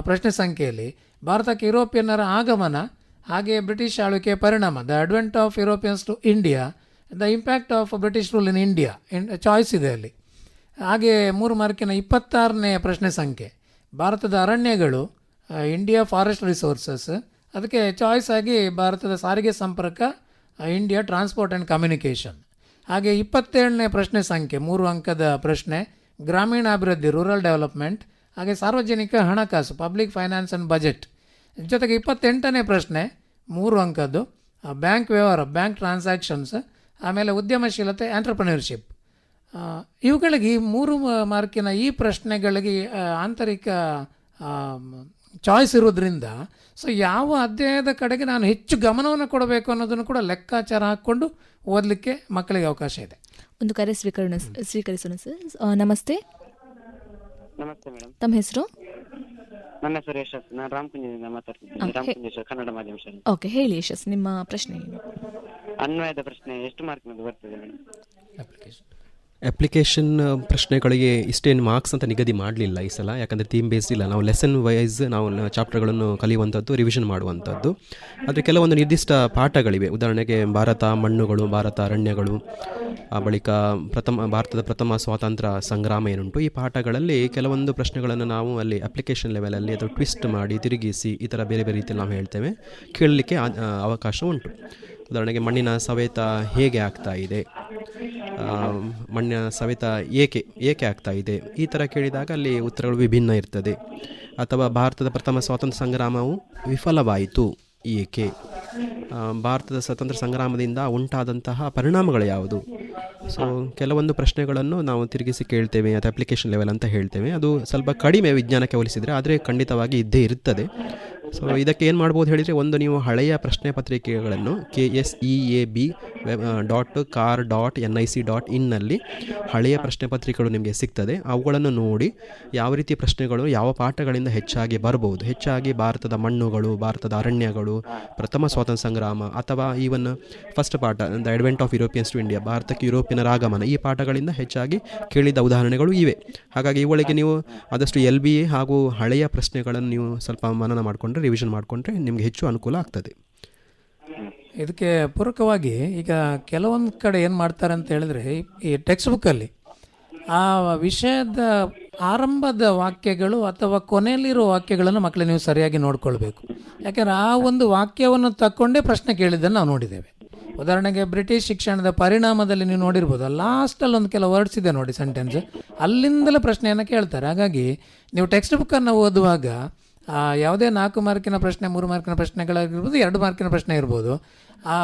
ಪ್ರಶ್ನೆ ಸಂಖ್ಯೆಯಲ್ಲಿ ಭಾರತಕ್ಕೆ ಯುರೋಪಿಯನ್ನರ ಆಗಮನ ಹಾಗೆ ಬ್ರಿಟಿಷ್ ಆಳ್ವಿಕೆಯ ಪರಿಣಾಮ, the advent of Europeans to India, the impact of British rule in India choice ಇದೆ ಅಲ್ಲಿ. ಹಾಗೆ 3 ಮಾರ್ಕಿನ 26ನೇ ಪ್ರಶ್ನೆ ಸಂಖ್ಯೆ, ಭಾರತದ ಅರಣ್ಯಗಳು, ಇಂಡಿಯಾ ಫಾರೆಸ್ಟ್ ರಿಸೋರ್ಸಸ್, ಅದಕ್ಕೆ ಚಾಯ್ಸ್ ಆಗಿ ಭಾರತದ ಸಾರಿಗೆ ಸಂಪರ್ಕ, ಇಂಡಿಯಾ ಟ್ರಾನ್ಸ್ಪೋರ್ಟ್ ಆ್ಯಂಡ್ ಕಮ್ಯುನಿಕೇಷನ್. ಹಾಗೆ 27ನೇ ಪ್ರಶ್ನೆ ಸಂಖ್ಯೆ 3 ಅಂಕದ ಪ್ರಶ್ನೆ ಗ್ರಾಮೀಣಾಭಿವೃದ್ಧಿ ರೂರಲ್ ಡೆವಲಪ್ಮೆಂಟ್, ಹಾಗೆ ಸಾರ್ವಜನಿಕ ಹಣಕಾಸು ಪಬ್ಲಿಕ್ ಫೈನಾನ್ಸ್ ಆ್ಯಂಡ್ ಬಜೆಟ್. ಜೊತೆಗೆ 28ನೇ ಪ್ರಶ್ನೆ 3 ಅಂಕದ್ದು ಬ್ಯಾಂಕ್ ವ್ಯವಹಾರ ಬ್ಯಾಂಕ್ ಟ್ರಾನ್ಸಾಕ್ಷನ್ಸ್, ಆಮೇಲೆ ಉದ್ಯಮಶೀಲತೆ ಆಂಟ್ರಪ್ರಿನರ್ಶಿಪ್. ಇವುಗಳಿಗೆ 3 ಮಾರ್ಕಿನ ಈ ಪ್ರಶ್ನೆಗಳಿಗೆ ಆಂತರಿಕ ಚಾಯ್ಸ್ ಇರೋದ್ರಿಂದ ಸೊ ಯಾವ ಅಧ್ಯಾಯದ ಕಡೆಗೆ ನಾನು ಹೆಚ್ಚು ಗಮನವನ್ನು ಕೊಡಬೇಕು ಅನ್ನೋದನ್ನು ಕೂಡ ಲೆಕ್ಕಾಚಾರ ಹಾಕ್ಕೊಂಡು ಓದಲಿಕ್ಕೆ ಮಕ್ಕಳಿಗೆ ಅವಕಾಶ ಇದೆ. ಒಂದು ಕರೆ ಸ್ವೀಕರಿಸೋಣ ಸರ್. ನಮಸ್ತೆ, ನಮಸ್ತೆ ಮೇಡಮ್. ತಮ್ಮ ಹೆಸರು? ನನ್ನ ಹೆಸರು ಯಶಸ್, ನಾನು ರಾಮಕುಂಜದಿಂದ ಮಾತಾಡ್ತಿದ್ದೀನಿ, ರಾಮಕುಂಜೇಶ್ವರ ಕನ್ನಡ ಮಾಧ್ಯಮ ಶಾಲೆ. ಓಕೆ, ಹೇಳಿ ಯಶಸ್, ನಿಮ್ಮ ಪ್ರಶ್ನೆ ಏನು? ಅನ್ವಯದ ಪ್ರಶ್ನೆ ಎಷ್ಟು ಮಾರ್ಕ್ನದು ಬರ್ತದೆ ಮೇಡಮ್? ಅಪ್ಲಿಕೇಶನ್ ಪ್ರಶ್ನೆಗಳಿಗೆ ಇಷ್ಟೇನು ಮಾರ್ಕ್ಸ್ ಅಂತ ನಿಗದಿ ಮಾಡಲಿಲ್ಲ ಈ ಸಲ, ಯಾಕಂದರೆ ಥೀಮ್ ಬೇಸ್ಡ್ ಇಲ್ಲ. ನಾವು ಲೆಸನ್ ವೈಸ್ ನಾವು ಚಾಪ್ಟರ್ಗಳನ್ನು ಕಲಿಯುವಂಥದ್ದು, ರಿವಿಷನ್ ಮಾಡುವಂಥದ್ದು. ಆದರೆ ಕೆಲವೊಂದು ನಿರ್ದಿಷ್ಟ ಪಾಠಗಳಿವೆ. ಉದಾಹರಣೆಗೆ ಭಾರತ ಮಣ್ಣುಗಳು, ಭಾರತ ಅರಣ್ಯಗಳು, ಬಳಿಕ ಭಾರತದ ಪ್ರಥಮ ಸ್ವಾತಂತ್ರ್ಯ ಸಂಗ್ರಾಮ ಏನುಂಟು, ಈ ಪಾಠಗಳಲ್ಲಿ ಕೆಲವೊಂದು ಪ್ರಶ್ನೆಗಳನ್ನು ನಾವು ಅಲ್ಲಿ ಅಪ್ಲಿಕೇಶನ್ ಲೆವೆಲಲ್ಲಿ ಅದು ಟ್ವಿಸ್ಟ್ ಮಾಡಿ ತಿರುಗಿಸಿ ಈ ಥರ ಬೇರೆ ಬೇರೆ ರೀತಿಯಲ್ಲಿ ನಾವು ಹೇಳ್ತೇವೆ, ಕೇಳಲಿಕ್ಕೆ ಅವಕಾಶ ಉಂಟು. ಉದಾಹರಣೆಗೆ ಮಣ್ಣಿನ ಸವೆತ ಹೇಗೆ ಆಗ್ತಾ ಇದೆ, ಮಣ್ಣಿನ ಸವೆತ ಏಕೆ ಆಗ್ತಾ ಇದೆ, ಈ ಥರ ಕೇಳಿದಾಗ ಅಲ್ಲಿ ಉತ್ತರಗಳು ವಿಭಿನ್ನ ಇರ್ತದೆ. ಅಥವಾ ಭಾರತದ ಪ್ರಥಮ ಸ್ವಾತಂತ್ರ್ಯ ಸಂಗ್ರಾಮವು ವಿಫಲವಾಯಿತು ಏಕೆ, ಭಾರತದ ಸ್ವಾತಂತ್ರ್ಯ ಸಂಗ್ರಾಮದಿಂದ ಉಂಟಾದಂತಹ ಪರಿಣಾಮಗಳು ಯಾವುದು. ಸೊ ಕೆಲವೊಂದು ಪ್ರಶ್ನೆಗಳನ್ನು ನಾವು ತಿರುಗಿಸಿ ಕೇಳ್ತೇವೆ, ಅಥವಾ ಅಪ್ಲಿಕೇಶನ್ ಲೆವೆಲ್ ಅಂತ ಹೇಳ್ತೇವೆ. ಅದು ಸ್ವಲ್ಪ ಕಡಿಮೆ ವಿಜ್ಞಾನಕ್ಕೆ ಹೋಲಿಸಿದರೆ, ಆದರೆ ಖಂಡಿತವಾಗಿ ಇದ್ದೇ ಇರ್ತದೆ. ಸೊ ಇದಕ್ಕೆ ಏನು ಮಾಡ್ಬೋದು ಹೇಳಿದರೆ, ಒಂದು ನೀವು ಹಳೆಯ ಪ್ರಶ್ನೆ ಪತ್ರಿಕೆಗಳನ್ನು KSEAB.car.nic.in ನಲ್ಲಿ ಹಳೆಯ ಪ್ರಶ್ನೆ ಪತ್ರಿಕೆಗಳು ನಿಮಗೆ ಸಿಗ್ತದೆ. ಅವುಗಳನ್ನು ನೋಡಿ ಯಾವ ರೀತಿ ಪ್ರಶ್ನೆಗಳು ಯಾವ ಪಾಠಗಳಿಂದ ಹೆಚ್ಚಾಗಿ ಬರ್ಬೋದು. ಹೆಚ್ಚಾಗಿ ಭಾರತದ ಮಣ್ಣುಗಳು, ಭಾರತದ ಅರಣ್ಯಗಳು, ಪ್ರಥಮ ಸ್ವಾತಂತ್ರ್ಯ ಸಂಗ್ರಾಮ, ಅಥವಾ ಈವನ್ ಫಸ್ಟ್ ಪಾಠ the advent of Europeans to India, ಭಾರತಕ್ಕೆ ಯುರೋಪಿಯನರ ಆಗಮನ, ಈ ಪಾಠಗಳಿಂದ ಹೆಚ್ಚಾಗಿ ಕೇಳಿದ ಉದಾಹರಣೆಗಳು ಇವೆ. ಹಾಗಾಗಿ ಇವುಗಳಿಗೆ ನೀವು ಆದಷ್ಟು LBA ಹಾಗೂ ಹಳೆಯ ಪ್ರಶ್ನೆಗಳನ್ನು ನೀವು ಸ್ವಲ್ಪ ಮನನ ಮಾಡಿಕೊಂಡ್ರೆ, ರಿವಿಷನ್ ಮಾಡಿಕೊಂಡ್ರೆ ನಿಮಗೆ ಹೆಚ್ಚು ಅನುಕೂಲ ಆಗ್ತದೆ. ಇದಕ್ಕೆ ಪೂರಕವಾಗಿ ಈಗ ಕೆಲವೊಂದು ಕಡೆ ಏನು ಮಾಡ್ತಾರೆ ಅಂತ ಹೇಳಿದ್ರೆ, ಈ ಟೆಕ್ಸ್ಟ್ ಬುಕ್ಕಲ್ಲಿ ಆ ವಿಷಯದ ಆರಂಭದ ವಾಕ್ಯಗಳು ಅಥವಾ ಕೊನೆಯಲ್ಲಿರೋ ವಾಕ್ಯಗಳನ್ನು ಮಕ್ಕಳು ನೀವು ಸರಿಯಾಗಿ ನೋಡ್ಕೊಳ್ಬೇಕು. ಯಾಕೆಂದರೆ ಆ ಒಂದು ವಾಕ್ಯವನ್ನು ತಕ್ಕೊಂಡೇ ಪ್ರಶ್ನೆ ಕೇಳಿದ್ದನ್ನು ನಾವು ನೋಡಿದ್ದೇವೆ. ಉದಾಹರಣೆಗೆ ಬ್ರಿಟಿಷ್ ಶಿಕ್ಷಣದ ಪರಿಣಾಮದಲ್ಲಿ ನೀವು ನೋಡಿರ್ಬೋದು, ಲಾಸ್ಟಲ್ಲಿ ಒಂದು ಕೆಲವು ವರ್ಡ್ಸ್ ಇದೆ ನೋಡಿ, ಸೆಂಟೆನ್ಸ್, ಅಲ್ಲಿಂದಲೇ ಪ್ರಶ್ನೆಯನ್ನು ಕೇಳ್ತಾರೆ. ಹಾಗಾಗಿ ನೀವು ಟೆಕ್ಸ್ಟ್ ಬುಕ್ಕನ್ನು ಓದುವಾಗ ಯಾವುದೇ 4 ಮಾರ್ಕಿನ ಪ್ರಶ್ನೆ, 3 ಮಾರ್ಕಿನ ಪ್ರಶ್ನೆಗಳಾಗಿರ್ಬೋದು, 2 ಮಾರ್ಕಿನ ಪ್ರಶ್ನೆ ಇರ್ಬೋದು, ಆ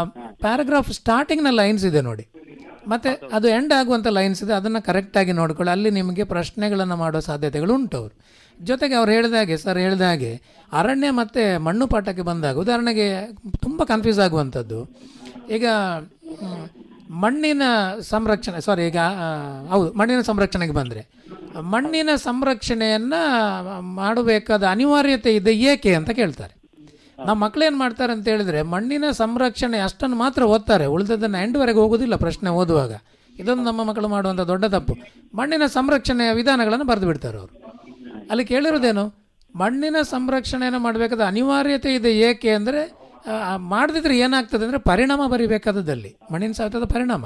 ಪ್ಯಾರಾಗ್ರಾಫ್ ಸ್ಟಾರ್ಟಿಂಗ್ನ ಲೈನ್ಸ್ ಇದೆ ನೋಡಿ, ಮತ್ತು ಅದು ಎಂಡ್ ಆಗುವಂಥ ಲೈನ್ಸ್ ಇದೆ, ಅದನ್ನು ಕರೆಕ್ಟಾಗಿ ನೋಡ್ಕೊಳ್ಳಿ. ಅಲ್ಲಿ ನಿಮಗೆ ಪ್ರಶ್ನೆಗಳನ್ನು ಮಾಡೋ ಸಾಧ್ಯತೆಗಳು ಉಂಟು ಅವರು. ಜೊತೆಗೆ ಅವ್ರು ಹೇಳಿದಾಗೆ, ಸರ್ ಹೇಳಿದಾಗೆ, ಅರಣ್ಯ ಮತ್ತು ಮಣ್ಣು ಪಾಠಕ್ಕೆ ಬಂದಾಗ ಉದಾಹರಣೆಗೆ ತುಂಬ ಕನ್ಫ್ಯೂಸ್ ಆಗುವಂಥದ್ದು, ಈಗ ಮಣ್ಣಿನ ಸಂರಕ್ಷಣೆ ಮಣ್ಣಿನ ಸಂರಕ್ಷಣೆಗೆ ಬಂದರೆ, ಮಣ್ಣಿನ ಸಂರಕ್ಷಣೆಯನ್ನು ಮಾಡಬೇಕಾದ ಅನಿವಾರ್ಯತೆ ಇದೆ ಏಕೆ ಅಂತ ಕೇಳ್ತಾರೆ. ನಮ್ಮ ಮಕ್ಕಳೇನು ಮಾಡ್ತಾರೆ ಅಂತ ಹೇಳಿದರೆ, ಮಣ್ಣಿನ ಸಂರಕ್ಷಣೆ ಅಷ್ಟನ್ನು ಮಾತ್ರ ಓದ್ತಾರೆ, ಉಳಿದದನ್ನು ಎಂಡ್ವರೆಗೆ ಹೋಗೋದಿಲ್ಲ ಪ್ರಶ್ನೆ ಓದುವಾಗ. ಇದೊಂದು ನಮ್ಮ ಮಕ್ಕಳು ಮಾಡುವಂಥ ದೊಡ್ಡ ತಪ್ಪು. ಮಣ್ಣಿನ ಸಂರಕ್ಷಣೆಯ ವಿಧಾನಗಳನ್ನು ಬರೆದು ಬಿಡ್ತಾರೆ ಅವರು. ಅಲ್ಲಿ ಕೇಳಿರೋದೇನು, ಮಣ್ಣಿನ ಸಂರಕ್ಷಣೆಯನ್ನು ಮಾಡಬೇಕಾದ ಅನಿವಾರ್ಯತೆ ಇದೆ ಏಕೆ ಅಂದರೆ, ಮಾಡದಿದ್ರೆ ಏನಾಗ್ತದೆ ಅಂದರೆ ಪರಿಣಾಮ ಬರಿಬೇಕಾದದಲ್ಲಿ, ಮಣ್ಣಿನ ಸವೆತದ ಪರಿಣಾಮ.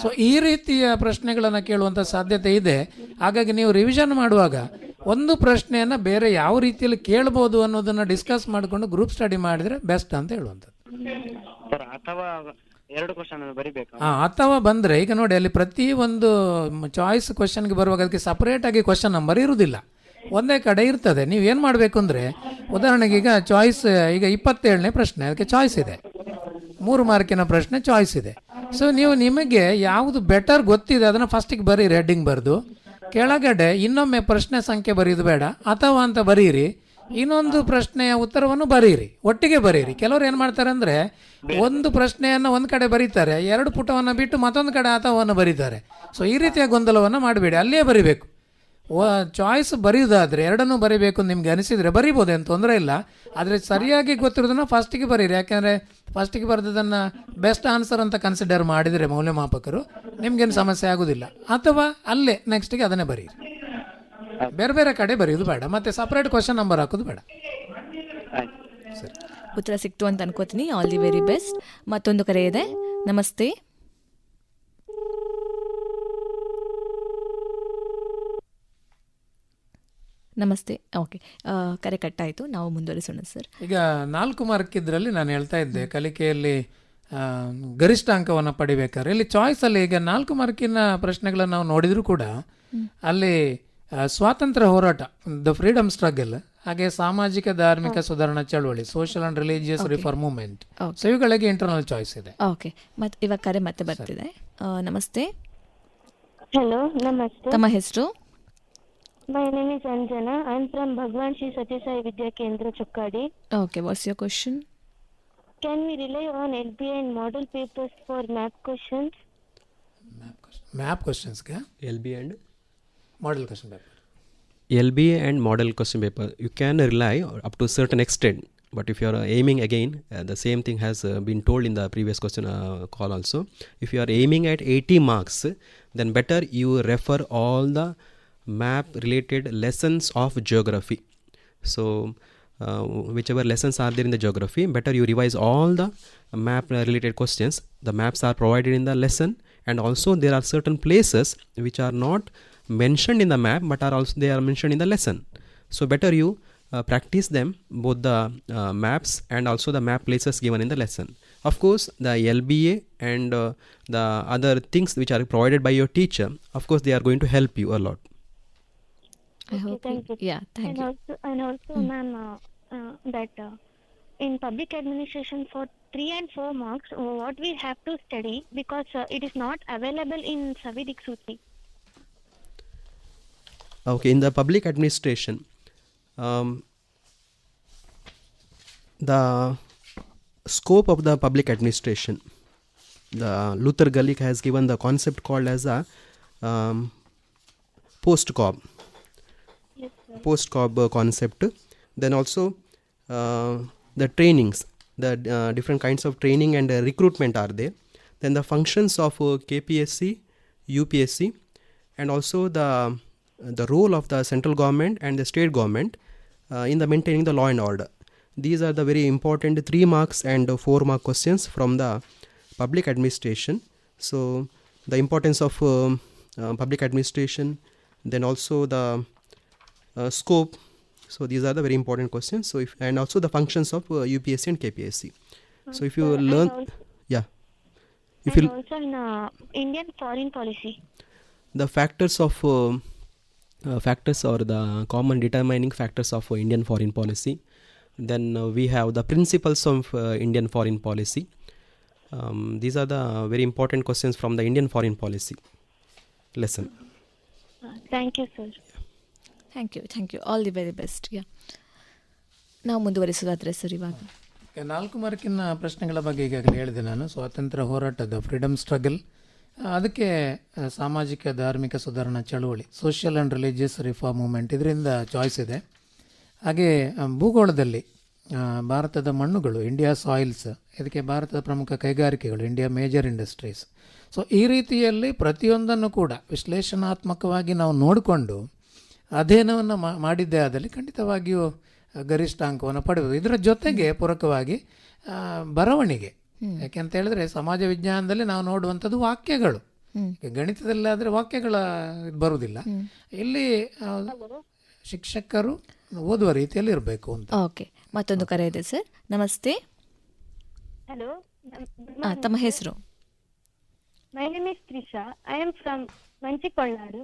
ಸೊ ಈ ರೀತಿಯ ಪ್ರಶ್ನೆಗಳನ್ನು ಕೇಳುವಂಥ ಸಾಧ್ಯತೆ ಇದೆ. ಹಾಗಾಗಿ ನೀವು ರಿವಿಷನ್ ಮಾಡುವಾಗ ಒಂದು ಪ್ರಶ್ನೆಯನ್ನು ಬೇರೆ ಯಾವ ರೀತಿಯಲ್ಲಿ ಕೇಳ್ಬೋದು ಅನ್ನೋದನ್ನು ಡಿಸ್ಕಸ್ ಮಾಡಿಕೊಂಡು ಗ್ರೂಪ್ ಸ್ಟಡಿ ಮಾಡಿದರೆ ಬೆಸ್ಟ್ ಅಂತ ಹೇಳುವಂಥದ್ದು. ಅಥವಾ 2 ಕ್ವಶನ್ ಬರಿಬೇಕು. ಅಥವಾ ಬಂದರೆ, ಈಗ ನೋಡಿ ಅಲ್ಲಿ ಪ್ರತಿ ಒಂದು ಚಾಯ್ಸ್ ಕ್ವಶನ್ಗೆ ಬರುವಾಗ ಅದಕ್ಕೆ ಸಪ್ರೇಟಾಗಿ ಕ್ವಶನ್ ನಂಬರ್ ಇರುವುದಿಲ್ಲ, ಒಂದೇ ಕಡೆ ಇರ್ತದೆ. ನೀವು ಏನು ಮಾಡಬೇಕು ಅಂದರೆ, ಉದಾಹರಣೆಗೆ ಈಗ ಚಾಯ್ಸ್, ಈಗ 27ನೇ ಪ್ರಶ್ನೆ, ಅದಕ್ಕೆ ಚಾಯ್ಸ್ ಇದೆ, 3 ಮಾರ್ಕಿನ ಪ್ರಶ್ನೆ ಚಾಯ್ಸ್ ಇದೆ. ಸೊ ನೀವು ನಿಮಗೆ ಯಾವುದು ಬೆಟರ್ ಗೊತ್ತಿದೆ ಅದನ್ನು ಫಸ್ಟಿಗೆ ಬರೀರಿ, ಹೆಡ್ಡಿಂಗ್ ಬರೆದು ಕೆಳಗಡೆ ಇನ್ನೊಮ್ಮೆ ಪ್ರಶ್ನೆ ಸಂಖ್ಯೆ ಬರೆಯೋದು ಬೇಡ, ಅಥವಾ ಅಂತ ಬರೀರಿ, ಇನ್ನೊಂದು ಪ್ರಶ್ನೆಯ ಉತ್ತರವನ್ನು ಬರೀರಿ, ಒಟ್ಟಿಗೆ ಬರೀರಿ. ಕೆಲವರು ಏನು ಮಾಡ್ತಾರೆ ಅಂದರೆ, ಒಂದು ಪ್ರಶ್ನೆಯನ್ನು ಒಂದು ಕಡೆ ಬರೀತಾರೆ, 2 ಪುಟವನ್ನು ಬಿಟ್ಟು ಮತ್ತೊಂದು ಕಡೆ ಅಥವನ್ನು ಬರೀತಾರೆ. ಸೊ ಈ ರೀತಿಯ ಗೊಂದಲವನ್ನು ಮಾಡಬೇಡಿ, ಅಲ್ಲಿಯೇ ಬರೀಬೇಕು. ಚಾಯ್ಸ್ ಬರೆಯೋದಾದರೆ 2 ಬರೀಬೇಕು ನಿಮ್ಗೆ ಅನಿಸಿದರೆ ಬರೀಬೋದು, ಏನು ತೊಂದರೆ ಇಲ್ಲ. ಆದರೆ ಸರಿಯಾಗಿ ಗೊತ್ತಿರೋದನ್ನು ಫಸ್ಟಿಗೆ ಬರೀರಿ, ಯಾಕೆಂದರೆ ಫಸ್ಟಿಗೆ ಬರೆದದನ್ನು ಬೆಸ್ಟ್ ಆನ್ಸರ್ ಅಂತ ಕನ್ಸಿಡರ್ ಮಾಡಿದರೆ ಮೌಲ್ಯಮಾಪಕರು ನಿಮಗೇನು ಸಮಸ್ಯೆ ಆಗೋದಿಲ್ಲ. ಅಥವಾ ಅಲ್ಲೇ ನೆಕ್ಸ್ಟಿಗೆ ಅದನ್ನೇ ಬರೀರಿ, ಬೇರೆ ಬೇರೆ ಕಡೆ ಬರೆಯೋದು ಬೇಡ, ಮತ್ತು ಸಪ್ರೇಟ್ ಕ್ವಶನ್ ನಂಬರ್ ಹಾಕೋದು ಬೇಡ. ಸರಿ, ಉತ್ತರ ಸಿಕ್ತು ಅಂತ ಅನ್ಕೋತೀನಿ. All the very best. ಮತ್ತೊಂದು ಕರೆ ಇದೆ. ನಮಸ್ತೆ. ನಮಸ್ತೆ. ಓಕೆ, ಕರೆ ಕಟ್ಟಾಯಿತು, ನಾವು ಮುಂದುವರಿಸೋಣ ಸರ್. ಈಗ 4 ಮಾರ್ಕ್ ಇದರಲ್ಲಿ ನಾನು ಹೇಳ್ತಾ ಇದ್ದೆ, ಕಲಿಕೆಯಲ್ಲಿ ಗರಿಷ್ಠ ಅಂಕವನ್ನು ಪಡಿಬೇಕಾದ್ರೆ ಇಲ್ಲಿ ಚಾಯ್ಸಲ್ಲಿ ಈಗ 4 ಮಾರ್ಕಿನ ಪ್ರಶ್ನೆಗಳನ್ನು ನಾವು ನೋಡಿದರೂ ಕೂಡ ಅಲ್ಲಿ ಸ್ವಾತಂತ್ರ್ಯ ಹೋರಾಟ, ದ ಫ್ರೀಡಮ್ ಸ್ಟ್ರಗಲ್, ಹಾಗೆ ಸಾಮಾಜಿಕ ಧಾರ್ಮಿಕ ಸುಧಾರಣಾ ಚಳವಳಿ, social and religious reform movement, so ಇವುಗಳಿಗೆ ಇಂಟರ್ನಲ್ ಚಾಯ್ಸ್ ಇದೆ. ಓಕೆ, ಮತ್ತೆ ಇವಾಗ ಕರೆ ಮತ್ತೆ ಬರ್ತಿದೆ. ನಮಸ್ತೆ, ಹಲೋ ನಮಸ್ತೆ. ತಮ್ಮ ಹೆಸರು? My name is Anjana. I am from Bhagwan Shri Sathya Sai Vidya Kendra Chokkadi. Okay, what's your question? Can we rely on LBI and model papers for math questions? Map ಕ್ವಶನ್ಸ್ಗೆ LB and model question paper. LBA and model question paper, you can rely up to a certain extent, but if you are aiming again, the same thing has been told in the previous question call also. If you are aiming at 80 marks, then better you refer all the map related lessons of geography. So whichever lessons are there in the geography, better you revise all the map related questions. The maps are provided in the lesson, and also there are certain places which are not mentioned in the map but are also they are mentioned in the lesson. So better you practice them, both the maps and also the map places given in the lesson. Of course the LBA and the other things which are provided by your teacher, of course they are going to help you a lot. I hope thank you. Yeah, thank you. And also ma'am, that in public administration for 3 and 4 marks, what we have to study, because it is not available in Savidik Suti. Okay, in the public administration, the scope of the public administration, the Luther Gulick has given the concept called as a post-cob. Yes, sir. Post-cob concept. Then also the trainings, the different kinds of training and recruitment are there. Then the functions of KPSC, UPSC, and also the role of the central government and the state government in the maintaining the law and order. These are the very important 3 marks and 4 mark questions from the public administration. So the importance of public administration, then also the scope. So these are the very important questions. So if, and also the functions of UPSC and KPSC. So if you learn, yeah, if And you also in Indian foreign policy. the factors of factors or the common determining factors of Indian foreign policy. Then we have the principles of Indian foreign policy. These are the very important questions from the Indian foreign policy lesson. Thank you, sir. Thank you. All the very best. Yeah, ನಾವು ಮುಂದುವರಿಸೋದಾದ್ರೆ ಸರ್ ಇವಾಗ 4 ಮಾರ್ಕಿನ ಪ್ರಶ್ನೆಗಳ ಬಗ್ಗೆ ಈಗಾಗಲೇ ಹೇಳಿದೆ ನಾನು. ಸ್ವಾತಂತ್ರ್ಯ ಹೋರಾಟದ ಫ್ರೀಡಮ್ ಸ್ಟ್ರಗಲ್, ಅದಕ್ಕೆ ಸಾಮಾಜಿಕ ಧಾರ್ಮಿಕ ಸುಧಾರಣಾ ಚಳವಳಿ, social and religious reform movement, ಇದರಿಂದ ಚಾಯ್ಸ್ ಇದೆ. ಹಾಗೆ ಭೂಗೋಳದಲ್ಲಿ ಭಾರತದ ಮಣ್ಣುಗಳು, ಇಂಡಿಯಾ ಸಾಯಿಲ್ಸ್, ಇದಕ್ಕೆ ಭಾರತದ ಪ್ರಮುಖ ಕೈಗಾರಿಕೆಗಳು, ಇಂಡಿಯಾ ಮೇಜರ್ ಇಂಡಸ್ಟ್ರೀಸ್. ಸೊ ಈ ರೀತಿಯಲ್ಲಿ ಪ್ರತಿಯೊಂದನ್ನು ಕೂಡ ವಿಶ್ಲೇಷಣಾತ್ಮಕವಾಗಿ ನಾವು ನೋಡಿಕೊಂಡು ಅಧ್ಯಯನವನ್ನು ಮಾಡಿದ್ದೇ ಆದಲ್ಲಿ ಖಂಡಿತವಾಗಿಯೂ ಗರಿಷ್ಠ ಅಂಕವನ್ನು ಪಡೆಯುವುದು. ಇದರ ಜೊತೆಗೆ ಪೂರಕವಾಗಿ ಬರವಣಿಗೆ, ಯಾಕೆಂತ ಹೇಳಿದ್ರೆ ಸಮಾಜ ವಿಜ್ಞಾನದಲ್ಲಿ ನಾವು ನೋಡುವಂಥದ್ದು ವಾಕ್ಯಗಳು. ಗಣಿತದಲ್ಲಾದರೆ ವಾಕ್ಯಗಳ ಬರುವುದಿಲ್ಲ. ಇಲ್ಲಿ ಶಿಕ್ಷಕರು ಓದುವ ರೀತಿಯಲ್ಲಿ ಇರಬೇಕು ಅಂತ. ಓಕೆ, ಮತ್ತೊಂದು ಕರೆ ಇದೆ ಸರ್. ನಮಸ್ತೆ. Hello. ತಮ್ಮ ಹೆಸರು? My name is Trisha. I am from Manchikolnadu.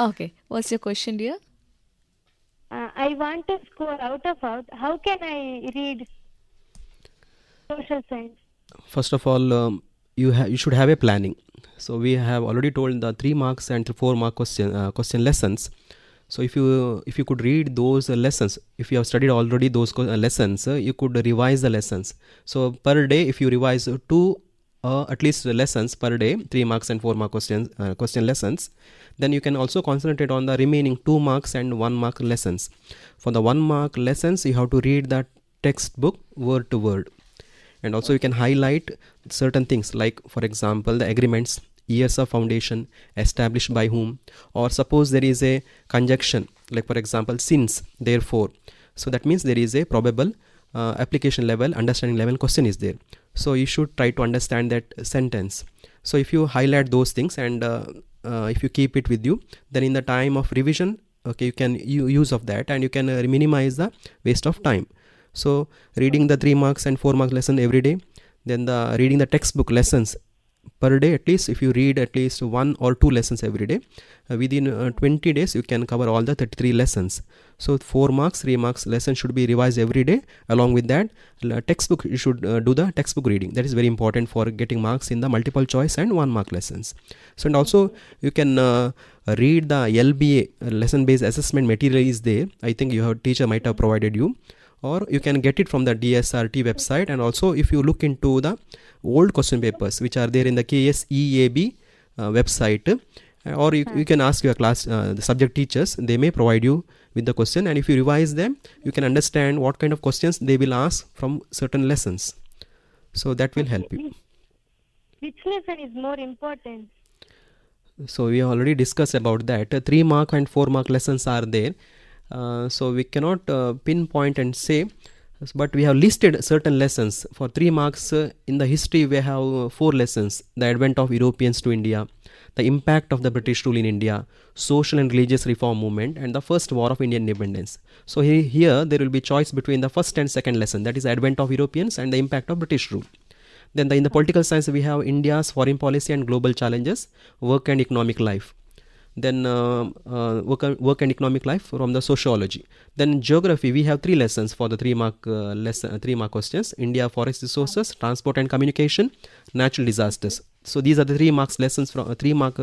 Okay, what's your question dear? I want to score out of out. How can I read social science? First of all, you should have a planning. So we have already told the 3 marks and 4 mark question lessons. So if you could read those lessons, if you have studied already those lessons, you could revise the lessons. So per day, if you revise 2 at least lessons per day, 3 marks and 4 mark question lessons, then you can also concentrate on the remaining 2 marks and 1 mark lessons. For the 1 mark lessons, you have to read the textbook word to word, and also you can highlight certain things like, for example, the agreements, years of foundation, established by whom, or suppose there is a conjunction like, for example, since, therefore. So that means there is a probable application level, understanding level question is there. So you should try to understand that sentence. So if you highlight those things and if you keep it with you, then in the time of revision, okay, you can use of that and you can minimize the waste of time. So reading the 3 marks and 4 mark lesson every day, Then the reading the textbook lessons per day, at least if you read at least 1 or 2 lessons every day, within 20 days you can cover all the 33 lessons. So 4 marks, 3 marks lesson should be revised every day. Along with that, textbook, you should do the textbook reading. That is very important for getting marks in the multiple choice and 1 mark lessons. So, and also you can read the LBA, lesson based assessment material is there. I think your teacher might have provided you, or you can get it from the DSRT website. And also if you look into the old question papers which are there in the KSEAB website, or you can ask your class the subject teachers, they may provide you with the question, and if you revise them you can understand what kind of questions they will ask from certain lessons. So that will help you. Which lesson is more important? So we already discussed about that. 3 mark and 4 mark lessons are there. So we cannot pinpoint and say, but we have listed certain lessons. For 3 marks in the history we have 4 lessons: the advent of Europeans to India, the impact of the British rule in India, social and religious reform movement, and the first war of Indian independence. So here there will be choice between the first and second lesson, that is advent of Europeans and the impact of British rule. Then in the political science we have India's foreign policy and global challenges, work and economic life. Then work and economic life from the sociology. Then geography we have 3 lessons for the 3 mark questions: India, forest resources, transport and communication, natural disasters. So these are the 3 marks lessons from 3 mark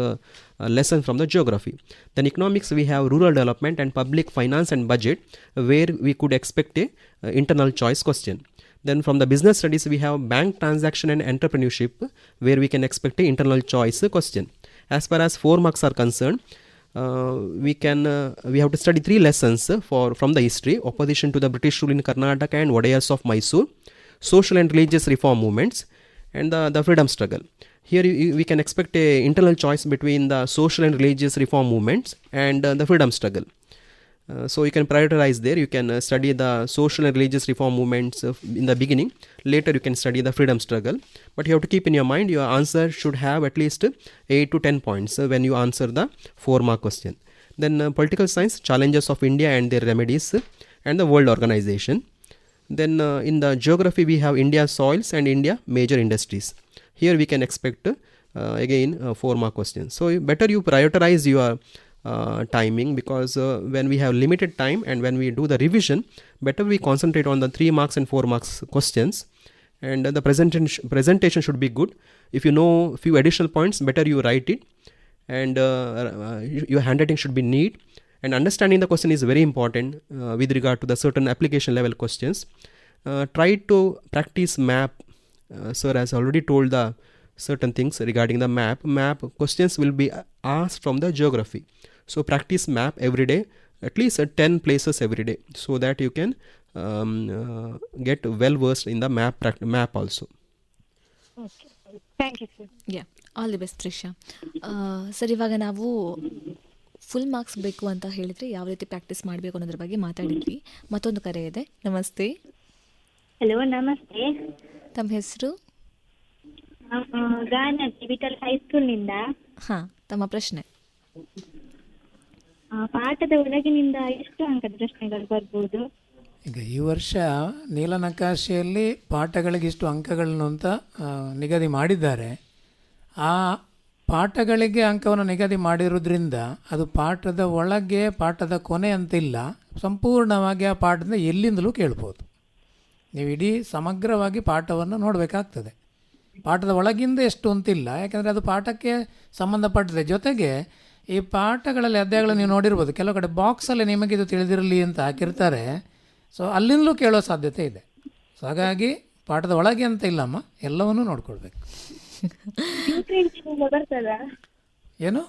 lesson from the geography. Then economics we have rural development and public finance and budget, where we could expect a internal choice question. Then from the business studies we have bank transaction and entrepreneurship, where we can expect a internal choice question. As far as 4 marks are concerned, we have to study 3 lessons from the history: opposition to the British rule in Karnataka and Wadayars of Mysore, social and religious reform movements, and the freedom struggle. Here we can expect a internal choice between the social and religious reform movements and the freedom struggle. So you can prioritize there. You can study the social and religious reform movements in the beginning. Later you can study the freedom struggle. But you have to keep in your mind your answer should have at least 8 to 10 points when you answer the 4 mark question. Then political science, challenges of India and their remedies, and the world organization. Then in the geography we have India soils and India major industries. Here we can expect again 4 mark questions. So better you prioritize your timing, because when we have limited time and when we do the revision, better we concentrate on the 3 marks and 4 marks questions, and the presentation should be good. If you know few additional points, better you write it, and your handwriting should be neat, and understanding the question is very important with regard to the certain application level questions. Try to practice map. Sir has already told the certain things regarding the map questions will be asked from the geography. So practice map every day, at least 10 places every day, so that you can get well versed in the map also. Okay. Thank you, sir. Yeah, all the best Trisha. Sir, ಇವಾಗ ನಾವು ಫುಲ್ ಮಾರ್ಕ್ಸ್ ಬೇಕು ಅಂತ ಹೇಳಿದರೆ ಯಾವ ರೀತಿ ಪ್ರಾಕ್ಟೀಸ್ ಮಾಡಬೇಕು ಅನ್ನೋದ್ರ ಬಗ್ಗೆ ಮಾತಾಡಿದ್ವಿ. ಮತ್ತೊಂದು ಕರೆ ಇದೆ. ನಮಸ್ತೆ. ಹಲೋ, ನಮಸ್ತೆ. ತಮ್ಮ ಹೆಸರು? ಗಾನತಿ, ವಿಠಲ್ ಹೈಸ್ಕೂಲ್ನಿಂದ. ಹಾಂ, ತಮ್ಮ ಪ್ರಶ್ನೆ. ಪಾಠದ ಒಳಗಿನಿಂದ ಎಷ್ಟು ಅಂಕದ ಪ್ರಶ್ನೆಗಳು ಬರ್ಬೋದು? ಈಗ ಈ ವರ್ಷ ನೀಲನಕಾಶೆಯಲ್ಲಿ ಪಾಠಗಳಿಗೆ ಇಷ್ಟು ಅಂಕಗಳನ್ನು ಅಂತ ನಿಗದಿ ಮಾಡಿದ್ದಾರೆ. ಆ ಪಾಠಗಳಿಗೆ ಅಂಕವನ್ನು ನಿಗದಿ ಮಾಡಿರೋದ್ರಿಂದ ಅದು ಪಾಠದ ಒಳಗೆ ಪಾಠದ ಕೊನೆ ಅಂತಿಲ್ಲ, ಸಂಪೂರ್ಣವಾಗಿ ಆ ಪಾಠದಿಂದ ಎಲ್ಲಿಂದಲೂ ಕೇಳ್ಬೋದು. ನೀವು ಇಡೀ ಸಮಗ್ರವಾಗಿ ಪಾಠವನ್ನು ನೋಡಬೇಕಾಗ್ತದೆ. ಪಾಠದ ಒಳಗಿಂದ ಎಷ್ಟು ಅಂತಿಲ್ಲ, ಯಾಕೆಂದರೆ ಅದು ಪಾಠಕ್ಕೆ ಸಂಬಂಧಪಟ್ಟಿದೆ. ಜೊತೆಗೆ ಈ ಪಾಠಗಳಲ್ಲಿ ಅಧ್ಯಾಯಗಳು ನೀವು ನೋಡಿರ್ಬೋದು, ಕೆಲವು ಕಡೆ ಬಾಕ್ಸಲ್ಲಿ ನಿಮಗಿದು ತಿಳಿದಿರಲಿ ಅಂತ ಹಾಕಿರ್ತಾರೆ. ಸೊ ಅಲ್ಲಿಂದಲೂ ಕೇಳೋ ಸಾಧ್ಯತೆ ಇದೆ. ಸೊ ಹಾಗಾಗಿ ಪಾಠದ ಒಳಗೆ ಅಂತ ಇಲ್ಲಮ್ಮ, ಎಲ್ಲವನ್ನೂ ನೋಡ್ಕೊಳ್ಬೇಕು. ಏನು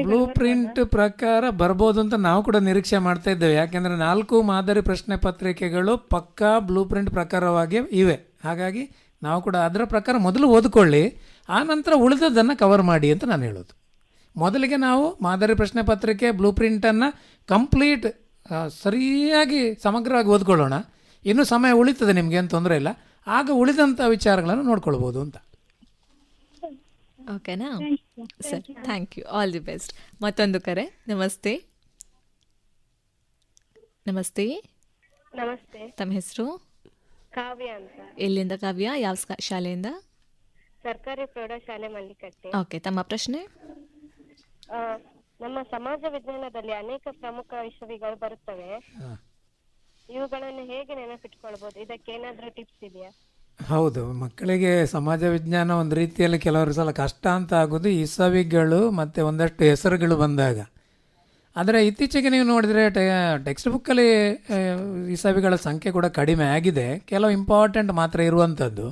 ಬ್ಲೂ ಪ್ರಿಂಟ್ ಪ್ರಕಾರ ಬರ್ಬೋದು ಅಂತ ನಾವು ಕೂಡ ನಿರೀಕ್ಷೆ ಮಾಡ್ತಾ ಇದ್ದೇವೆ. ಯಾಕೆಂದರೆ 4 ಮಾದರಿ ಪ್ರಶ್ನೆ ಪತ್ರಿಕೆಗಳು ಪಕ್ಕಾ ಬ್ಲೂ ಪ್ರಿಂಟ್ ಪ್ರಕಾರವಾಗಿ ಇವೆ. ಹಾಗಾಗಿ ನಾವು ಕೂಡ ಅದರ ಪ್ರಕಾರ ಮೊದಲು ಓದ್ಕೊಳ್ಳಿ, ಆ ನಂತರ ಉಳಿದದನ್ನು ಕವರ್ ಮಾಡಿ ಅಂತ ನಾನು ಹೇಳೋದು. ಮೊದಲಿಗೆ ನಾವು ಮಾದರಿ ಪ್ರಶ್ನೆ ಪತ್ರಿಕೆ ಬ್ಲೂ ಪ್ರಿಂಟನ್ನು ಕಂಪ್ಲೀಟ್ ಸರಿಯಾಗಿ ಸಮಗ್ರವಾಗಿ ಓದ್ಕೊಳ್ಳೋಣ. ಇನ್ನೂ ಸಮಯ ಉಳಿತದೆ, ನಿಮಗೇನು ತೊಂದರೆ ಇಲ್ಲ. ಆಗ ಉಳಿದಂಥ ವಿಚಾರಗಳನ್ನು ನೋಡ್ಕೊಳ್ಬೋದು ಅಂತ. ಓಕೆನಾ sir? Thank you, all the best. ಮತ್ತೊಂದು ಕರೆ. ನಮಸ್ತೆ. ನಮಸ್ತೆ. ನಮಸ್ತೆ. ತಮ್ಮ ಹೆಸರು? ಕಾವ್ಯ ಅಂತ, ಎಲ್ಲಿಂದ ಕಾವ್ಯ? ಯಾವ ಶಾಲೆಯಿಂದ? ಸರ್ಕಾರಿ ಪ್ರೌಢಶಾಲೆ ಮಲ್ಲಿಕಟ್ಟೆ. ಓಕೆ, ತಮ್ಮ ಪ್ರಶ್ನೆ? ಆ, ನಮ್ಮ ಸಮಾಜ ವಿಜ್ಞಾನದಲ್ಲಿ ಅನೇಕ ಪ್ರಮುಖ ವಿಷಯಗಳು ಬರುತ್ತವೆ. ಇವುಗಳನ್ನು ಹೇಗೆ ನೆನಪಿಟ್ಕೊಳ್ಬಹುದು? ಇದಕ್ಕೆ ಏನಾದ್ರೂ ಟಿಪ್ಸ್ ಇದೆಯಾ? ಹೌದು, ಮಕ್ಕಳಿಗೆ ಸಮಾಜ ವಿಜ್ಞಾನ ಒಂದು ರೀತಿಯಲ್ಲಿ ಕೆಲವರು ಸಲ ಕಷ್ಟ ಅಂತ ಆಗೋದು ಇಸವಿಗಳು ಮತ್ತು ಒಂದಷ್ಟು ಹೆಸರುಗಳು ಬಂದಾಗ. ಆದರೆ ಇತ್ತೀಚೆಗೆ ನೀವು ನೋಡಿದರೆ ಟೆಕ್ಸ್ಟ್ ಬುಕ್ಕಲ್ಲಿ ಇಸವಿಗಳ ಸಂಖ್ಯೆ ಕೂಡ ಕಡಿಮೆ ಆಗಿದೆ, ಕೆಲವು ಇಂಪಾರ್ಟೆಂಟ್ ಮಾತ್ರ ಇರುವಂಥದ್ದು.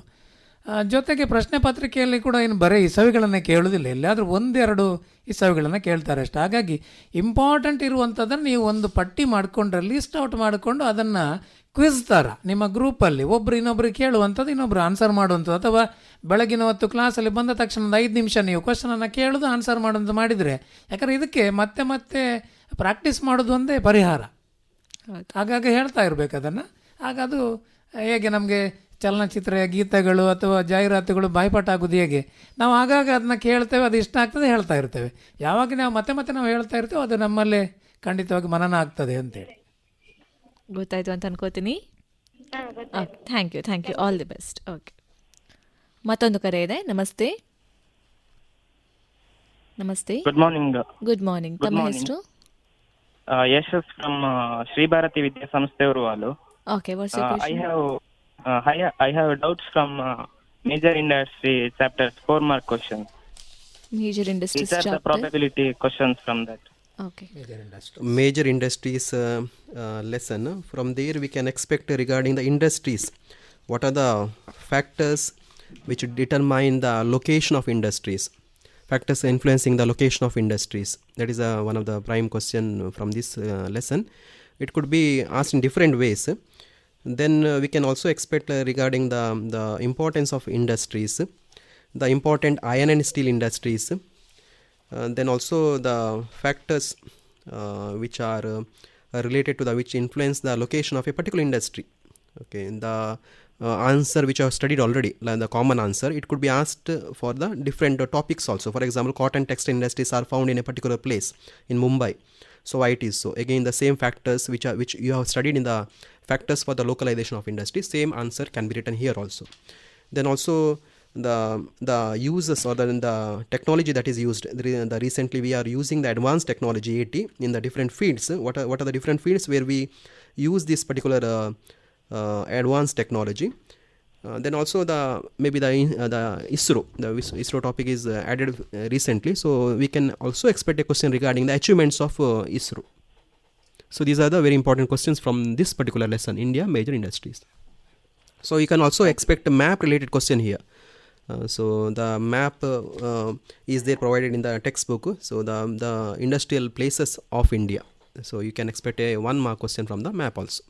ಜೊತೆಗೆ ಪ್ರಶ್ನೆ ಪತ್ರಿಕೆಯಲ್ಲಿ ಕೂಡ ಇನ್ನು ಬರೀ ಇಸವಿಗಳನ್ನೇ ಕೇಳೋದಿಲ್ಲ, ಎಲ್ಲಾದರೂ ಒಂದೆರಡು ಇಸವಿಗಳನ್ನು ಕೇಳ್ತಾರೆ ಅಷ್ಟೇ. ಹಾಗಾಗಿ ಇಂಪಾರ್ಟೆಂಟ್ ಇರುವಂಥದ್ದನ್ನು ನೀವು ಒಂದು ಪಟ್ಟಿ ಮಾಡಿಕೊಂಡ್ರೆ, ಲೀಸ್ಟ್ ಔಟ್ ಮಾಡಿಕೊಂಡು ಅದನ್ನು ಕ್ವಿಜ್ ಥರ ನಿಮ್ಮ ಗ್ರೂಪಲ್ಲಿ ಒಬ್ಬರು ಇನ್ನೊಬ್ರಿಗೆ ಕೇಳುವಂಥದ್ದು, ಇನ್ನೊಬ್ರು ಆನ್ಸರ್ ಮಾಡುವಂಥದ್ದು, ಅಥವಾ ಬೆಳಗಿನ ಹೊತ್ತು ಕ್ಲಾಸಲ್ಲಿ ಬಂದ ತಕ್ಷಣ ಒಂದು 5 ನಿಮಿಷ ನೀವು ಕ್ವಶನನ್ನು ಕೇಳೋದು, ಆನ್ಸರ್ ಮಾಡೋದು ಮಾಡಿದರೆ, ಯಾಕಂದರೆ ಇದಕ್ಕೆ ಮತ್ತೆ ಮತ್ತೆ ಪ್ರಾಕ್ಟೀಸ್ ಮಾಡೋದು ಒಂದೇ ಪರಿಹಾರ. ಹಾಗಾಗಿ ಹೇಳ್ತಾ ಇರಬೇಕು ಅದನ್ನು. ಆಗ ಅದು ಹೇಗೆ ನಮಗೆ ಚಲನಚಿತ್ರ ಗೀತೆಗಳು ಅಥವಾ ಜಾಹೀರಾತುಗಳು ಬಾಯ್ಪಾಠ ಆಗೋದು ಹೇಗೆ, ನಾವು ಆಗಾಗ ಅದನ್ನ ಕೇಳ್ತೇವೆ, ಅದು ಇಷ್ಟ ಆಗ್ತದೆ, ಹೇಳ್ತಾ ಇರ್ತೇವೆ. ಯಾವಾಗ ನಾವು ಮತ್ತೆ ಮತ್ತೆ ನಾವು ಹೇಳ್ತಾ ಇರ್ತೇವೆ, ಅದು ನಮ್ಮಲ್ಲೇ ಖಂಡಿತವಾಗಿ ಮನನ ಆಗ್ತದೆ ಅಂತೇಳಿ. ಗೊತ್ತಾಯ್ತು ಅಂತ ಅನ್ಕೋತೀನಿ. Thank you, all the best. Okay, ಮತ್ತೊಂದು ಕರೆ ಇದೆ. ನಮಸ್ತೆ. Good morning. Good morning. ತಮ್ಮ ಹೆಸರು? ಯಶಸ್ ಫ್ರಮ್ ಶ್ರೀ ಭಾರತಿ ವಿದ್ಯಾಸಂಸ್ಥೆ Uruvalu. Okay, what's your question? I have doubts from major industry chapters, 4 mark questions. Major industries These are the chapter. probability questions from that. Okay. Major industries lesson. From there we can expect regarding the industries, what are the factors which determine the location of industries, factors influencing the location of industries. That is one of the prime question from this lesson. It could be asked in different ways. Then we can also expect regarding the importance of industries, the important iron and steel industries, then also the factors which are related to which influence the location of a particular industry. Okay, the answer which I have studied already, like the common answer, it could be asked for the different topics also. For example, cotton textile industries are found in a particular place in Mumbai. So why it is so? Again, the same factors which you have studied in the factors for the localization of industry, same answer can be written here also. Then also the uses or the technology that is used. The recently we are using the advanced technology AT in the different fields. What are the different fields where we use this particular advanced technology? Then also the ISRO. The ISRO topic is added recently, so we can also expect a question regarding the achievements of ISRO. So these are the very important questions from this particular lesson, India Major Industries. So you can also expect a map related question here. So the map is there provided in the textbook. So the industrial places of India. So you can expect a 1 mark question from the map also.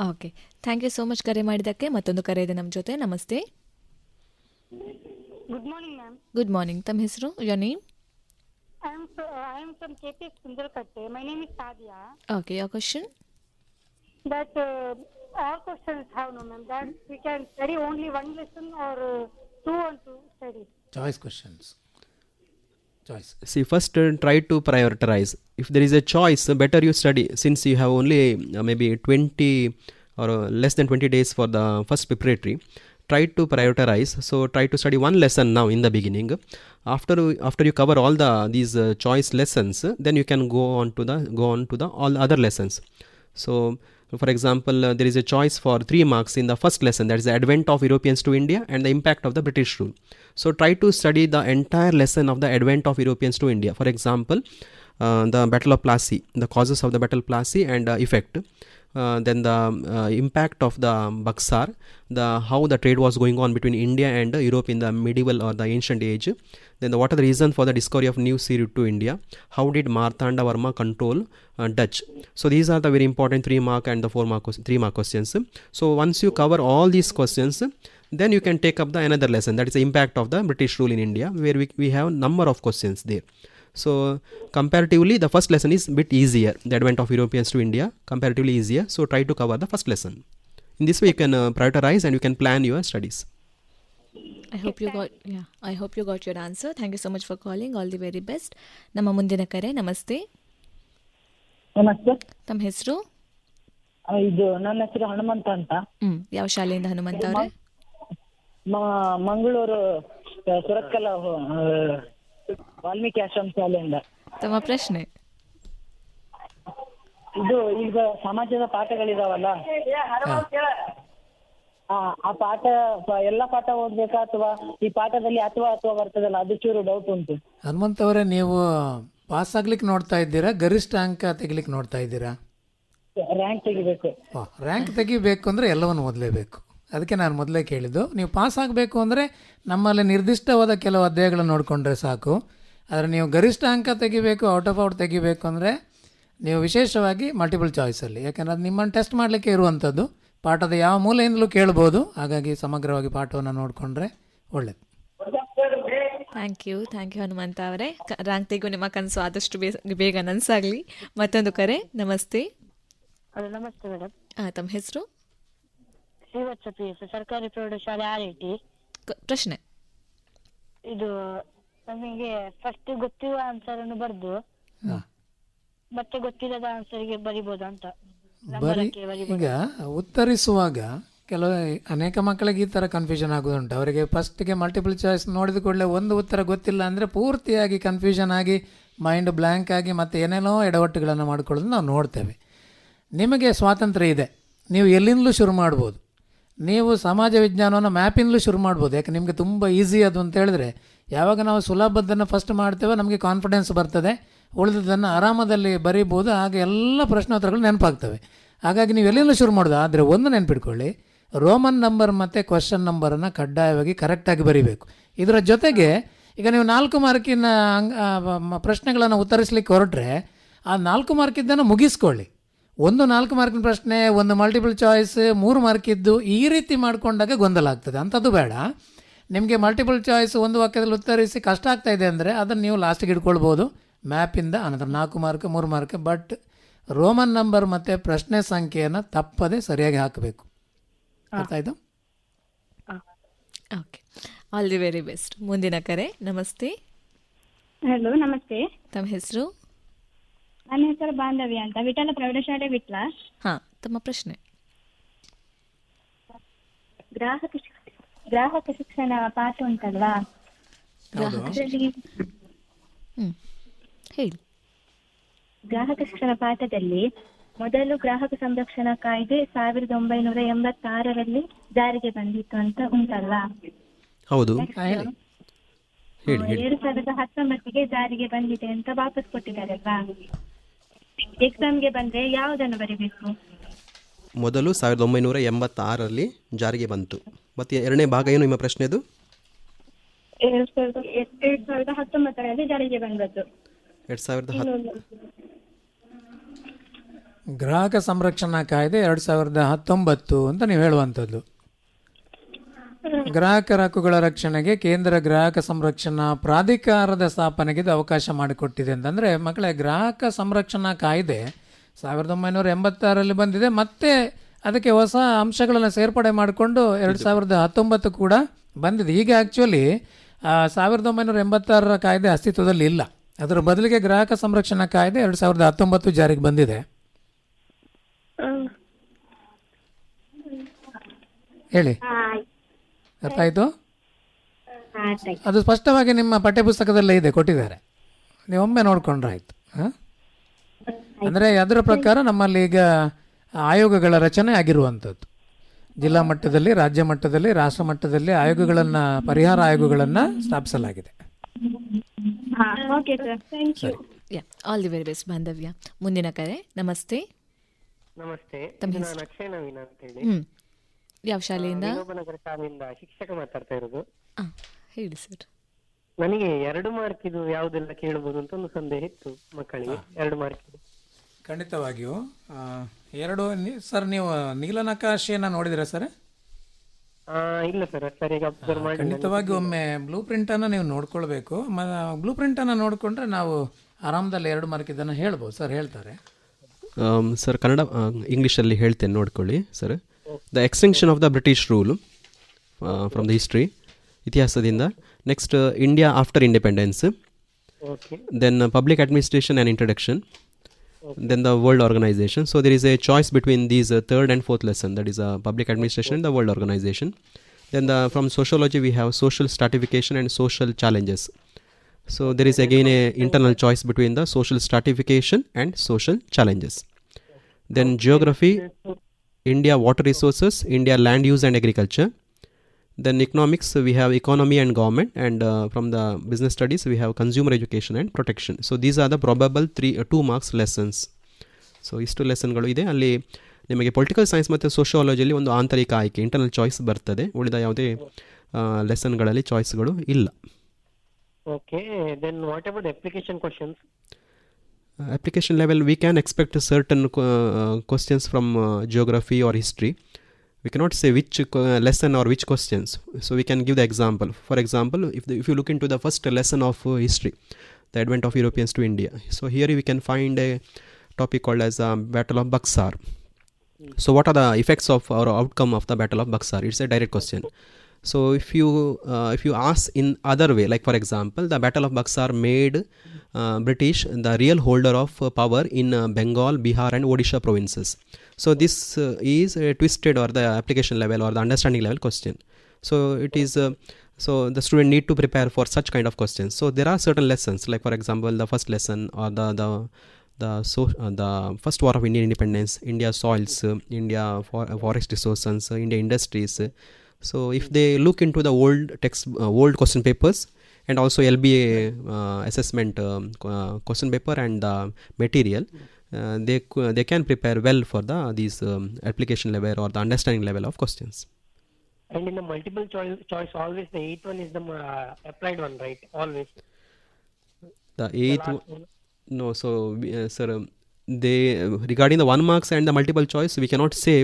Okay, thank you so much ಕರೆ ಮಾಡಿದ್ದಕ್ಕೆ. ಮತ್ತೊಂದು ಕರೆ ಇದೆ ನಮ್ಮ ಜೊತೆ. ನಮಸ್ತೆ. Good morning ma'am. Good morning. ತಮ್ಮ ಹೆಸರು? Your name? I am from KPS Sundarkatte. My name is Sadia. Okay, your question? That all questions have no ma'am. That we can study only one lesson or two on two study. Choice questions. Choice. See, first try to prioritize. If there is a choice, better you study. Since you have only maybe 20 or less than 20 days for the first preparatory, try to prioritize. So try to study one lesson now in the beginning. After you cover all these choice lessons, then you can go on to the all other lessons. So for example, there is a choice for 3 marks in the first lesson, that is the advent of Europeans to India and the impact of the British rule. So try to study the entire lesson of the advent of Europeans to India. For example, the Battle of Plassey, the causes of the Battle of Plassey and effect. Then the impact of the Buxar, how the trade was going on between India and Europe in the medieval or the ancient age. Then what are the reason for the discovery of new sea route to India? How did Martanda Varma control Dutch? So these are the very important 3 mark and the 4 mark 3 mark questions. So once you cover all these questions, then you can take up the another lesson, that is the impact of the British rule in India, where we have number of questions there. So comparatively the first lesson is a bit easier, the advent of Europeans to India, comparatively easier. So try to cover the first lesson. In this way you can prioritize and you can plan your studies. I hope you got your answer. Thank you so much for calling. All the very best. ನಮ್ಮ ಮುಂದಿನ ಕರೆ. ನಮಸ್ತೆ. ನಮಸ್ತೆ. ತಮ್ಮ ಹೆಸರು? ಇದು ನನ್ನ ಹೆಸರು ಹನುಮಂತ ಅಂತ. ಯಾವ ಶಾಲೆಯಿಂದ ಹನುಮಂತ ಅವರೇ? ಮಂಗಳೂರು ಸುರತ್ಕಲ್ ವಾಲ್ಮೀಕಿ ಆಶ್ರಮ ಶಾಲೆಯಿಂದ. ತಮ್ಮ ಪ್ರಶ್ನೆ? ಇದು ಈಗ ಸಮಾಜದ ಪಾಠಗಳಿದಾವಲ್ಲ, ಆ ಪಾಠ ಎಲ್ಲ ಪಾಠ ಓದ್ಬೇಕಾ ಅಥವಾ ಈ ಪಾಠದಲ್ಲಿ ಅಥವಾ ಬರ್ತದಲ್ಲ, ಅದು ಚೂರು ಡೌಟ್ ಉಂಟು. ಹನುಮಂತ್ ಅವರೇ, ನೀವು ಪಾಸ್ ಆಗ್ಲಿಕ್ಕೆ ನೋಡ್ತಾ ಇದ್ದೀರಾ, ಗರಿಷ್ಠ ಅಂಕ ತೆಗಿಲಿಕ್ಕೆ ನೋಡ್ತಾ ಇದ್ದೀರಾ? ರ್ಯಾಂಕ್ ತೆಗಿಬೇಕು. ರ್ಯಾಂಕ್ ತೆಗಿಬೇಕು ಅಂದರೆ ಎಲ್ಲವನ್ನು ಓದಲೇಬೇಕು. ಅದಕ್ಕೆ ನಾನು ಮೊದಲೇ ಕೇಳಿದ್ದು, ನೀವು ಪಾಸ್ ಆಗಬೇಕು ಅಂದರೆ ನಮ್ಮಲ್ಲಿ ನಿರ್ದಿಷ್ಟವಾದ ಕೆಲವು ಅಧ್ಯಾಯಗಳನ್ನು ನೋಡಿಕೊಂಡ್ರೆ ಸಾಕು. ಆದರೆ ನೀವು ಗರಿಷ್ಠ ಅಂಕ ತೆಗಿಬೇಕು, ಔಟ್ ಆಫ್ ಔಟ್ ತೆಗಿಬೇಕು ಅಂದರೆ ನೀವು ವಿಶೇಷವಾಗಿ ಮಲ್ಟಿಪಲ್ ಚಾಯ್ಸಲ್ಲಿ, ಯಾಕೆಂದರೆ ಅದು ನಿಮ್ಮನ್ನು ಟೆಸ್ಟ್ ಮಾಡಲಿಕ್ಕೆ ಇರುವಂಥದ್ದು. ಪಾಠದ ಯಾವ ಮೂಲೆಯಿಂದಲೂ ಕೇಳ್ಬೋದು. ಹಾಗಾಗಿ ಸಮಗ್ರವಾಗಿ ಪಾಠವನ್ನು ನೋಡಿಕೊಂಡ್ರೆ ಒಳ್ಳೆಯದು. ಥ್ಯಾಂಕ್ ಯು ಹನುಮಂತ ಅವರೇ. ರ್ಯಾಂಕ್ ತೆಗೂ ನಿಮ್ಮ ಕನಸು ಆದಷ್ಟು ಬೇಗ ನನಸಾಗಲಿ. ಮತ್ತೊಂದು ಕರೆ. ನಮಸ್ತೆ. ನಮಸ್ತೆ ಮೇಡಮ್. ತಮ್ಮ ಹೆಸರು? ಶ್ರೀವತ್ಸ PS, ಸರ್ಕಾರಿ ಪ್ರೌಢಶಾಲೆ ಆರ್ಐಟಿ. ಪ್ರಶ್ನೆ? ಇದು ನಮಗೆ ಫಸ್ಟ್ ಗೊತ್ತಿರುವ ಆನ್ಸರ್ ಅನ್ನು ಬರ್ದು ಮತ್ತೆ ಗೊತ್ತಿಲ್ಲದ ಆನ್ಸರ್ಗೆ ಬರಿಬೋದು ಅಂತ. ಈಗ ಉತ್ತರಿಸುವಾಗ ಅನೇಕ ಮಕ್ಕಳಿಗೆ ಈ ಥರ ಕನ್ಫ್ಯೂಷನ್ ಆಗೋದುಂಟು. ಅವರಿಗೆ ಫಸ್ಟಿಗೆ ಮಲ್ಟಿಪಲ್ ಚಾಯ್ಸ್ ನೋಡಿದ ಕೂಡಲೇ ಒಂದು ಉತ್ತರ ಗೊತ್ತಿಲ್ಲ ಅಂದರೆ ಪೂರ್ತಿಯಾಗಿ ಕನ್ಫ್ಯೂಷನ್ ಆಗಿ ಮೈಂಡ್ ಬ್ಲ್ಯಾಂಕ್ ಆಗಿ ಮತ್ತೆ ಏನೇನೋ ಎಡವಟ್ಟುಗಳನ್ನು ಮಾಡ್ಕೊಳ್ಳೋದು ನಾವು ನೋಡ್ತೇವೆ. ನಿಮಗೆ ಸ್ವಾತಂತ್ರ್ಯ ಇದೆ, ನೀವು ಎಲ್ಲಿಂದಲೂ ಶುರು ಮಾಡ್ಬೋದು. ನೀವು ಸಮಾಜ ವಿಜ್ಞಾನವನ್ನು ಮ್ಯಾಪಿಂದಲೂ ಶುರು ಮಾಡ್ಬೋದು. ಯಾಕೆ ನಿಮಗೆ ತುಂಬ ಈಸಿ ಅದು ಅಂತ ಹೇಳಿದ್ರೆ, ಯಾವಾಗ ನಾವು ಸುಲಭದ್ದನ್ನು ಫಸ್ಟ್ ಮಾಡ್ತೇವೆ ನಮಗೆ ಕಾನ್ಫಿಡೆನ್ಸ್ ಬರ್ತದೆ, ಉಳಿದದನ್ನು ಆರಾಮದಲ್ಲಿ ಬರೀಬೋದು. ಆಗ ಎಲ್ಲ ಪ್ರಶ್ನೋತ್ತರಗಳು ನೆನಪಾಗ್ತವೆ. ಹಾಗಾಗಿ ನೀವು ಎಲ್ಲಿಂದ ಶುರು ಮಾಡೋದು. ಆದರೆ ಒಂದು ನೆನಪಿಟ್ಕೊಳ್ಳಿ, ರೋಮನ್ ನಂಬರ್ ಮತ್ತು ಕ್ವಶನ್ ನಂಬರನ್ನು ಕಡ್ಡಾಯವಾಗಿ ಕರೆಕ್ಟಾಗಿ ಬರೀಬೇಕು. ಇದರ ಜೊತೆಗೆ ಈಗ ನೀವು 4 ಮಾರ್ಕಿನ ಪ್ರಶ್ನೆಗಳನ್ನು ಉತ್ತರಿಸಲಿಕ್ಕೆ ಹೊರಟ್ರೆ ಆ 4 ಮಾರ್ಕಿದ್ದನ್ನು ಮುಗಿಸ್ಕೊಳ್ಳಿ. 4 ಮಾರ್ಕಿನ ಪ್ರಶ್ನೆ, 1 ಮಲ್ಟಿಪಲ್ ಚಾಯ್ಸ್, 3 ಮಾರ್ಕಿದ್ದು, ಈ ರೀತಿ ಮಾಡಿಕೊಂಡಾಗ ಗೊಂದಲ ಆಗ್ತದೆ. ಅಂಥದ್ದು ಬೇಡ. ನಿಮಗೆ ಮಲ್ಟಿಪಲ್ ಚಾಯ್ಸ್ 1 ವಾಕ್ಯದಲ್ಲಿ ಉತ್ತರಿಸಿ ಕಷ್ಟ ಆಗ್ತಾಯಿದೆ ಅಂದರೆ ಅದನ್ನು ನೀವು ಲಾಸ್ಟಿಗೆ ಇಟ್ಕೊಳ್ಬೋದು ಮ್ಯಾಪಿಂದ. ಅನಂತರ 4 mark, 3 mark. But Roman number ಮತ್ತು ಪ್ರಶ್ನೆ ಸಂಖ್ಯೆಯನ್ನು ತಪ್ಪದೆ ಸರಿಯಾಗಿ ಹಾಕಬೇಕು. ಅರ್ಥ ಆಯಿತು? Okay, all the very best. ಮುಂದಿನ ಕರೆ. ನಮಸ್ತೆ. ಹಲೋ, ನಮಸ್ತೆ. ತಮ್ಮ ಹೆಸರು? ನನ್ನ ಹೆಸರು ಬಾಂಧವ್ಯ ಅಂತ, ವಿಠಲ ಪ್ರೌಢಶಾಲೆ ವಿಟ್ಲ. ತಮ್ಮ ಪ್ರಶ್ನೆ? ಗ್ರಾಹಕ ಶಿಕ್ಷಣ ಪಾಠ ಉಂಟಲ್ವಾ, ಹೇಳಿ. ಗ್ರಾಹಕ ಶಿಕ್ಷಣ ಪಾಠದಲ್ಲಿ ಮೊದಲು ಗ್ರಾಹಕ ಸಂರಕ್ಷಣಾ ಕಾಯ್ದೆ 1986ರಲ್ಲಿ ಜಾರಿಗೆ ಬಂದಿತ್ತು ಅಂತ ಉಂಟಲ್ವಾ? ಹೌದು. 2019ಗೆ ಜಾರಿಗೆ ಬಂದಿದೆ ಅಂತ ವಾಪಸ್ ಕೊಟ್ಟಿದ್ದಾರಲ್ವಾ? ಎಕ್ಸಾಮ್ಗೆ ಬಂದ್ರೆ ಯಾವುದನ್ನು ಬರೀಬೇಕು? ಮೊದಲು 1986ರಲ್ಲಿ ಜಾರಿಗೆ ಬಂತು. ಮತ್ತೆ ಎರಡನೇ ಭಾಗ ಏನು ನಿಮ್ಮ ಪ್ರಶ್ನೆದು? 2019ರಲ್ಲಿ ಜಾರಿಗೆ ಬಂದದ್ದು. 2010. ಗ್ರಾಹಕ ಸಂರಕ್ಷಣಾ ಕಾಯ್ದೆ 2019 ಅಂತ ನೀವು ಹೇಳುವಂಥದ್ದು. ಗ್ರಾಹಕರ ಹಕ್ಕುಗಳ ರಕ್ಷಣೆಗೆ ಕೇಂದ್ರ ಗ್ರಾಹಕ ಸಂರಕ್ಷಣಾ ಪ್ರಾಧಿಕಾರದ ಸ್ಥಾಪನೆಗೆ ಇದು ಅವಕಾಶ ಮಾಡಿಕೊಟ್ಟಿದೆ ಅಂತಂದರೆ, ಮಕ್ಕಳೇ, ಗ್ರಾಹಕ ಸಂರಕ್ಷಣಾ ಕಾಯ್ದೆ 1986ರಲ್ಲಿ ಬಂದಿದೆ. ಮತ್ತೆ ಅದಕ್ಕೆ ಹೊಸ ಅಂಶಗಳನ್ನು ಸೇರ್ಪಡೆ ಮಾಡಿಕೊಂಡು 2019 ಕೂಡ ಬಂದಿದೆ. ಈಗ ಆ್ಯಕ್ಚುಲಿ 1986ರ ಕಾಯ್ದೆ ಅಸ್ತಿತ್ವದಲ್ಲಿ ಇಲ್ಲ. ಅದರ ಬದಲಿಗೆ ಗ್ರಾಹಕ ಸಂರಕ್ಷಣಾ ಕಾಯ್ದೆ 2019 ಜಾರಿಗೆ ಬಂದಿದೆ. ಹೇಳಿ, ಅರ್ಥ ಆಯಿತು? ಅದು ಸ್ಪಷ್ಟವಾಗಿ ನಿಮ್ಮ ಪಠ್ಯಪುಸ್ತಕದಲ್ಲೇ ಇದೆ, ಕೊಟ್ಟಿದ್ದಾರೆ. ನೀವು ಒಮ್ಮೆ ನೋಡಿಕೊಂಡ್ರೆ ಆಯಿತು. ಅಂದರೆ ಅದರ ಪ್ರಕಾರ ನಮ್ಮಲ್ಲಿ ಈಗ ಆಯೋಗಗಳ ರಚನೆ ಆಗಿರುವಂಥದ್ದು. ಜಿಲ್ಲಾ ಮಟ್ಟದಲ್ಲಿ, ರಾಜ್ಯ ಮಟ್ಟದಲ್ಲಿ, ರಾಷ್ಟ್ರ ಮಟ್ಟದಲ್ಲಿ ಆಯೋಗಗಳನ್ನು, ಪರಿಹಾರ ಆಯೋಗಗಳನ್ನು ಸ್ಥಾಪಿಸಲಾಗಿದೆ. ಆಲ್ ದಿ ವೆರಿ ಬೆಸ್ಟ್ ಬಾಂಧವ್ಯ. ಮುಂದಿನ ಕರೆ. ನಮಸ್ತೆ. ನಮಸ್ತೆ. ತಮ್ಮ ನಾನು ಹೆಸರು? ಅಕ್ಷಯ್ ನವೀನ್ ಅಂತ ಹೇಳಿ, ಯಾವ ಶಾಲೆಯಿಂದ? ವಿನೋಬನಗರ ಶಾಲೆಯಿಂದ ಶಿಕ್ಷಕ ಮಾತಾಡ್ತಾ ಇರೋದು. ಹೇಳಿ ಸರ್. ನನಗೆ 2 ಮಾರ್ಕ್ ಇದು ಯಾವುದೆಲ್ಲ ಕೇಳಬಹುದು ಅಂತ ಒಂದು ಸಂದೇಹ ಇತ್ತು ಮಕ್ಕಳಿಗೆ. 2 ಮಾರ್ಕ್ ಖಂಡಿತವಾಗಿಯೂ. ಸರ್, ನೀವು ನೀಲನಕಾಶೆಯನ್ನು ನೋಡಿದಿರಾ ಸರ್? ಇಲ್ಲ ಸರ್, ಸರಿಯಾಗಿ ಅಬ್ಸರ್ವ್ ಮಾಡಿ. ಖಂಡಿತವಾಗಿ ಒಮ್ಮೆ ಬ್ಲೂ ಪ್ರಿಂಟನ್ನು ನೀವು ನೋಡ್ಕೊಳ್ಬೇಕು. ಬ್ಲೂ ಪ್ರಿಂಟನ್ನು ನೋಡಿಕೊಂಡ್ರೆ ನಾವು ಆರಾಮದಲ್ಲಿ 2 ಮಾರ್ಕ್ ಇದನ್ನು ಹೇಳ್ಬೋದು. ಸರ್ ಹೇಳ್ತಾರೆ. ಸರ್, ಕನ್ನಡ ಇಂಗ್ಲೀಷಲ್ಲಿ ಹೇಳ್ತೇನೆ, ನೋಡ್ಕೊಳ್ಳಿ sir. The extension of the British rule from the history, ಇತಿಹಾಸದಿಂದ. Next, India after independence. Then public administration and introduction. then the world organization. So there is a choice between these third and fourth lesson, that is public administration and the world organization. Then from sociology we have social stratification and social challenges. So there is again a internal choice between the social stratification and social challenges. Then geography, India water resources, India land use and agriculture. Then economics, we have economy and government, and from the business studies we have consumer education and protection. So these are the probable 2 marks lessons. So ಇಷ್ಟು ಲೆಸನ್ಗಳು ಇದೆ. ಅಲ್ಲಿ ನಿಮಗೆ ಪೊಲಿಟಿಕಲ್ ಸೈನ್ಸ್ ಮತ್ತು ಸೋಷಿಯಾಲಜಿಯಲ್ಲಿ ಒಂದು ಆಂತರಿಕ ಆಯ್ಕೆ, ಇಂಟರ್ನಲ್ ಚಾಯ್ಸ್ ಬರ್ತದೆ. ಉಳಿದ ಯಾವುದೇ ಲೆಸನ್ಗಳಲ್ಲಿ ಚಾಯ್ಸ್ಗಳು ಇಲ್ಲ. Okay, then what about application questions? Application level, we can expect certain questions from geography or history. We cannot say which lesson or which questions. So we can give the example. For example, if you look into the first lesson of history, the advent of Europeans to India. So here we can find a topic called as Battle of Buxar. So what are the effects of or outcome of the Battle of Buxar? It's a direct question. So if you ask in other way, like for example, the Battle of Buxar made British the real holder of power in Bengal, Bihar and Odisha provinces. So this is a twisted or the application level or the understanding level question. So it is so the student need to prepare for such kind of questions. So there are certain lessons, like for example the first lesson or the first war of Indian independence, India soils, India forest resources, India industries. So if they look into the old question papers and also LBA assessment question paper and the material, they can prepare well for these application level or the understanding level of questions. And in the multiple choice always the 8th one is the applied one, right? Always. The 8th one, no. So sir, they regarding the 1 marks and the multiple choice, we cannot say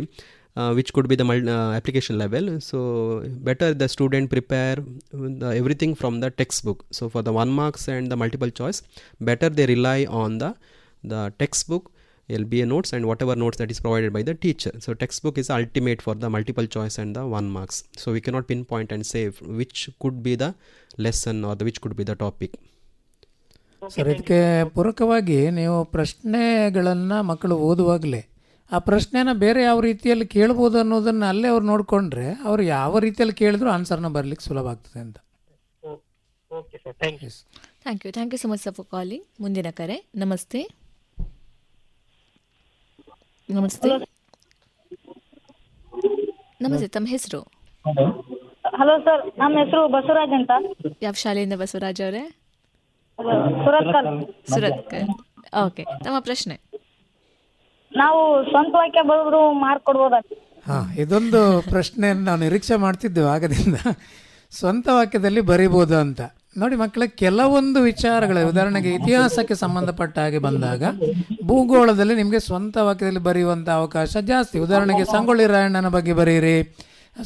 which could be the application level. So better the student prepare everything from the textbook. So for the 1 marks and the multiple choice, better they rely on the textbook, LBA notes and whatever notes that is provided by the teacher. So textbook is ultimate for the multiple choice and the 1 marks. So we cannot pinpoint and say which could be the lesson or which could be the topic. Sir, ಇದಕ್ಕೆ ಪೂರಕವಾಗಿ ನೀವು ಪ್ರಶ್ನೆಗಳನ್ನು ಮಕ್ಕಳು ಓದುವಾಗಲೇ ಆ ಪ್ರಶ್ನೆನ ಬೇರೆ ಯಾವ ರೀತಿಯಲ್ಲಿ ಕೇಳ್ಬೋದು ಅನ್ನೋದನ್ನು ಅಲ್ಲೇ ಅವ್ರು ನೋಡಿಕೊಂಡ್ರೆ ಅವರು ಯಾವ ರೀತಿಯಲ್ಲಿ ಕೇಳಿದ್ರು ಆನ್ಸರ್ನ ಬರಲಿಕ್ಕೆ ಸುಲಭ ಆಗ್ತದೆ ಅಂತ. Okay sir, thank you. Thank you so much sir for calling. ಮುಂದಿನ ಕರೆ. ನಮಸ್ತೆ. ತಮ್ಮ ಹೆಸರು? ಹಲೋ ಸರ್, ನಮ್ಮ ಹೆಸರು ಬಸವರಾಜ್ ಅಂತ. ಯಾವ ಶಾಲೆಯಿಂದ ಬಸವರಾಜ್ ಅವರೇ? ಸುರತ್ಕಲ್. ಓಕೆ, ತಮ್ಮ ಪ್ರಶ್ನೆ. ನಾವು ಸ್ವಂತ ವಾಕ್ಯ ಬರೆದ್ರು ಮಾರ್ಕ್ ಕೊಡ್ಬೋದ? ಇದೊಂದು ಪ್ರಶ್ನೆಯನ್ನು ನಾವು ನಿರೀಕ್ಷೆ ಮಾಡ್ತಿದ್ದೆವು ಆಗದಿಂದ. ಸ್ವಂತ ವಾಕ್ಯದಲ್ಲಿ ಬರೀಬೋದು ಅಂತ. ನೋಡಿ ಮಕ್ಕಳ, ಕೆಲವೊಂದು ವಿಚಾರಗಳ ಉದಾಹರಣೆಗೆ ಇತಿಹಾಸಕ್ಕೆ ಸಂಬಂಧಪಟ್ಟ ಹಾಗೆ ಬಂದಾಗ ಭೂಗೋಳದಲ್ಲಿ ನಿಮಗೆ ಸ್ವಂತ ವಾಕ್ಯದಲ್ಲಿ ಬರೆಯುವಂಥ ಅವಕಾಶ ಜಾಸ್ತಿ. ಉದಾಹರಣೆಗೆ ಸಂಗೊಳ್ಳಿ ರಾಯಣ್ಣನ ಬಗ್ಗೆ ಬರೀರಿ,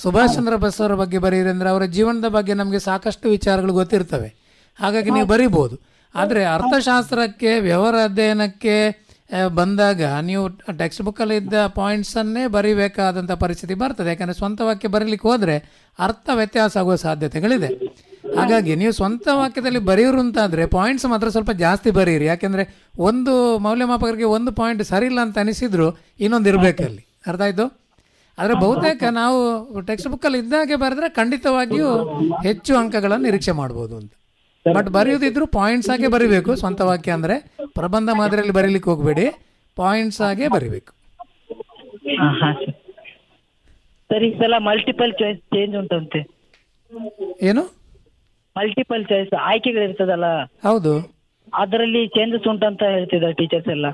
ಸುಭಾಷ್ ಚಂದ್ರ ಬೋಸ್ ಅವರ ಬಗ್ಗೆ ಬರೀರಿ ಅಂದರೆ ಅವರ ಜೀವನದ ಬಗ್ಗೆ ನಮಗೆ ಸಾಕಷ್ಟು ವಿಚಾರಗಳು ಗೊತ್ತಿರ್ತವೆ, ಹಾಗಾಗಿ ನೀವು ಬರಿಬೋದು. ಆದರೆ ಅರ್ಥಶಾಸ್ತ್ರಕ್ಕೆ, ವ್ಯವಹಾರ ಅಧ್ಯಯನಕ್ಕೆ ಬಂದಾಗ ನೀವು ಟೆಕ್ಸ್ಟ್ ಬುಕ್ಕಲ್ಲಿ ಇದ್ದ ಪಾಯಿಂಟ್ಸನ್ನೇ ಬರೀಬೇಕಾದಂಥ ಪರಿಸ್ಥಿತಿ ಬರ್ತದೆ. ಯಾಕಂದರೆ ಸ್ವಂತ ವಾಕ್ಯ ಬರೀಲಿಕ್ಕೆ ಹೋದರೆ ಅರ್ಥ ವ್ಯತ್ಯಾಸ ಆಗುವ ಸಾಧ್ಯತೆಗಳಿದೆ. ಹಾಗಾಗಿ ನೀವು ಸ್ವಂತ ವಾಕ್ಯದಲ್ಲಿ ಬರೆಯೋರು ಅಂತಾದರೆ ಪಾಯಿಂಟ್ಸ್ ಮಾತ್ರ ಸ್ವಲ್ಪ ಜಾಸ್ತಿ ಬರೀರಿ. ಯಾಕೆಂದರೆ ಒಂದು ಮೌಲ್ಯಮಾಪಕರಿಗೆ ಒಂದು ಪಾಯಿಂಟ್ ಸರಿ ಇಲ್ಲ ಅಂತ ಅನಿಸಿದ್ರು ಇನ್ನೊಂದು ಇರಬೇಕಲ್ಲಿ. ಅರ್ಥ ಆಯಿತು? ಆದರೆ ಬಹುತೇಕ ನಾವು ಟೆಕ್ಸ್ಟ್ ಬುಕ್ಕಲ್ಲಿ ಇದ್ದಾಗೆ ಬರೆದ್ರೆ ಖಂಡಿತವಾಗಿಯೂ ಹೆಚ್ಚು ಅಂಕಗಳನ್ನು ನಿರೀಕ್ಷೆ ಮಾಡ್ಬೋದು ಅಂತ. ಬಟ್ ಬರೆಯೋದಿದ್ರು ಪಾಯಿಂಟ್ಸ್ ಆಗಿ ಬರೀಬೇಕು. ಸ್ವಂತ ವಾಕ್ಯ ಅಂದರೆ ಪ್ರಬಂಧ ಮಾದರಿಯಲ್ಲಿ ಬರೀಲಿಕ್ಕೆ ಹೋಗಬೇಡಿ, ಪಾಯಿಂಟ್ಸ್ ಆಗೇ ಬರೀಬೇಕು. ಸರಿ, ಸಲ ಮಲ್ಟಿಪಲ್ ಚಾಯ್ಸ್ ಚೇಂಜ್ ಉಂಟಂತೆ. ಏನು ಮಲ್ಟಿಪಲ್ ಚಾಯ್ಸ್ ಆಯ್ಕೆಗಳಿರ್ತದಲ್ಲ? ಹೌದು, ಅದರಲ್ಲಿ ಚೇಂಜಸ್ ಉಂಟಂತ ಹೇಳ್ತಿದ್ದಾರೆ ಟೀಚರ್ಸ್ ಎಲ್ಲ.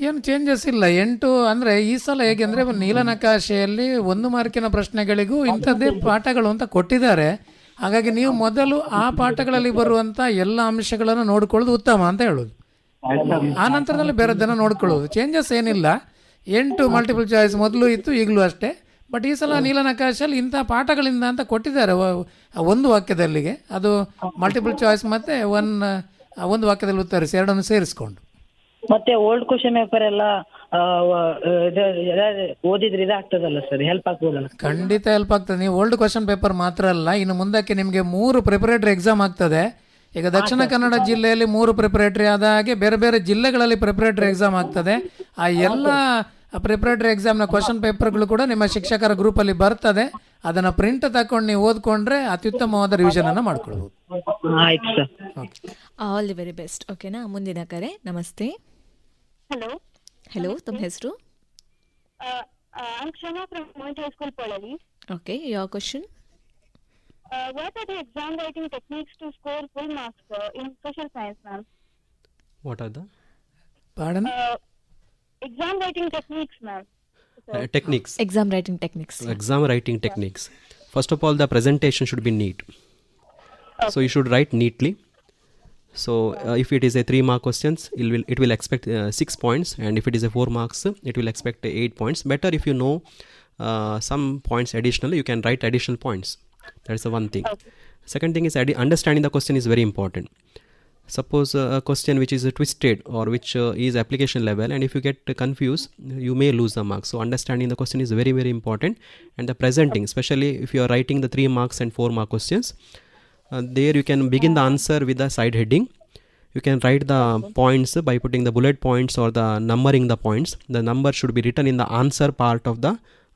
ಏನು ಚೇಂಜಸ್ ಇಲ್ಲ. 8 ಅಂದರೆ ಈ ಸಲ ಹೇಗೆ ಅಂದರೆ ನೀಲನಕಾಶೆಯಲ್ಲಿ 1 ಮಾರ್ಕಿನ ಪ್ರಶ್ನೆಗಳಿಗೂ ಇಂಥದ್ದೇ ಪಾಠಗಳು ಅಂತ ಕೊಟ್ಟಿದ್ದಾರೆ. ಹಾಗಾಗಿ ನೀವು ಮೊದಲು ಆ ಪಾಠಗಳಲ್ಲಿ ಬರುವಂಥ ಎಲ್ಲ ಅಂಶಗಳನ್ನು ನೋಡ್ಕೊಳ್ಳೋದು ಉತ್ತಮ ಅಂತ ಹೇಳೋದು. ಆ ನಂತರದಲ್ಲಿ ಬೇರೆದನ್ನು ನೋಡ್ಕೊಳ್ಳೋದು. ಚೇಂಜಸ್ ಏನಿಲ್ಲ. 8 ಮಲ್ಟಿಪಲ್ ಚಾಯ್ಸ್ ಮೊದಲು ಇತ್ತು, ಈಗಲೂ ಅಷ್ಟೇ. ಬಟ್ ಈ ಸಲ ನೀಲನಕಾಶಲ್ಲಿ ಇಂಥ ಪಾಠಗಳಿಂದ ಅಂತ ಕೊಟ್ಟಿದ್ದಾರೆ ಒಂದು ವಾಕ್ಯದಲ್ಲಿಗೆ. ಅದು ಮಲ್ಟಿಪಲ್ ಚಾಯ್ಸ್ ಮತ್ತು ಒಂದು ವಾಕ್ಯದಲ್ಲಿ ಉತ್ತರಿಸಿ, ಎರಡನ್ನು ಸೇರಿಸ್ಕೊಂಡು. ಮತ್ತೆ ಓಲ್ಡ್ ಕ್ವಶನ್ ಪೇಪರ್ ಎಲ್ಲ ಓದಿದ್ರೆ ಇದಾಗ್ತದಲ್ಲ ಸರ್, ಹೆಲ್ಪ್ ಆಗ್ಬೋದಲ್ಲ? ಖಂಡಿತ ಹೆಲ್ಪ್ ಆಗ್ತದೆ. ನೀವು ಓಲ್ಡ್ ಕ್ವಶನ್ ಪೇಪರ್ ಮಾತ್ರ ಅಲ್ಲ, ಇನ್ನು ಮುಂದಕ್ಕೆ ನಿಮಗೆ 3 ಪ್ರಿಪರೇಟರಿ ಎಕ್ಸಾಮ್ ಆಗ್ತದೆ. ಈಗ ದಕ್ಷಿಣ ಕನ್ನಡ ಜಿಲ್ಲೆಯಲ್ಲಿ 3 ಪ್ರಿಪರೇಟರಿ ಆದ ಹಾಗೆ ಬೇರೆ ಬೇರೆ ಜಿಲ್ಲೆಗಳಲ್ಲಿ ಪ್ರಿಪರೇಟರಿ ಎಕ್ಸಾಮ್ ಆಗ್ತದೆ. ಆ ಎಲ್ಲ ಪ್ರಿಪರೇಟರಿ ಎಕ್ಸಾಮ್ನ ಕ್ವಶನ್ ಪೇಪರ್ಗಳು ಕೂಡ ನಿಮ್ಮ ಶಿಕ್ಷಕರ ಗ್ರೂಪಲ್ಲಿ ಬರ್ತದೆ. ಅದನ್ನು ಪ್ರಿಂಟ್ ತಗೊಂಡು ನೀವು ಓದ್ಕೊಂಡ್ರೆ ಅತ್ಯುತ್ತಮವಾದ ರಿವಿಷನನ್ನು ಮಾಡ್ಕೊಳ್ಬೋದು. ಆಯ್ತು sir. All the very best. ಓಕೆನಾ? ಮುಂದಿನ ಕರೆ. ನಮಸ್ತೆ. Hello. ಹಲೋ, ತಮ್ಮ ಹೆಸರು? I'm Shana from Point High School, Polali. Okay, your question? What are the exam writing techniques to score full marks in social science, ma'am? What are the Pardon? Exam writing techniques, ma'am. techniques? Exam writing techniques. Exam writing techniques. First of all, the presentation should be neat. So you should write neatly. So if it is a 3 mark questions, it will expect 6 points, and if it is a 4 marks, it will expect 8 points. Better if you know some points additionally, you can write additional points. That is the one thing. Second thing is understanding the question is very important. Suppose a question which is twisted or which is application level, and if you get confused, you may lose the marks. So understanding the question is very, very important. And the presenting, especially if you are writing the 3 marks and 4 mark questions, there you can begin the answer with the side heading. You can write the points by putting the bullet points or the numbering the points. The number should be written in the answer part of the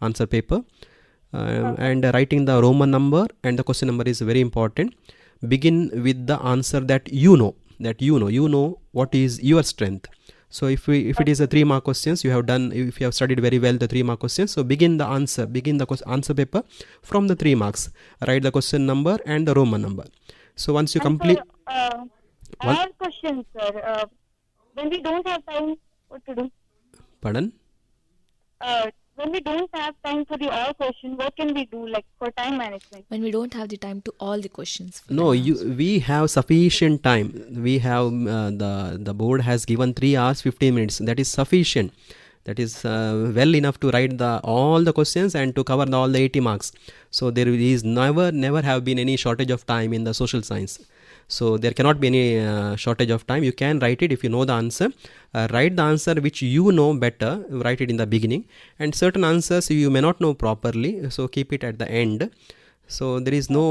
answer paper. And writing the Roman number and the question number is very important. Begin with the answer that you know what is your strength. So if it is a 3 mark questions, if you have studied very well the 3 mark questions, so begin the answer paper from the 3 marks. Write the question number and the Roman number. So once you complete. I have questions, sir. When we don't have time, what to do? Pardon? When we don't have time for the all question, what can we do, like for time management? When we don't have the time to all the questions. No, we have sufficient time. We have the board has given 3 hours 15 minutes. That is sufficient. That is well enough to write all the questions and to cover all the 80 marks. So there is never have been any shortage of time in the social science. So there cannot be any shortage of time. You can write it if you know the answer. Write the answer which you know better. Write it in the beginning. And certain answers you may not know properly, so keep it at the end. So there is no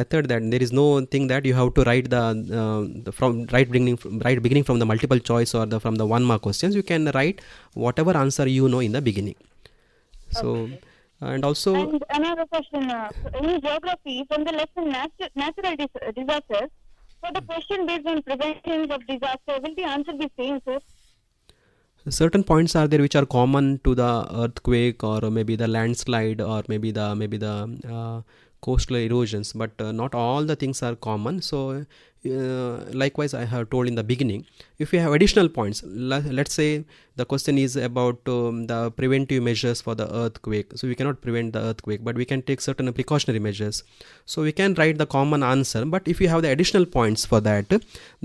method that there is no thing that you have to write right beginning from the multiple choice or from the 1 mark questions. You can write whatever answer you know in the beginning. So. Okay. And also. And another question, in geography, from the lesson natural disasters, for the question based on prevention of disaster, will the answer be same, sir? Certain points are there which are common to the earthquake or maybe the landslide or maybe the coastal erosions, but not all the things are common. So likewise I have told in the beginning, if you have additional points, let's say the question is about the preventive measures for the earthquake. So we cannot prevent the earthquake, but we can take certain precautionary measures. So we can write the common answer, but if you have the additional points for that,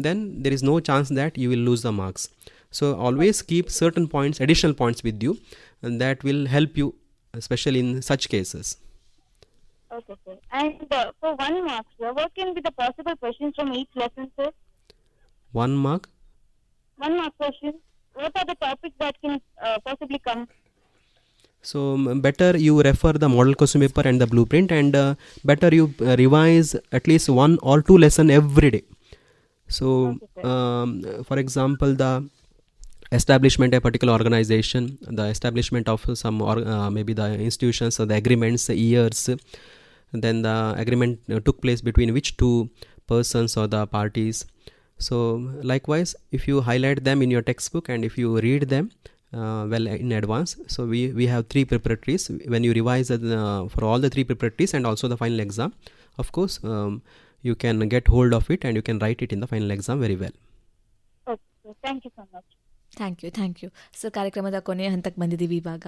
then there is no chance that you will lose the marks. So always keep certain points, additional points with you, and that will help you, especially in such cases. Okay, sir. And for 1 mark, sir, what can be the possible questions from each lesson, sir? 1 mark? 1 mark question. What are the topics that can possibly come? So better you refer the model question paper and the blueprint, and better you revise at least 1 or 2 lesson every day. So for example, the establishment of a particular organization, the establishment of some maybe the institutions or the agreements, the years, then the agreement took place between which 2 persons or the parties. So likewise, if you highlight them in your textbook and if you read them well in advance, so we have 3 preparatories. When you revise for all the 3 preparatories and also the final exam, of course you can get hold of it and you can write it in the final exam very well. Okay, thank you so much. Thank you. So ಕಾರ್ಯಕ್ರಮದ ಕೊನೆಯ ಹಂತಕ್ಕೆ ಬಂದಿದ್ದೀವಿ ಇವಾಗ.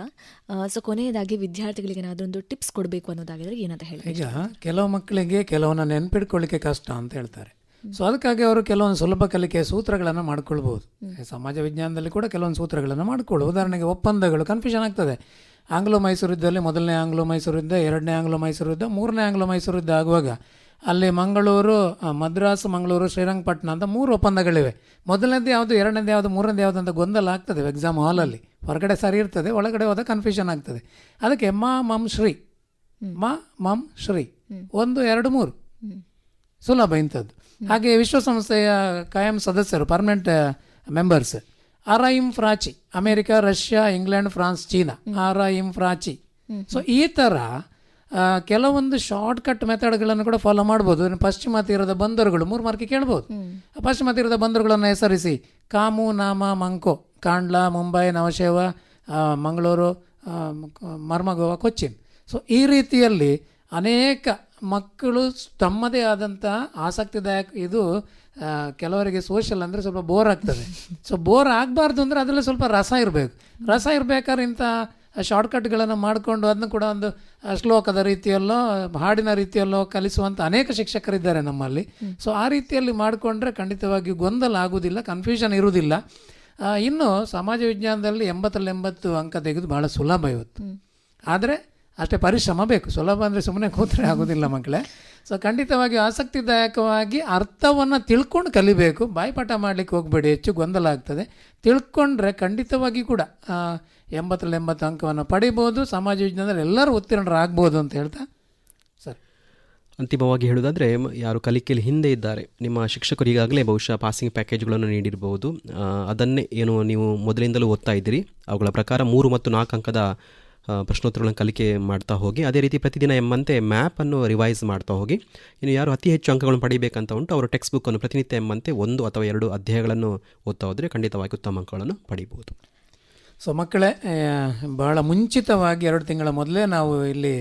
ಸೊ ಕೊನೆಯದಾಗಿ ವಿದ್ಯಾರ್ಥಿಗಳಿಗೆ ಏನಾದರೂ ಒಂದು ಟಿಪ್ಸ್ ಕೊಡಬೇಕು ಅನ್ನೋದಾಗಿದ್ರೆ ಏನಂತ ಹೇಳಿ? ಈಗ ಕೆಲವು ಮಕ್ಕಳಿಗೆ ಕೆಲವನ್ನ ನೆನ್ಪಿಡ್ಕೊಳ್ಳಿಕ್ಕೆ ಕಷ್ಟ ಅಂತ ಹೇಳ್ತಾರೆ. ಸೊ ಅದಕ್ಕಾಗಿ ಅವರು ಕೆಲವೊಂದು ಸುಲಭ ಕಲಿಕೆಯ ಸೂತ್ರಗಳನ್ನು ಮಾಡ್ಕೊಳ್ಬೋದು. ಸಮಾಜ ವಿಜ್ಞಾನದಲ್ಲಿ ಕೂಡ ಕೆಲವೊಂದು ಸೂತ್ರಗಳನ್ನು ಮಾಡ್ಕೊಳ್ಳೋದು. ಉದಾಹರಣೆಗೆ ಒಪ್ಪಂದಗಳು ಕನ್ಫ್ಯೂಷನ್ ಆಗ್ತದೆ. ಆಂಗ್ಲೋ ಮೈಸೂರು ಯುದ್ಧದಲ್ಲಿ 1ನೇ ಆಂಗ್ಲೋ ಮೈಸೂರು ಯುದ್ಧ, 2ನೇ ಆಂಗ್ಲೋ ಮೈಸೂರು ಯುದ್ಧ, 3ನೇ ಆಂಗ್ಲೋ ಮೈಸೂರು ಯುದ್ಧ ಆಗುವಾಗ ಅಲ್ಲಿ ಮದ್ರಾಸ್, ಮಂಗಳೂರು, ಶ್ರೀರಂಗಪಟ್ಟಣ ಅಂತ 3 ಒಪ್ಪಂದಗಳಿವೆ. ಮೊದಲನೇದು ಯಾವುದು, 2ನೇದು ಯಾವುದು, 3ನೇದು ಯಾವುದು ಅಂತ ಗೊಂದಲ ಆಗ್ತದೆ ಎಕ್ಸಾಮ್ ಹಾಲಲ್ಲಿ. ಹೊರಗಡೆ ಸರಿ ಇರ್ತದೆ, ಒಳಗಡೆ ಹೋದ ಕನ್ಫ್ಯೂಷನ್ ಆಗ್ತದೆ. ಅದಕ್ಕೆ ಮಂ ಶ್ರೀ 1 2 3 ಸುಲಭ ಇಂಥದ್ದು. ಹಾಗೆ ವಿಶ್ವಸಂಸ್ಥೆಯ ಕಾಯಂ ಸದಸ್ಯರು, ಪರ್ಮನೆಂಟ್ ಮೆಂಬರ್ಸ್, ಅರಾಯಿಂ ಫ್ರಾಚಿ, America, Russia, England, France, China, ಅರಾಯಿಂ ಫ್ರಾಚಿ. ಸೊ ಈ ಥರ ಕೆಲವೊಂದು ಶಾರ್ಟ್ ಕಟ್ ಮೆಥಡ್ಗಳನ್ನು ಕೂಡ ಫಾಲೋ ಮಾಡ್ಬೋದು. ಪಶ್ಚಿಮ ತೀರದ ಬಂದರುಗಳು 3 ಮಾರ್ಕ್ ಕೇಳ್ಬೋದು. ಪಶ್ಚಿಮ ತೀರದ ಬಂದರುಗಳನ್ನು ಹೆಸರಿಸಿ: ಕಾಮು, ನಾಮ, ಮಂಕೋ, ಕಾಂಡ್ಲಾ, ಮುಂಬೈ, ನವಶೇವ, ಮಂಗಳೂರು, ಮರ್ಮಗೋವಾ, ಕೊಚ್ಚಿನ್. ಸೊ ಈ ರೀತಿಯಲ್ಲಿ ಅನೇಕ ಮಕ್ಕಳು ತಮ್ಮದೇ ಆದಂಥ ಆಸಕ್ತಿದಾಯಕ, ಇದು ಕೆಲವರಿಗೆ ಸೋಷಲ್ ಅಂದರೆ ಸ್ವಲ್ಪ ಬೋರ್ ಆಗ್ತದೆ. ಸೊ ಬೋರ್ ಆಗಬಾರ್ದು ಅಂದರೆ ಅದರಲ್ಲಿ ಸ್ವಲ್ಪ ರಸ ಇರಬೇಕು. ರಸ ಇರಬೇಕಾದ್ರೆ ಇಂಥ ಶಾರ್ಟ್ಕಟ್ಗಳನ್ನು ಮಾಡಿಕೊಂಡು ಅದನ್ನು ಕೂಡ ಒಂದು ಶ್ಲೋಕದ ರೀತಿಯಲ್ಲೋ ಹಾಡಿನ ರೀತಿಯಲ್ಲೋ ಕಲಿಸುವಂಥ ಅನೇಕ ಶಿಕ್ಷಕರಿದ್ದಾರೆ ನಮ್ಮಲ್ಲಿ. ಸೊ ಆ ರೀತಿಯಲ್ಲಿ ಮಾಡಿಕೊಂಡ್ರೆ ಖಂಡಿತವಾಗಿಯೂ ಗೊಂದಲ ಆಗೋದಿಲ್ಲ, ಕನ್ಫ್ಯೂಷನ್ ಇರುವುದಿಲ್ಲ. ಇನ್ನು ಸಮಾಜ ವಿಜ್ಞಾನದಲ್ಲಿ 80 ಅಂಕ ತೆಗೆದು ಭಾಳ ಸುಲಭ ಇವತ್ತು. ಆದರೆ ಅಷ್ಟೇ ಪರಿಶ್ರಮ ಬೇಕು. ಸುಲಭ ಅಂದರೆ ಸುಮ್ಮನೆ ಕೂತ್ರೆ ಆಗೋದಿಲ್ಲ ಮಕ್ಕಳೇ. ಸೊ ಖಂಡಿತವಾಗಿ ಆಸಕ್ತಿದಾಯಕವಾಗಿ ಅರ್ಥವನ್ನು ತಿಳ್ಕೊಂಡು ಕಲಿಬೇಕು. ಬಾಯ್ಪಾಠ ಮಾಡಲಿಕ್ಕೆ ಹೋಗಬೇಡಿ, ಹೆಚ್ಚು ಗೊಂದಲ ಆಗ್ತದೆ. ತಿಳ್ಕೊಂಡ್ರೆ ಖಂಡಿತವಾಗಿ ಕೂಡ 80 ಅಂಕವನ್ನು ಪಡಿಬೋದು. ಸಮಾಜ ವಿಜ್ಞಾನದಲ್ಲಿ ಎಲ್ಲರೂ ಉತ್ತೀರ್ಣರಾಗ್ಬೋದು ಅಂತ ಹೇಳ್ತಾ ಸರ್, ಅಂತಿಮವಾಗಿ ಹೇಳೋದಾದರೆ, ಯಾರು ಕಲಿಕೆಯಲ್ಲಿ ಹಿಂದೆ ಇದ್ದಾರೆ, ನಿಮ್ಮ ಶಿಕ್ಷಕರು ಈಗಾಗಲೇ ಬಹುಶಃ ಪಾಸಿಂಗ್ ಪ್ಯಾಕೇಜ್ಗಳನ್ನು ನೀಡಿರ್ಬೋದು. ಅದನ್ನೇ ಏನು ನೀವು ಮೊದಲಿಂದಲೂ ಓದ್ತಾ ಇದ್ದೀರಿ, ಅವುಗಳ ಪ್ರಕಾರ 3 ಮತ್ತು 4 ಅಂಕದ ಪ್ರಶ್ನೋತ್ತರಗಳನ್ನು ಕಲಿಕೆ ಮಾಡ್ತಾ ಹೋಗಿ. ಅದೇ ರೀತಿ ಪ್ರತಿದಿನ ಎಂಬಂತೆ ಮ್ಯಾಪನ್ನು ರಿವೈಸ್ ಮಾಡ್ತಾ ಹೋಗಿ. ಇನ್ನು ಯಾರು ಅತಿ ಹೆಚ್ಚು ಅಂಕಗಳನ್ನು ಪಡಿಬೇಕಂತ ಉಂಟು, ಅವರು ಟೆಕ್ಸ್ಟ್ ಬುಕ್ಕನ್ನು ಪ್ರತಿನಿತ್ಯ ಎಂಬಂತೆ 1 ಅಥವಾ 2 ಅಧ್ಯಾಯಗಳನ್ನು ಓದ್ತಾ ಹೋದರೆ ಖಂಡಿತವಾಗಿ ಉತ್ತಮ ಅಂಕಗಳನ್ನು ಪಡಿಬೋದು. ಸೊ ಮಕ್ಕಳೇ, ಬಹಳ ಮುಂಚಿತವಾಗಿ 2 ತಿಂಗಳ ಮೊದಲೇ ನಾವು ಇಲ್ಲಿ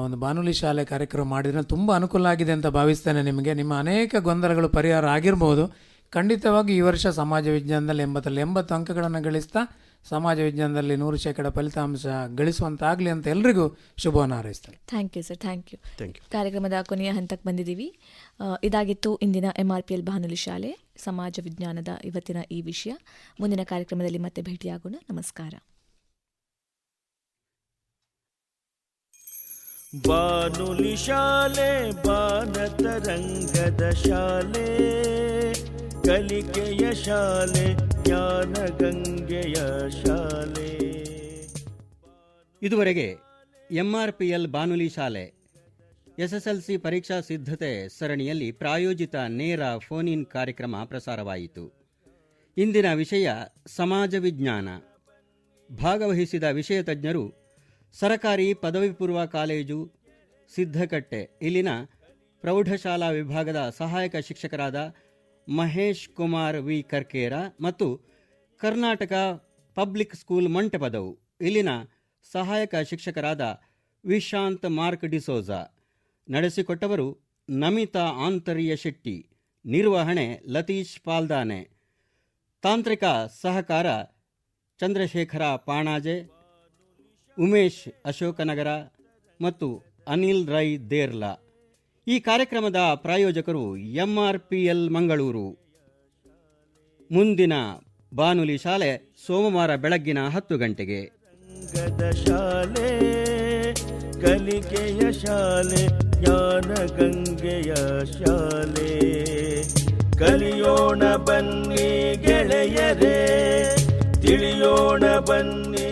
ಒಂದು ಬಾನುಲಿ ಶಾಲೆ ಕಾರ್ಯಕ್ರಮ ಮಾಡಿದ್ರೆ ತುಂಬ ಅನುಕೂಲ ಆಗಿದೆ ಅಂತ ಭಾವಿಸ್ತೇನೆ. ನಿಮಗೆ ನಿಮ್ಮ ಅನೇಕ ಗೊಂದಲಗಳು ಪರಿಹಾರ ಆಗಿರ್ಬೋದು. ಖಂಡಿತವಾಗಿ ಈ ವರ್ಷ ಸಮಾಜ ವಿಜ್ಞಾನದಲ್ಲಿ 80 ಅಂಕಗಳನ್ನು ಗಳಿಸ್ತಾ ಸಮಾಜ ವಿಜ್ಞಾನದಲ್ಲಿ 100% ಫಲಿತಾಂಶ ಗಳಿಸುವಂತಾಗಲಿ ಅಂತ ಎಲ್ರಿಗೂ ಶುಭವನ್ನು ಹಾರೈಸ್ತಾರೆ. Thank you sir, thank you. ಕಾರ್ಯಕ್ರಮದ ಕೊನೆಯ ಹಂತಕ್ಕೆ ಬಂದಿದ್ದೀವಿ. ಇದಾಗಿತ್ತು ಇಂದಿನ MRPL ಬಾನುಲಿ ಶಾಲೆ ಸಮಾಜ ವಿಜ್ಞಾನದ ಇವತ್ತಿನ ಈ ವಿಷಯ. ಮುಂದಿನ ಕಾರ್ಯಕ್ರಮದಲ್ಲಿ ಮತ್ತೆ ಭೇಟಿಯಾಗೋಣ. ನಮಸ್ಕಾರ. ಬಾನುಲಿ ಶಾಲೆ ಬಾನತರಂಗದ ಶಾಲೆ, ಕಲಿಕೆಯ ಶಾಲೆ, ಜ್ಞಾನ ಗಂಗೆಯ ಶಾಲೆ. ಇದುವರೆಗೆ MRPL ಬಾನುಲಿ ಶಾಲೆ SSLC ಪರೀಕ್ಷಾ ಸಿದ್ಧತೆ ಸರಣಿಯಲ್ಲಿ ಪ್ರಾಯೋಜಿತ ನೇರ ಫೋನ್ ಇನ್ ಕಾರ್ಯಕ್ರಮ ಪ್ರಸಾರವಾಯಿತು. ಇಂದಿನ ವಿಷಯ ಸಮಾಜ ವಿಜ್ಞಾನ. ಭಾಗವಹಿಸಿದ ವಿಷಯ ತಜ್ಞರು ಸರಕಾರಿ ಪದವಿ ಪೂರ್ವ ಕಾಲೇಜು ಸಿದ್ಧಕಟ್ಟೆ ಇಲ್ಲಿನ ಪ್ರೌಢಶಾಲಾ ವಿಭಾಗದ ಸಹಾಯಕ ಶಿಕ್ಷಕರಾದ ಮಹೇಶ್ ಕುಮಾರ್ ವಿ ಕರ್ಕೇರ ಮತ್ತು ಕರ್ನಾಟಕ ಪಬ್ಲಿಕ್ ಸ್ಕೂಲ್ ಮಂಟಪದವು ಇಲ್ಲಿನ ಸಹಾಯಕ ಶಿಕ್ಷಕರಾದ ವಿಶಾಂತ್ ಮಾರ್ಕ್ ಡಿಸೋಜಾ. ನಡೆಸಿಕೊಟ್ಟವರು ನಮಿತಾ ಆಂತರ್ಯ ಶೆಟ್ಟಿ. ನಿರ್ವಹಣೆ ಲತೀಶ್ ಪಾಲ್ದಾನೆ. ತಾಂತ್ರಿಕ ಸಹಕಾರ ಚಂದ್ರಶೇಖರ ಪಾಣಾಜೆ, ಉಮೇಶ್ ಅಶೋಕನಗರ ಮತ್ತು ಅನಿಲ್ ರೈ ದೇರ್ಲಾ. ಈ ಕಾರ್ಯಕ್ರಮದ ಪ್ರಾಯೋಜಕರು MRPL ಮಂಗಳೂರು. ಮುಂದಿನ ಬಾನುಲಿ ಶಾಲೆ ಸೋಮವಾರ ಬೆಳಗ್ಗಿನ 10 ಗಂಟೆಗೆ. ಶಾಲೆ, ಕಲಿಕೆಯ ಶಾಲೆ, ಜ್ಞಾನ ಗಂಗೆಯ ಶಾಲೆ. ಕಲಿಯೋಣ ಬನ್ನಿ ಗೆಳೆಯರೇ, ತಿಳಿಯೋಣ ಬನ್ನಿ.